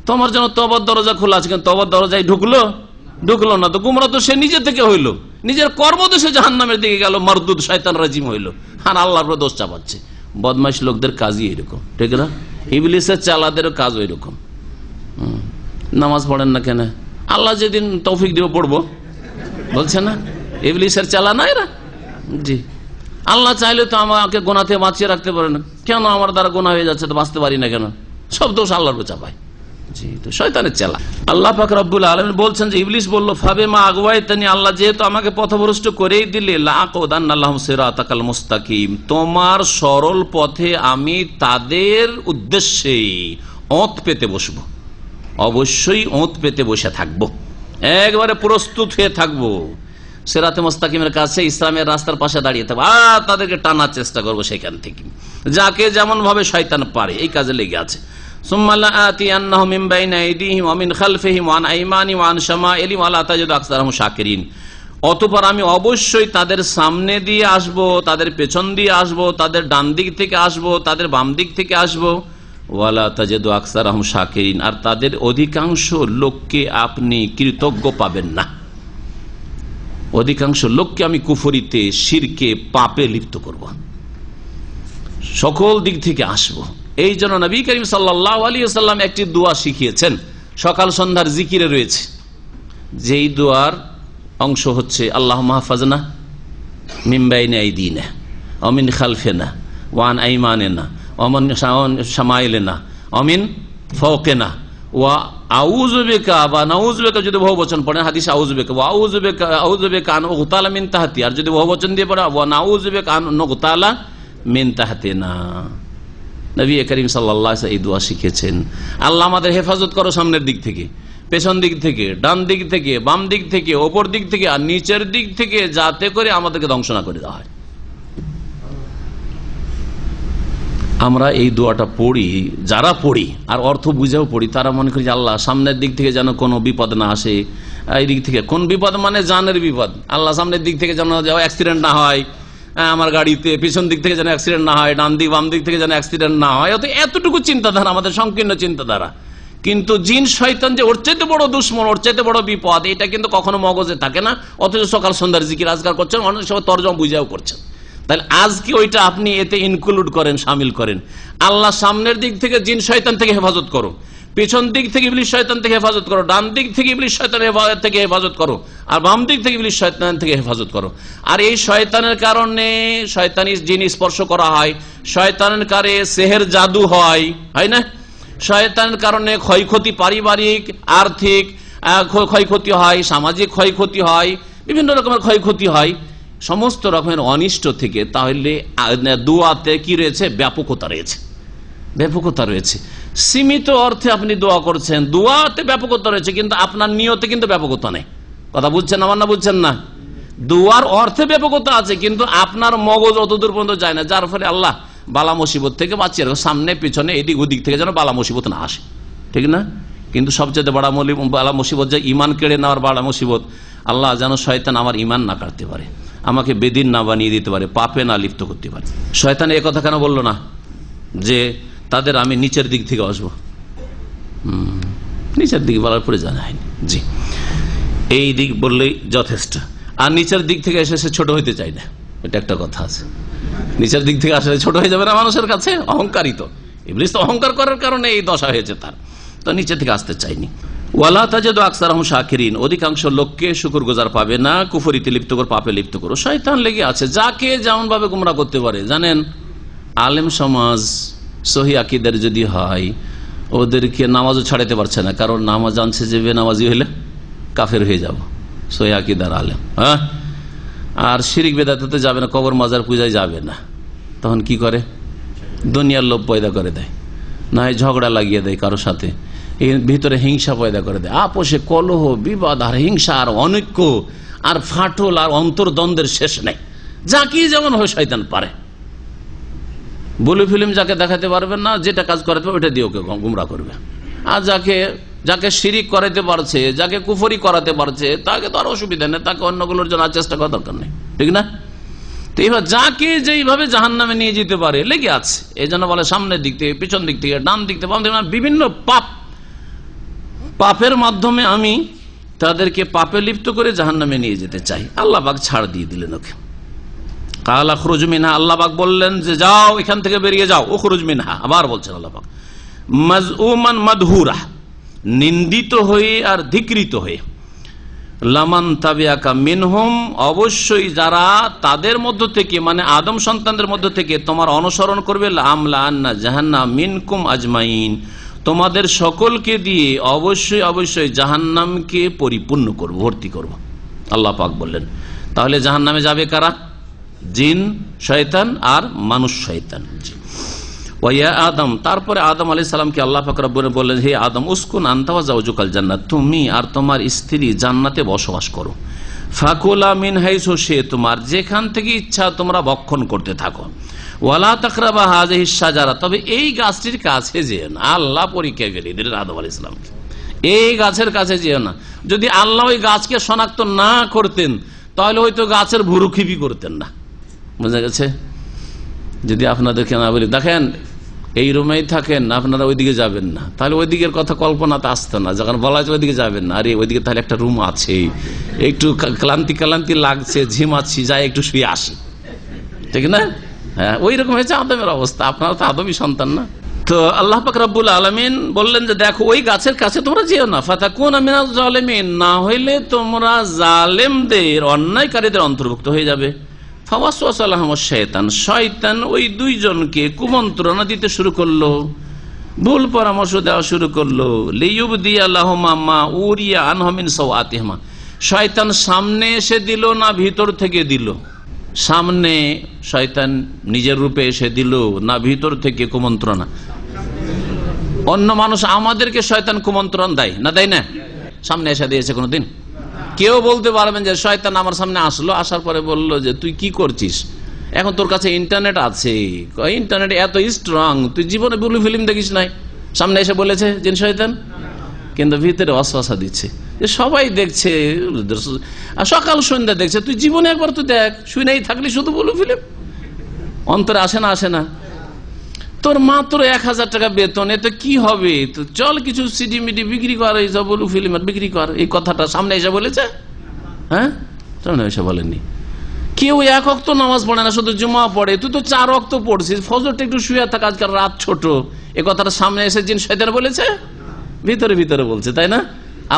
তোমার জন্য তওবার দরজা খোলা আছে, কিন্তু তওবার দরজায় ঢুকলো না, তো গুমরা তো সে নিজে থেকে হইলো, নিজের কর্মদোষে জাহান্নামের দিকে গেল, মারদুদ শয়তান রাজিম হইলো, আর আল্লাহর উপর দোষ চাপাচ্ছে। বদমাইশ লোকদের কাজই এরকম, ঠিক না? ইবলিসের চালাদের কাজ ওই রকম। নামাজ পড়েন না কেন? আল্লাহ যেদিন তৌফিক দিব পড়বো, বলছে না? ইবলিসের চালা না এরা। জি, আল্লাহ চাইলে তো আমাকে গোনাতে বাঁচিয়ে রাখতে পারে না, কেন আমার দ্বারা গোনা হয়ে যাচ্ছে তো বাঁচতে পারি না কেন? সব দোষ আল্লাহর উপর চাপায়। জি, তো শয়তানের চেলা। আল্লাহ পাক রব্বুল আলামিন বলছেন যে ইবলিস বলল, ফাবে মা আগওয়াইতানি, আল্লাহ যেহেতু আমাকে পথভ্রষ্ট করেই দিলে, লাআকুদান্নালাহুম সিরাতাকাল মুস্তাকিম, তোমার সরল পথে আমি তাদের উদ্দেশ্যে ওঁত পেতে বসবো, অবশ্যই ওঁত পেতে বসে থাকবো, একবারে প্রস্তুত হয়ে থাকবো। সিরাতে মুস্তাকিমের কাছে ইসলামের রাস্তার পাশে দাঁড়িয়ে থাকবো, আর তাদেরকে টানার চেষ্টা করবো সেখান থেকে, যাকে যেমন ভাবে শয়তান পারে এই কাজে লেগে আছে। সুম্মা লাআতিয়ান্নাহুম মিন বাইনি আইদিহিম ওয়া মিন খালফিহিম ওয়া আন আইমানিহিম ওয়া আন শামাইলিহিম ওয়া লা তাজিদু আকসারাহুম শাকিরিন, অতঃপর আমি অবশ্যই তাদের সামনে দিয়ে আসব, তাদের পেছন দিয়ে আসব, তাদের ডান দিক থেকে আসব, তাদের বাম দিক থেকে আসব, ওয়া লা তাজিদু আকসারাহুম শাকিরিন, আর তাদের অধিকাংশ লোককে আপনি কৃতজ্ঞ পাবেন না। অধিকাংশ লোককে আমি কুফরিতে, শিরকে, পাপে লিপ্ত করব, সকল দিক থেকে আসব। এই জন্য নবী করিম সাল্লাল্লাহু আলাইহি ওয়াসাল্লাম একটি দোয়া শিখিয়েছেন, সকাল সন্ধ্যার জিকিরে রয়েছে, যেই দোয়ার অংশ হচ্ছে আল্লাহুম্মা হাফাজনা মিন বাইনি আইদিনা ওয়া মিন খালফিনা ওয়া আন আইমানিনা ওয়া মিন শামাইলিনা ওয়া মিন ফাওকিনা ওয়া আউযু বিকা, বা নাউযু বিকা যদি বহুবচন পড়েন হাদিসে আউযু বিকা, ওয়া আউযু বিকা আন উগতালা মিন তাহতি, আর যদি বহুবচন দিয়ে পড়ে ওয়া নাউযু বিকা আন নুগতালা মিন তাহতিনা। নবী করিম সাল্লাল্লাহু আলাইহি ওয়াসাল্লাম এই দোয়া শিখেছেন, আল্লাহ আমাদের হেফাজত করো সামনের দিক থেকে, পেছন দিক থেকে, ডান দিক থেকে, বাম দিক থেকে, ওপর দিক থেকে আর নিচের দিক থেকে, যাতে করে আমাদেরকে ধ্বংস না করে দেওয়া হয়। আমরা এই দোয়াটা পড়ি, যারা পড়ি আর অর্থ বুঝেও পড়ি, তারা মনে করি যে আল্লাহ সামনের দিক থেকে যেন কোনো বিপদ না আসে, এই দিক থেকে কোন বিপদ মানে জানের বিপদ, আল্লাহ সামনের দিক থেকে যেন অ্যাক্সিডেন্ট না হয় আমার গাড়িতে, পিছন দিক থেকে যেন অ্যাক্সিডেন্ট না হয়, ডান দিক বাম দিক থেকে যেন অ্যাক্সিডেন্ট না হয়, এতটুকু চিন্তাধারা আমাদের সংকীর্ণ চিন্তাধারা। কিন্তু জিন শয়তান যে ওর চাইতে বড় দুশ্মন, ওর চাইতে বড় বিপদ, এটা কিন্তু কখনো মগজে থাকে না, অথচ সকাল সন্ধ্যার জিকির আজকার করছেন, অনেক সময় তরজমা বুঝাও করছেন। তাহলে আজকে ওইটা আপনি এতে ইনক্লুড করেন, শামিল করেন। আল্লাহ সামনের দিক থেকে জিন শয়তান থেকে হেফাজত করো, পিছন দিক থেকে ইবলিস শয়তান থেকে হেফাজত করো, ডান দিক থেকে ইবলিস শয়তানের থেকে হেফাজত করো, আর বাম দিক থেকে ইবলিস শয়তান থেকে হেফাজত করো। আর এই শয়তানের কারণে শয়তানি জিন স্পর্শ করা হয়, শয়তানের কারণে সেহের জাদু হয়, হয় না? শয়তানের কারণে ক্ষয়ক্ষতি, পারিবারিক আর্থিক ক্ষয়ক্ষতি হয়, সামাজিক ক্ষয়ক্ষতি হয়, বিভিন্ন রকমের ক্ষয়ক্ষতি হয়, সমস্ত রকমের অনিষ্ট থেকে। তাহলে দোয়াতে কি রয়েছে? ব্যাপকতা রয়েছে, ব্যাপকতা রয়েছে। সীমিত অর্থে আপনি দোয়া করছেন, দোয়াতে ব্যাপকতা রয়েছে, কিন্তু আপনার নিয়তে কিন্তু ব্যাপকতা নেই। কথা বুঝছেন আমার না বুঝছেন না? দোয়ার অর্থে ব্যাপকতা আছে, কিন্তু আপনার মগজ অতদূর পর্যন্ত যায় না, যার ফলে আল্লাহ বালা মুসিবত থেকে বাঁচিয়ে রাখো, সামনে পিছনে এদিক ওদিক থেকে যেন বালা মুসিবত না আসে, ঠিক না? কিন্তু সবচেয়ে বালা মুসিবত যে ইমান কেড়ে নেওয়ার বালা মুসিবত, আল্লাহ যেন শয়তান আমার ইমান না কাটতে পারে, আমাকে বেদিন না বানিয়ে দিতে পারে, পাপে না লিপ্ত করতে পারে। শয়তান এ কথা কেন বললো না যে তাদের আমি নিচের দিক থেকে আসবো? নিচের দিক বলার পরে জানা হয়নি। জি, এই দিক বললেই যথেষ্ট। আর নিচের দিক থেকে এসে সে ছোট হইতে চাই না, এটা একটা কথা আছে। নিচের দিক থেকে আসলে ছোট হয়ে যাবে না মানুষের কাছে, অহংকারিত। ইবলিস তো অহংকার করার কারণে এই দশা হয়েছে তার, তো নিচে থেকে আসতে চাইনি। ওয়ালা তাজিদু আকসারাহুম শাকিরিন, অধিকাংশ লোককে শুকরগুজার পাবে না, কুফরিতে লিপ্ত করো, পাপে লিপ্ত করো। শয়তান লেগে আছে, যাকে যেমন ভাবে গুমরা করতে পারে। জানেন, আলেম সমাজ সহি আকীদার যদি হয়, ওদেরকে নামাজও ছাড়াতে পারছে না, কারণ নামাজ জানছে যে বেনামাজি হইলে কাফের হয়ে যাব, সহি আকীদার আলেম। হ্যাঁ, আর শিরিক বেদাতে যাবে না, কবর মাজার পূজায় যাবে না। তখন কি করে? দুনিয়ার লোভ পয়দা করে দেয়, না হয় ঝগড়া লাগিয়ে দেয় কারোর সাথে, এর ভিতরে হিংসা পয়দা করে দেয়, আপোষে কলহ, বিবাদ আর হিংসা আর অনৈক্য আর ফাটল আর অন্তর্দ্বন্দ্বের শেষ নেই। যা কি যেমন হয় শয়তান পারে। বলি ফিল্ম যাকে দেখাতে পারবেন না, যেটা কাজ করাতে পারবে ওটা দিয়ে ওকে গুমরা করবে। আর যাকে শিরিক করাতে পারছে, যাকে কুফরি করাতে পারছে, তাকে তো আর অসুবিধা নেই, তাকে অন্যগুলোর জন্য চেষ্টা করার দরকার নেই, ঠিক না? তো এইভাবে যাকে যেইভাবে জাহান্নামে নিয়ে যেতে পারে লেগে আছে। এই জন্য বলে সামনের দিক থেকে, পিছন দিক থেকে, ডান দিক থেকে, বাম দিক থেকে, বিভিন্ন পাপের মাধ্যমে আমি তাদেরকে পাপে লিপ্ত করে জাহান্নামে নিয়ে যেতে চাই। আল্লাহ পাক ছাড় দিয়ে দিলেন ওকে। কাল আখরুজ মিনহা, আল্লাহ পাক বললেন যে যাও এখান থেকে বেরিয়ে যাও। উখরুজ মিনহা, আবার বলছেন আল্লাহ পাক। মাজউমান মাদহুরা, নিন্দিত হয়ে আর ধিকৃত হয়ে। লামান তাবিয়াকা মিনহুম, অবশ্যই যারা তাদের মধ্য থেকে মানে আদম সন্তানদের মধ্য থেকে তোমার অনুসরণ করবে, লামলা আন্না জাহান্নাম মিনকুম আজমাইন, তোমাদের সকলকে দিয়ে অবশ্যই অবশ্যই জাহান্নামকে পরিপূর্ণ করব, ভর্তি করব। আল্লাহ পাক বললেন তাহলে জাহান্নামে যাবে কারা? জিন শয়তান আর মানুষ শয়তান। ওয়া আদম, তারপরে আদম আলাইহিস সালামকে আল্লাহ পাক রব্বুল বললেন, হে আদম উসকুন আনতা ওয়া যাওজুকাল জান্নাত, তুমি আর তোমার স্ত্রী জান্নাতে বসবাস করো। ফাকুলা মিন হাইসু শি'তুম, যেখান থেকে ইচ্ছা তোমরা ভক্ষণ করতে থাকো। ওয়ালা তাকরাবা হাযিহিশ শাজারা, তবে এই গাছটির কাছে যেও না। আল্লাহ পরীক্ষা ফেলে দিলেন আদম আলাইহিস সালামকে, এই গাছের কাছে যেও না। যদি আল্লাহ ওই গাছকে শনাক্ত না করতেন তাহলে হয়তো গাছের ভুরুক্ষেপই করতেন না। বুঝা গেছে? যদি আপনাদেরকে না বলি দেখেন এই রুমেই থাকেন, আপনারা ওইদিকে যাবেন না, তাহলে ওই দিকের কথা কল্পনাতে আসতো না। যখন বলা হয়েছে ওইদিকে যাবেন না, আরে ওইদিকে তাহলে একটা রুম আছে, একটু ক্লান্তি লাগছে, ঝিমাচ্ছি, যাই একটু শুয়ে আসি, ঠিক না? হ্যাঁ, ওই রকম হয়েছে আদমের অবস্থা। আপনারা তো আদমই সন্তান না? তো আল্লাহ পাক রব্বুল আলামিন বললেন যে দেখো ওই গাছের কাছে তোমরা যেও না, ফাতাকুনা মিনাজ জালিমিন, না হইলে তোমরা জালেমদের, অন্যায়কারীদের অন্তর্ভুক্ত হয়ে যাবে। ফাওয়াসওয়াসা লাহুমুশ শাইতান, শয়তান ওই দুইজনকে কুমন্ত্রণা দিতে শুরু করলো, ভুল পরামর্শ দেওয়া শুরু করলো। লিইউবদিয়া লাহুমা মা উরিয়া আনহুম মিন সাওআতিহিমা, শয়তান সামনে এসে দিল না ভিতর থেকে দিল? সামনে শয়তান নিজের রূপে এসে দিল না ভিতর থেকে কুমন্ত্রণা? অন্য মানুষ আমাদেরকে শয়তান কুমন্ত্রণ দেয় না, দেয় না? সামনে এসে দিয়েছে কোনোদিন? কেউ বলতে পারবেন যে শয়তান আমার সামনে আসলো, আসার পরে বলল যে তুই কি করছিস, এখন তোর কাছে ইন্টারনেট আছে, ইন্টারনেট এত স্ট্রং, তুই জীবনে ব্লু ফিল্ম দেখিস নাই? সামনে এসে বলেছে যে শয়তান? কিন্তু ভিতরে ওয়াসওয়াসা দিচ্ছে যে সবাই দেখছে, সকাল সন্ধ্যা দেখছে, তুই জীবনে একবার তুই দেখ, শুই নাই থাকলি শুধু ব্লু ফিল্ম। অন্তরে আসে না? আসে না? তোর মাত্র 1000 টাকা বেতন, এতে কি হবে, তো চল কিছু সিডি মিডি বিক্রি কর, এই সব ব্লু ফিল্মের বিক্রি কর। এই কথাটা সামনে এসে বলেছে? হ্যাঁ, সামনে এসে বলেননি। কেউ 1 ওয়াক্ত নামাজ পড়ে না, শুধু জুমা পড়ে, তুই তো 4 ওয়াক্ত পড়ছিস, ফজরটা একটু শুয়ে থাক, আজকাল রাত ছোট। এই কথাটা সামনে এসে জিন শয়তান বলেছে? ভিতরে ভিতরে বলছে, তাই না?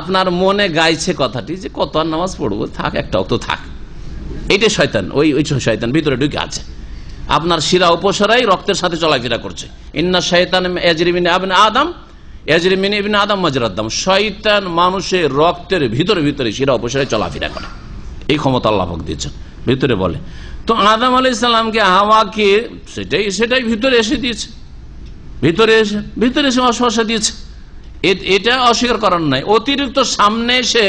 আপনার মনে গাইছে কথাটি যে কত আর নামাজ পড়বো, থাক, একটা ওয়াক্ত থাক। এইটাই শয়তান, ওই শয়তান ভিতরে ঢুকে আছে। আপনার শিরা উপশিরাই রক্তের সাথে চলাফেরা করছে। ইন্না শাইতান ইয়াজরি মিন ইবনে আদম ইয়াজরি মিন ইবনে আদম মাজরাদ দাম, শয়তান মানুষের রক্তের ভিতরে ভিতরে শিরা উপশিরায় চলাফেরা করে। এই ক্ষমতা আল্লাহ পাক দিয়েছেন, ভিতরে বলে। তো আদম আলাইহিস সালামকে হাওয়াকে সেটাই ভিতরে এসে দিয়েছে, ভিতরে এসে ওয়াসওয়াসা দিয়েছে। এটা অস্বীকার করার নাই। অতিরিক্ত সামনে এসে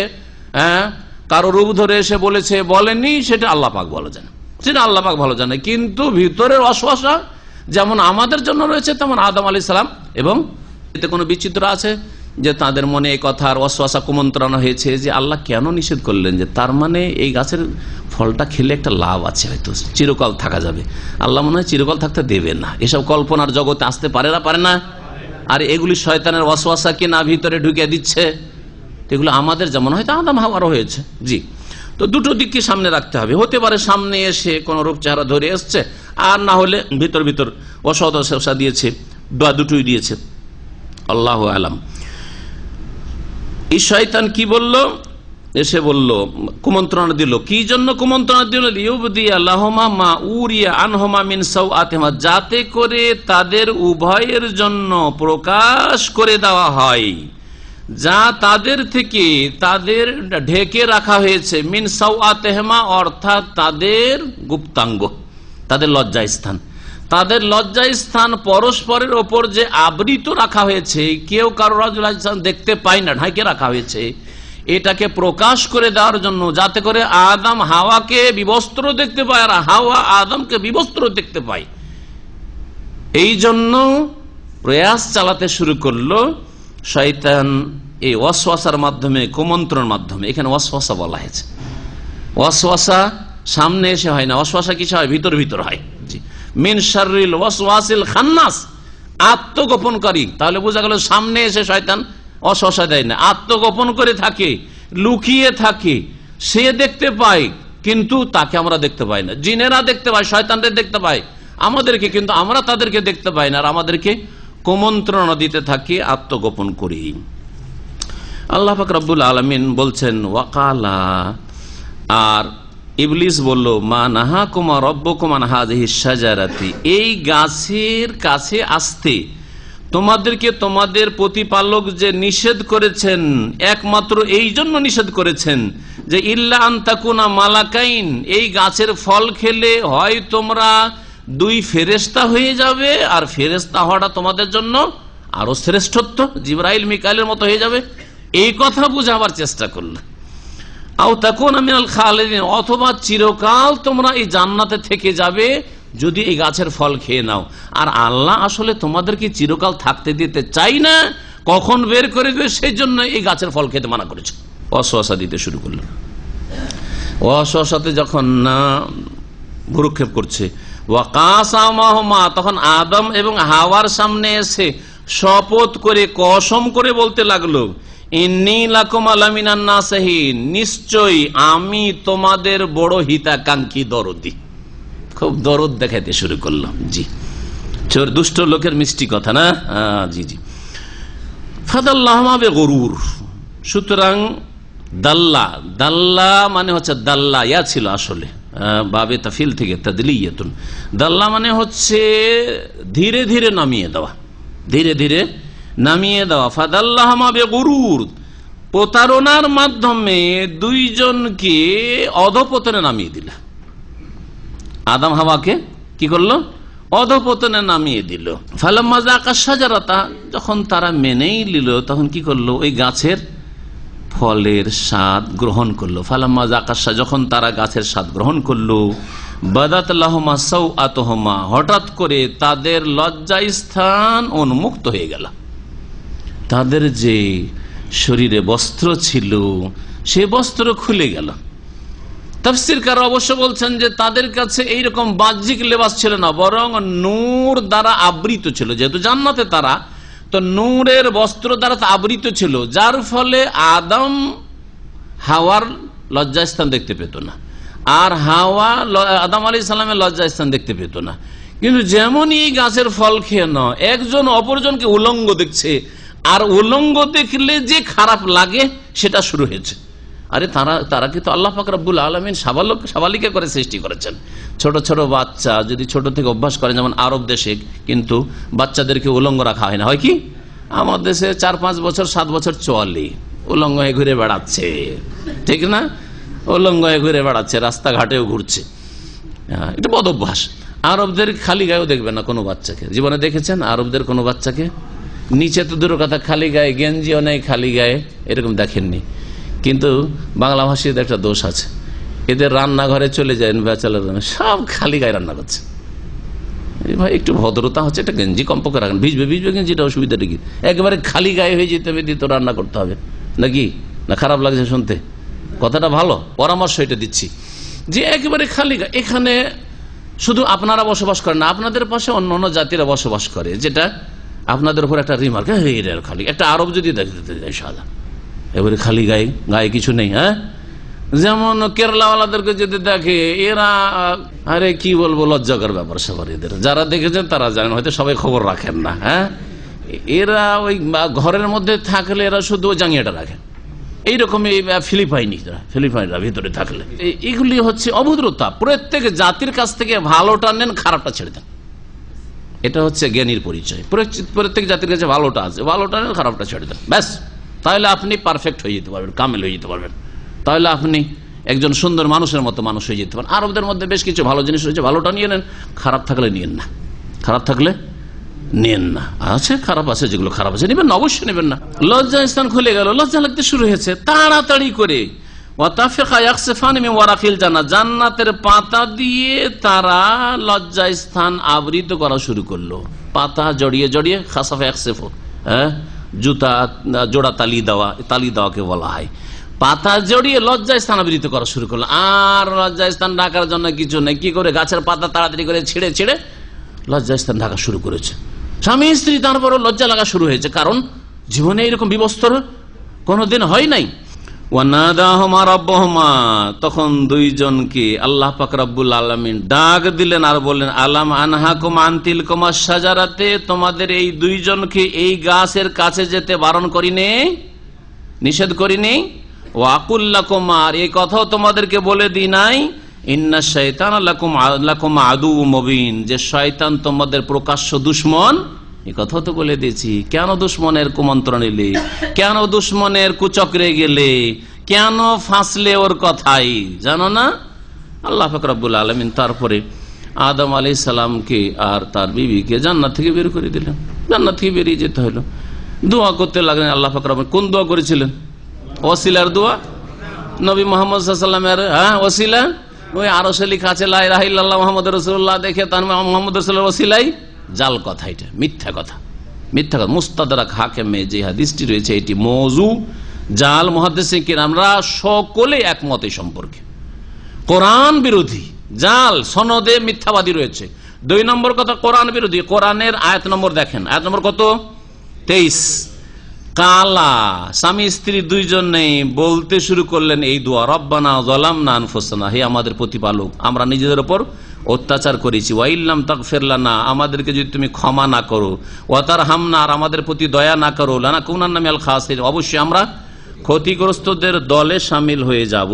কারো রূপ ধরে এসে বলেছে বলেনি, সেটা আল্লাহ পাক বলে জানে, সেটা আল্লাহ পাক ভালো জানে। কিন্তু ভিতরের ওয়াসওয়াসা যেমন আমাদের জন্য রয়েছে তেমন আদম আলাইহিস সালাম, এবং এতে কোনো বিচিত্র আছে যে তাদের মনে এই কথার ওয়াসওয়াসা কুমন্ত্রণা হয়েছে যে আল্লাহ কেন নিষেধ করলেন, যে তার মানে এই গাছের ফলটা খেলে একটা লাভ আছে, হয়তো চিরকাল থাকা যাবে। আল্লাহ মনে হয় চিরকাল থাকতে দেবেন না, এসব কল্পনার জগতে আসতে পারে না। আর এগুলি শয়তানের ওয়াসওয়াসা কি না ভিতরে ঢুকে দিচ্ছে, এগুলো আমাদের যেমন হয়তো আদম হাওয়ারও হয়েছে। জি, তো দুটো দিককে সামনে রাখতে হবে। হতে পারে সামনে এসে কোন রূপ চেহারা ধরে এসছে, আর না হলে ভিতর ভিতর ওয়াসওয়াসা দিয়েছে, বা দুটোই দিয়েছে, আল্লাহু আলাম। এই শয়তান কি বলল? এসে বলল, কুমন্ত্রণা দিল। কি জন্য কুমন্ত্রণা দিল? লিউবদিয়া লাহুমা মা উরিয়া আনহুমা মিন সাওআতিহিমা, যাতে করে তাদের উভয়ের জন্য প্রকাশ করে দেওয়া হয় যা তাদের থেকে তাদের ঢেকে রাখা হয়েছে, মিন সাওআতিহিমা অর্থাৎ তাদের গুপ্তাঙ্গ, তাদের লজ্জাস্থান। তাদের লজ্জাস্থান পরস্পরের ওপর যে আবৃত রাখা হয়েছে, কেউ কারো লজ্জাস্থান দেখতে পায় না, ঢাকে রাখা হয়েছে, এটাকে প্রকাশ করে দেওয়ার জন্য, যাতে করে আদম হাওয়াকে বিবস্ত্র দেখতে পায় আর হাওয়া আদমকে বিবস্ত্র দেখতে পায়। এই জন্য প্রয়াস চালাতে শুরু করলো শয়তান এই ওয়াসওয়াসার মাধ্যমে, কুমন্ত্রণের মাধ্যমে। এখানে ওয়াসওয়াসা বলা হয়েছে। ওয়াসওয়াসা সামনে এসে হয় না, ওয়াসওয়াসা কিছু হয় ভিতর ভিতর হয়। জি, মিন শাররিল ওয়াসওয়াসিল খান্নাস, আত্মগোপনকারী। তাহলে বোঝা গেল সামনে এসে শয়তান ওয়াসওয়াসা দেয় না, আত্মগোপন করে থাকে, লুকিয়ে থাকে। সে দেখতে পায় কিন্তু তাকে আমরা দেখতে পাই না। জিনেরা দেখতে পায়, শয়তানদের দেখতে পায় আমাদেরকে, কিন্তু আমরা তাদেরকে দেখতে পাই না, আর আমাদেরকে কুমন্ত্রণা দিতে থাকি আত্মগোপন করি। আল্লাহ পাক রব্বুল আলামিন বলছেন ওয়াকালা, আর ইবলিস বলল মা নাহাকুমা রব্বুকুম আন হাযিহিশ শাজারাতি, এই গাছের কাছে আসতে তোমাদেরকে তোমাদের প্রতিপালক যে নিষেধ করেছেন, একমাত্র এই জন্য নিষেধ করেছেন যে ইল্লা আন তাকুনা মালাকাইন, এই গাছের ফল খেলে হয় তোমরা দুই ফেরেশতা হয়ে যাবে, আর ফেরেশতা হওয়াটা তোমাদের জন্য আরো শ্রেষ্ঠত্ব, জিবরাইল মিকাইলের মতো হয়ে যাবে, এই কথা বুঝাবার চেষ্টা করলে। আও তাকুনা মিনাল খালিদিন, অথবা চিরকাল তোমরা এই জান্নাতে থেকে যাবে যদি এই গাছের ফল খেয়ে নাও। আর আল্লাহ আসলে তোমাদেরকে চিরকাল থাকতে দিতে চাই না, কখন বের করে দেবে সেই জন্য এই গাছের ফল খেতে মানা করেছে। ওয়াসওয়াসা দিতে শুরু করলো। ওয়াসওয়াসাতে যখন না ভুরুক্ষেপ করছে, ওয়াকাসামাহুমা, তখন আদম এবং হাওয়ার সামনে এসে শপথ করে কসম করে বলতে লাগলো ইন্নী লাকুম আলামিনান নাসিহিন, নিশ্চয়ই আমি তোমাদের বড় হিতাকাঙ্ক্ষী দরদি। খুব দরদ দেখাইতে শুরু করলাম। জি, চোর দুষ্ট লোকের মিষ্টি কথা না। জি জি। ফাদাল্লাহুমা বিগুরুর, সুতরাং দাল্লা, দাল্লা মানে হচ্ছে দাল্লা ইয়া ছিল আসলে বাবে তাফিল থেকে তাদলিয়াতুন, দাল্লা মানে হচ্ছে ধীরে ধীরে নামিয়ে দেওয়া, ধীরে ধীরে নামিয়ে দেওয়া। ফাদাল্লাহুমা বিগুরুর, প্রতারণার মাধ্যমে দুইজনকে অধপতনে নামিয়ে দিল। আদম হাওয়াকে কি করলো? অধপতনে নামিয়ে দিল। ফালাম্মা যাকা শাজারাতা, যখন তারা মেনেই নিল তখন কি করলো? ওই গাছের ফলের স্বাদ গ্রহণ করলো। ফালাম্মা যাকা, যখন তারা গাছের স্বাদ গ্রহণ করলো, বাদাত লাহুমা সাওআতুহুমা, হঠাৎ করে তাদের লজ্জা স্থান উন্মুক্ত হয়ে গেল। তাদের যে শরীরে বস্ত্র ছিল সে বস্ত্র খুলে গেল। তাফসীরকার অবশ্য বলছেন যে তাদের কাছে এইরকম বাহ্যিক লেবাস ছিল না, বরং নূর দ্বারা আবৃত ছিল। যেহেতু জান্নাতে তারা, তো নূরের বস্ত্র দ্বারা আবৃত ছিল, যার ফলে আদম হাওয়ার লজ্জাস্থান দেখতে পেত না, আর হাওয়া আদম আলাইহিস সালামের লজ্জাস্থান দেখতে পেত না। কিন্তু যেমনই গাছের ফল খেয়ে না, একজন অপরজনকে উলঙ্গ দেখছে, আর উলঙ্গ দেখলে যে খারাপ লাগে সেটা শুরু হয়েছে। আরে তারা কিন্তু আল্লাহ পাক রব্বুল আলামিন সাবালিকা করে সৃষ্টি করেছেন। ছোট ছোট বাচ্চা যদি ছোট থেকে অভ্যাস করেন, যেমন আরব দেশে কিন্তু বাচ্চাদেরকে উলঙ্গ রাখা হয় না, হয় কি? আমার দেশে 4-5 বছর 7 বছর চলে, উলঙ্গ হয়ে ঘুরে বেড়াচ্ছে, ঠিক না? উলঙ্গ হয়ে ঘুরে বেড়াচ্ছে, রাস্তাঘাটেও ঘুরছে, এটা বদ অভ্যাস। আরবদের খালি গায়েও দেখবেন না কোনো বাচ্চাকে। জীবনে দেখেছেন আরবদের কোনো বাচ্চাকে নিচে তো দূর কথা, খালি গায়ে, গেঞ্জিও নেই, খালি গায়ে, এরকম দেখেননি। কিন্তু বাংলা ভাষীদের একটা দোষ আছে, এদের রান্নাঘরে চলে যায় ব্যাচেলার, সব খালি গায়ে রান্না করছে। ভাই একটু ভদ্রতা হচ্ছে, একটা গেঞ্জি কমপক্ষে রাখেন, ভিজবে গেঞ্জিটা, অসুবিধাটা কি? একেবারে খালি গায়ে হয়ে যেতে হবে, তো রান্না করতে হবে নাকি? না খারাপ লাগছে শুনতে? কথাটা ভালো, পরামর্শ এটা দিচ্ছি যে একেবারে খালি গায়ে। এখানে শুধু আপনারা বসবাস করেন না, আপনাদের পাশে অন্য অন্য জাতিরা বসবাস করে, যেটা আপনাদের উপর একটা রিমার্ক, খালি একটা আরব যদি দেখতে যায় সাদা এবারে খালি গায়ে কিছু নেই। হ্যাঁ, যেমন কেরালাওয়ালাদেরকে যদি দেখে, এরা আরে কি বলবো, লজ্জাকর ব্যাপার স্যাপার এদের। যারা দেখেছেন তারা জানেন, হয়তো সবাই খবর রাখেন না। হ্যাঁ, এরা ওই ঘরের মধ্যে থাকলে এরা শুধু ওই জাঙ্গিয়াটা রাখে, এইরকম ফিলিপাইনরা ভিতরে থাকলে। এগুলি হচ্ছে অভদ্রতা। প্রত্যেক জাতির কাছ থেকে ভালোটা নেন, খারাপটা ছেড়ে দেন, এটা হচ্ছে জ্ঞানীর পরিচয়। প্রত্যেক জাতির কাছে ভালোটা আছে, ভালোটা নেন, খারাপটা ছেড়ে দেন, ব্যাস। তাহলে আপনি পারফেক্ট হয়ে যেতে পারবেন, কামেল হয়ে যেতে পারবেন, তাহলে আপনি একজন সুন্দর মানুষের মতো মানুষ হয়ে যেতে পারেন। আরবদের মধ্যে বেশ কিছু ভালো জিনিস রয়েছে, ভালোটা নিয়ে নেন, খারাপ থাকলে নিয়েন না, খারাপ থাকলে নেন না। আছে খারাপ আছে, যেগুলো খারাপ আছে নেবেন না, অবশ্যই নেবেন না। লজ্জা স্থান খুলে গেল, লজ্জা লাগতে শুরু হয়েছে, তাড়াতাড়ি করে জান্নাতের পাতা দিয়ে তারা লজ্জা স্থান আবৃত করা শুরু করলো। পাতা জড়িয়ে জড়িয়ে, খাসাফা একসেফো, হ্যাঁ, জুতা জোড়া তালি দেওয়াকে বলা হয়। পাতা জড়িয়ে লজ্জা স্থান আবৃত করা শুরু করলো। আর লজ্জা স্থান ঢাকার জন্য কিছু নেই, কি করে গাছের পাতা তাড়াতাড়ি করে ছিঁড়ে ছিঁড়ে লজ্জা স্থান ঢাকা শুরু করেছে। স্বামী স্ত্রী তারপরও লজ্জা লাগা শুরু হয়েছে, কারণ জীবনে এরকম বিবস্ত্র কোনোদিন হয় নাই। ওয়ানাদাহুমা রাব্বুহুমা, তখন দুইজনকে আল্লাহ পাক রব্বুল আলামিন ডাক দিলেন আর বললেন, আলাম আনহাকুম আন তিলকুমা শাজারাতে, তোমাদের এই দুইজনকে এই গাছের কাছে যেতে বারণ করিনি? নিষেধ করিনি। ওয়াকুল লাকুম, আর এই কথাও তোমাদেরকে বলে দিই নাই, ইন্না শাইতান লাকুম আদুউম মুবিন, যে শয়তান তোমাদের প্রকাশ্য দুশমন। এই কথা তো বলে দিয়েছি। কেন দুশমনের কুমন্ত্রণ এলে, কেন দুশমনের কুচক্রে গেলে, কেন ফাঁসলে ওর কথাই জানো না? আল্লাহ পাক রব্বুল আলামিন তারপরে আদম আলাইহিস সালামকে আর তার বিবিকে জান্নাত থেকে বের করে দিলেন। জান্নাত থেকে বেরিয়ে যেতে হলো। দোয়া করতে লাগলেন আল্লাহ পাক রব্বুল। কোন দোয়া করেছিলেন? ওসিলার দোয়া। নবী মুহাম্মদ সাল্লাল্লাহু আলাইহি ওয়াসাল্লামের ওসিলা, ওই আরশে লেখা আছে লা ইলাহা ইল্লাল্লাহ মুহাম্মাদুর রাসূলুল্লাহ, দেখে তার মুহাম্মদ রাসূলুল্লাহর ওসিলাই জাল কথা, এটা মিথ্যা কথা, মিথ্যা কথা। মুস্তাদরাক হাকিমে যে হাদিসটি রয়েছে এটি মওযু, জাল। মুহাদ্দিসিন কিরামরা সকলে একমত এই সম্পর্কে। কোরআন বিরোধী, জাল, সনদে মিথ্যাবাদী রয়েছে। 2 নম্বর কথা কোরআন বিরোধী। কোরআনের আয়াত নম্বর দেখেন, আয়াত নম্বর কত? 23। কালা, স্বামী স্ত্রী দুইজনেই বলতে শুরু করলেন এই দোয়া, রব্বানা যালামনা আনফুসানা, হে আমাদের প্রতিপালক, আমরা নিজেদের উপর অত্যাচার করেছি, ওয়াইল্লাম তাগফির লানা, আমাদেরকে যদি তুমি ক্ষমা না করো, ওয়া তারহামনা, আর আমাদের প্রতি দয়া না করো, লানাকুনান্না মিনাল খাসিরিন, অবশ্যই আমরা ক্ষতিগ্রস্তদের দলে শামিল হয়ে যাব।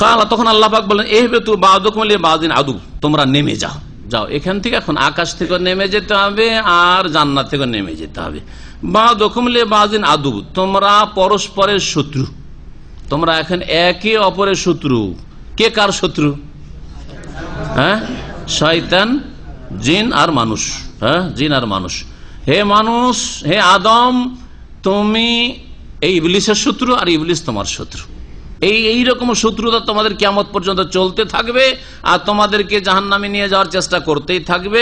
কালা, তখন আল্লাহ পাক বলেন ইহবিতু বা'দুকুম লিবা'দিন আদু, তোমরা নেমে যাও, যাও এখান থেকে। এখন আকাশ থেকে নেমে যেতে হবে আর জান্নাত থেকে নেমে যেতে হবে। বা'দুকুম লিবা'দিন আদু, তোমরা পরস্পরের শত্রু, তোমরা এখন একে অপরের শত্রু। কে কার শত্রু? হ্যাঁ, শয়তান, জিন আর মানুষ। হ্যাঁ, জিন আর মানুষ। হে মানুষ, হে আদম, তুমি এই ইবলিসের শত্রু আর ইবলিস তোমার শত্রু। এইরকম শত্রুতা তোমাদের কিয়ামত পর্যন্ত চলতে থাকবে আর তোমাদেরকে জাহান্নামে নিয়ে যাওয়ার চেষ্টা করতেই থাকবে।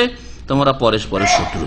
তোমরা পরস্পরের শত্রু।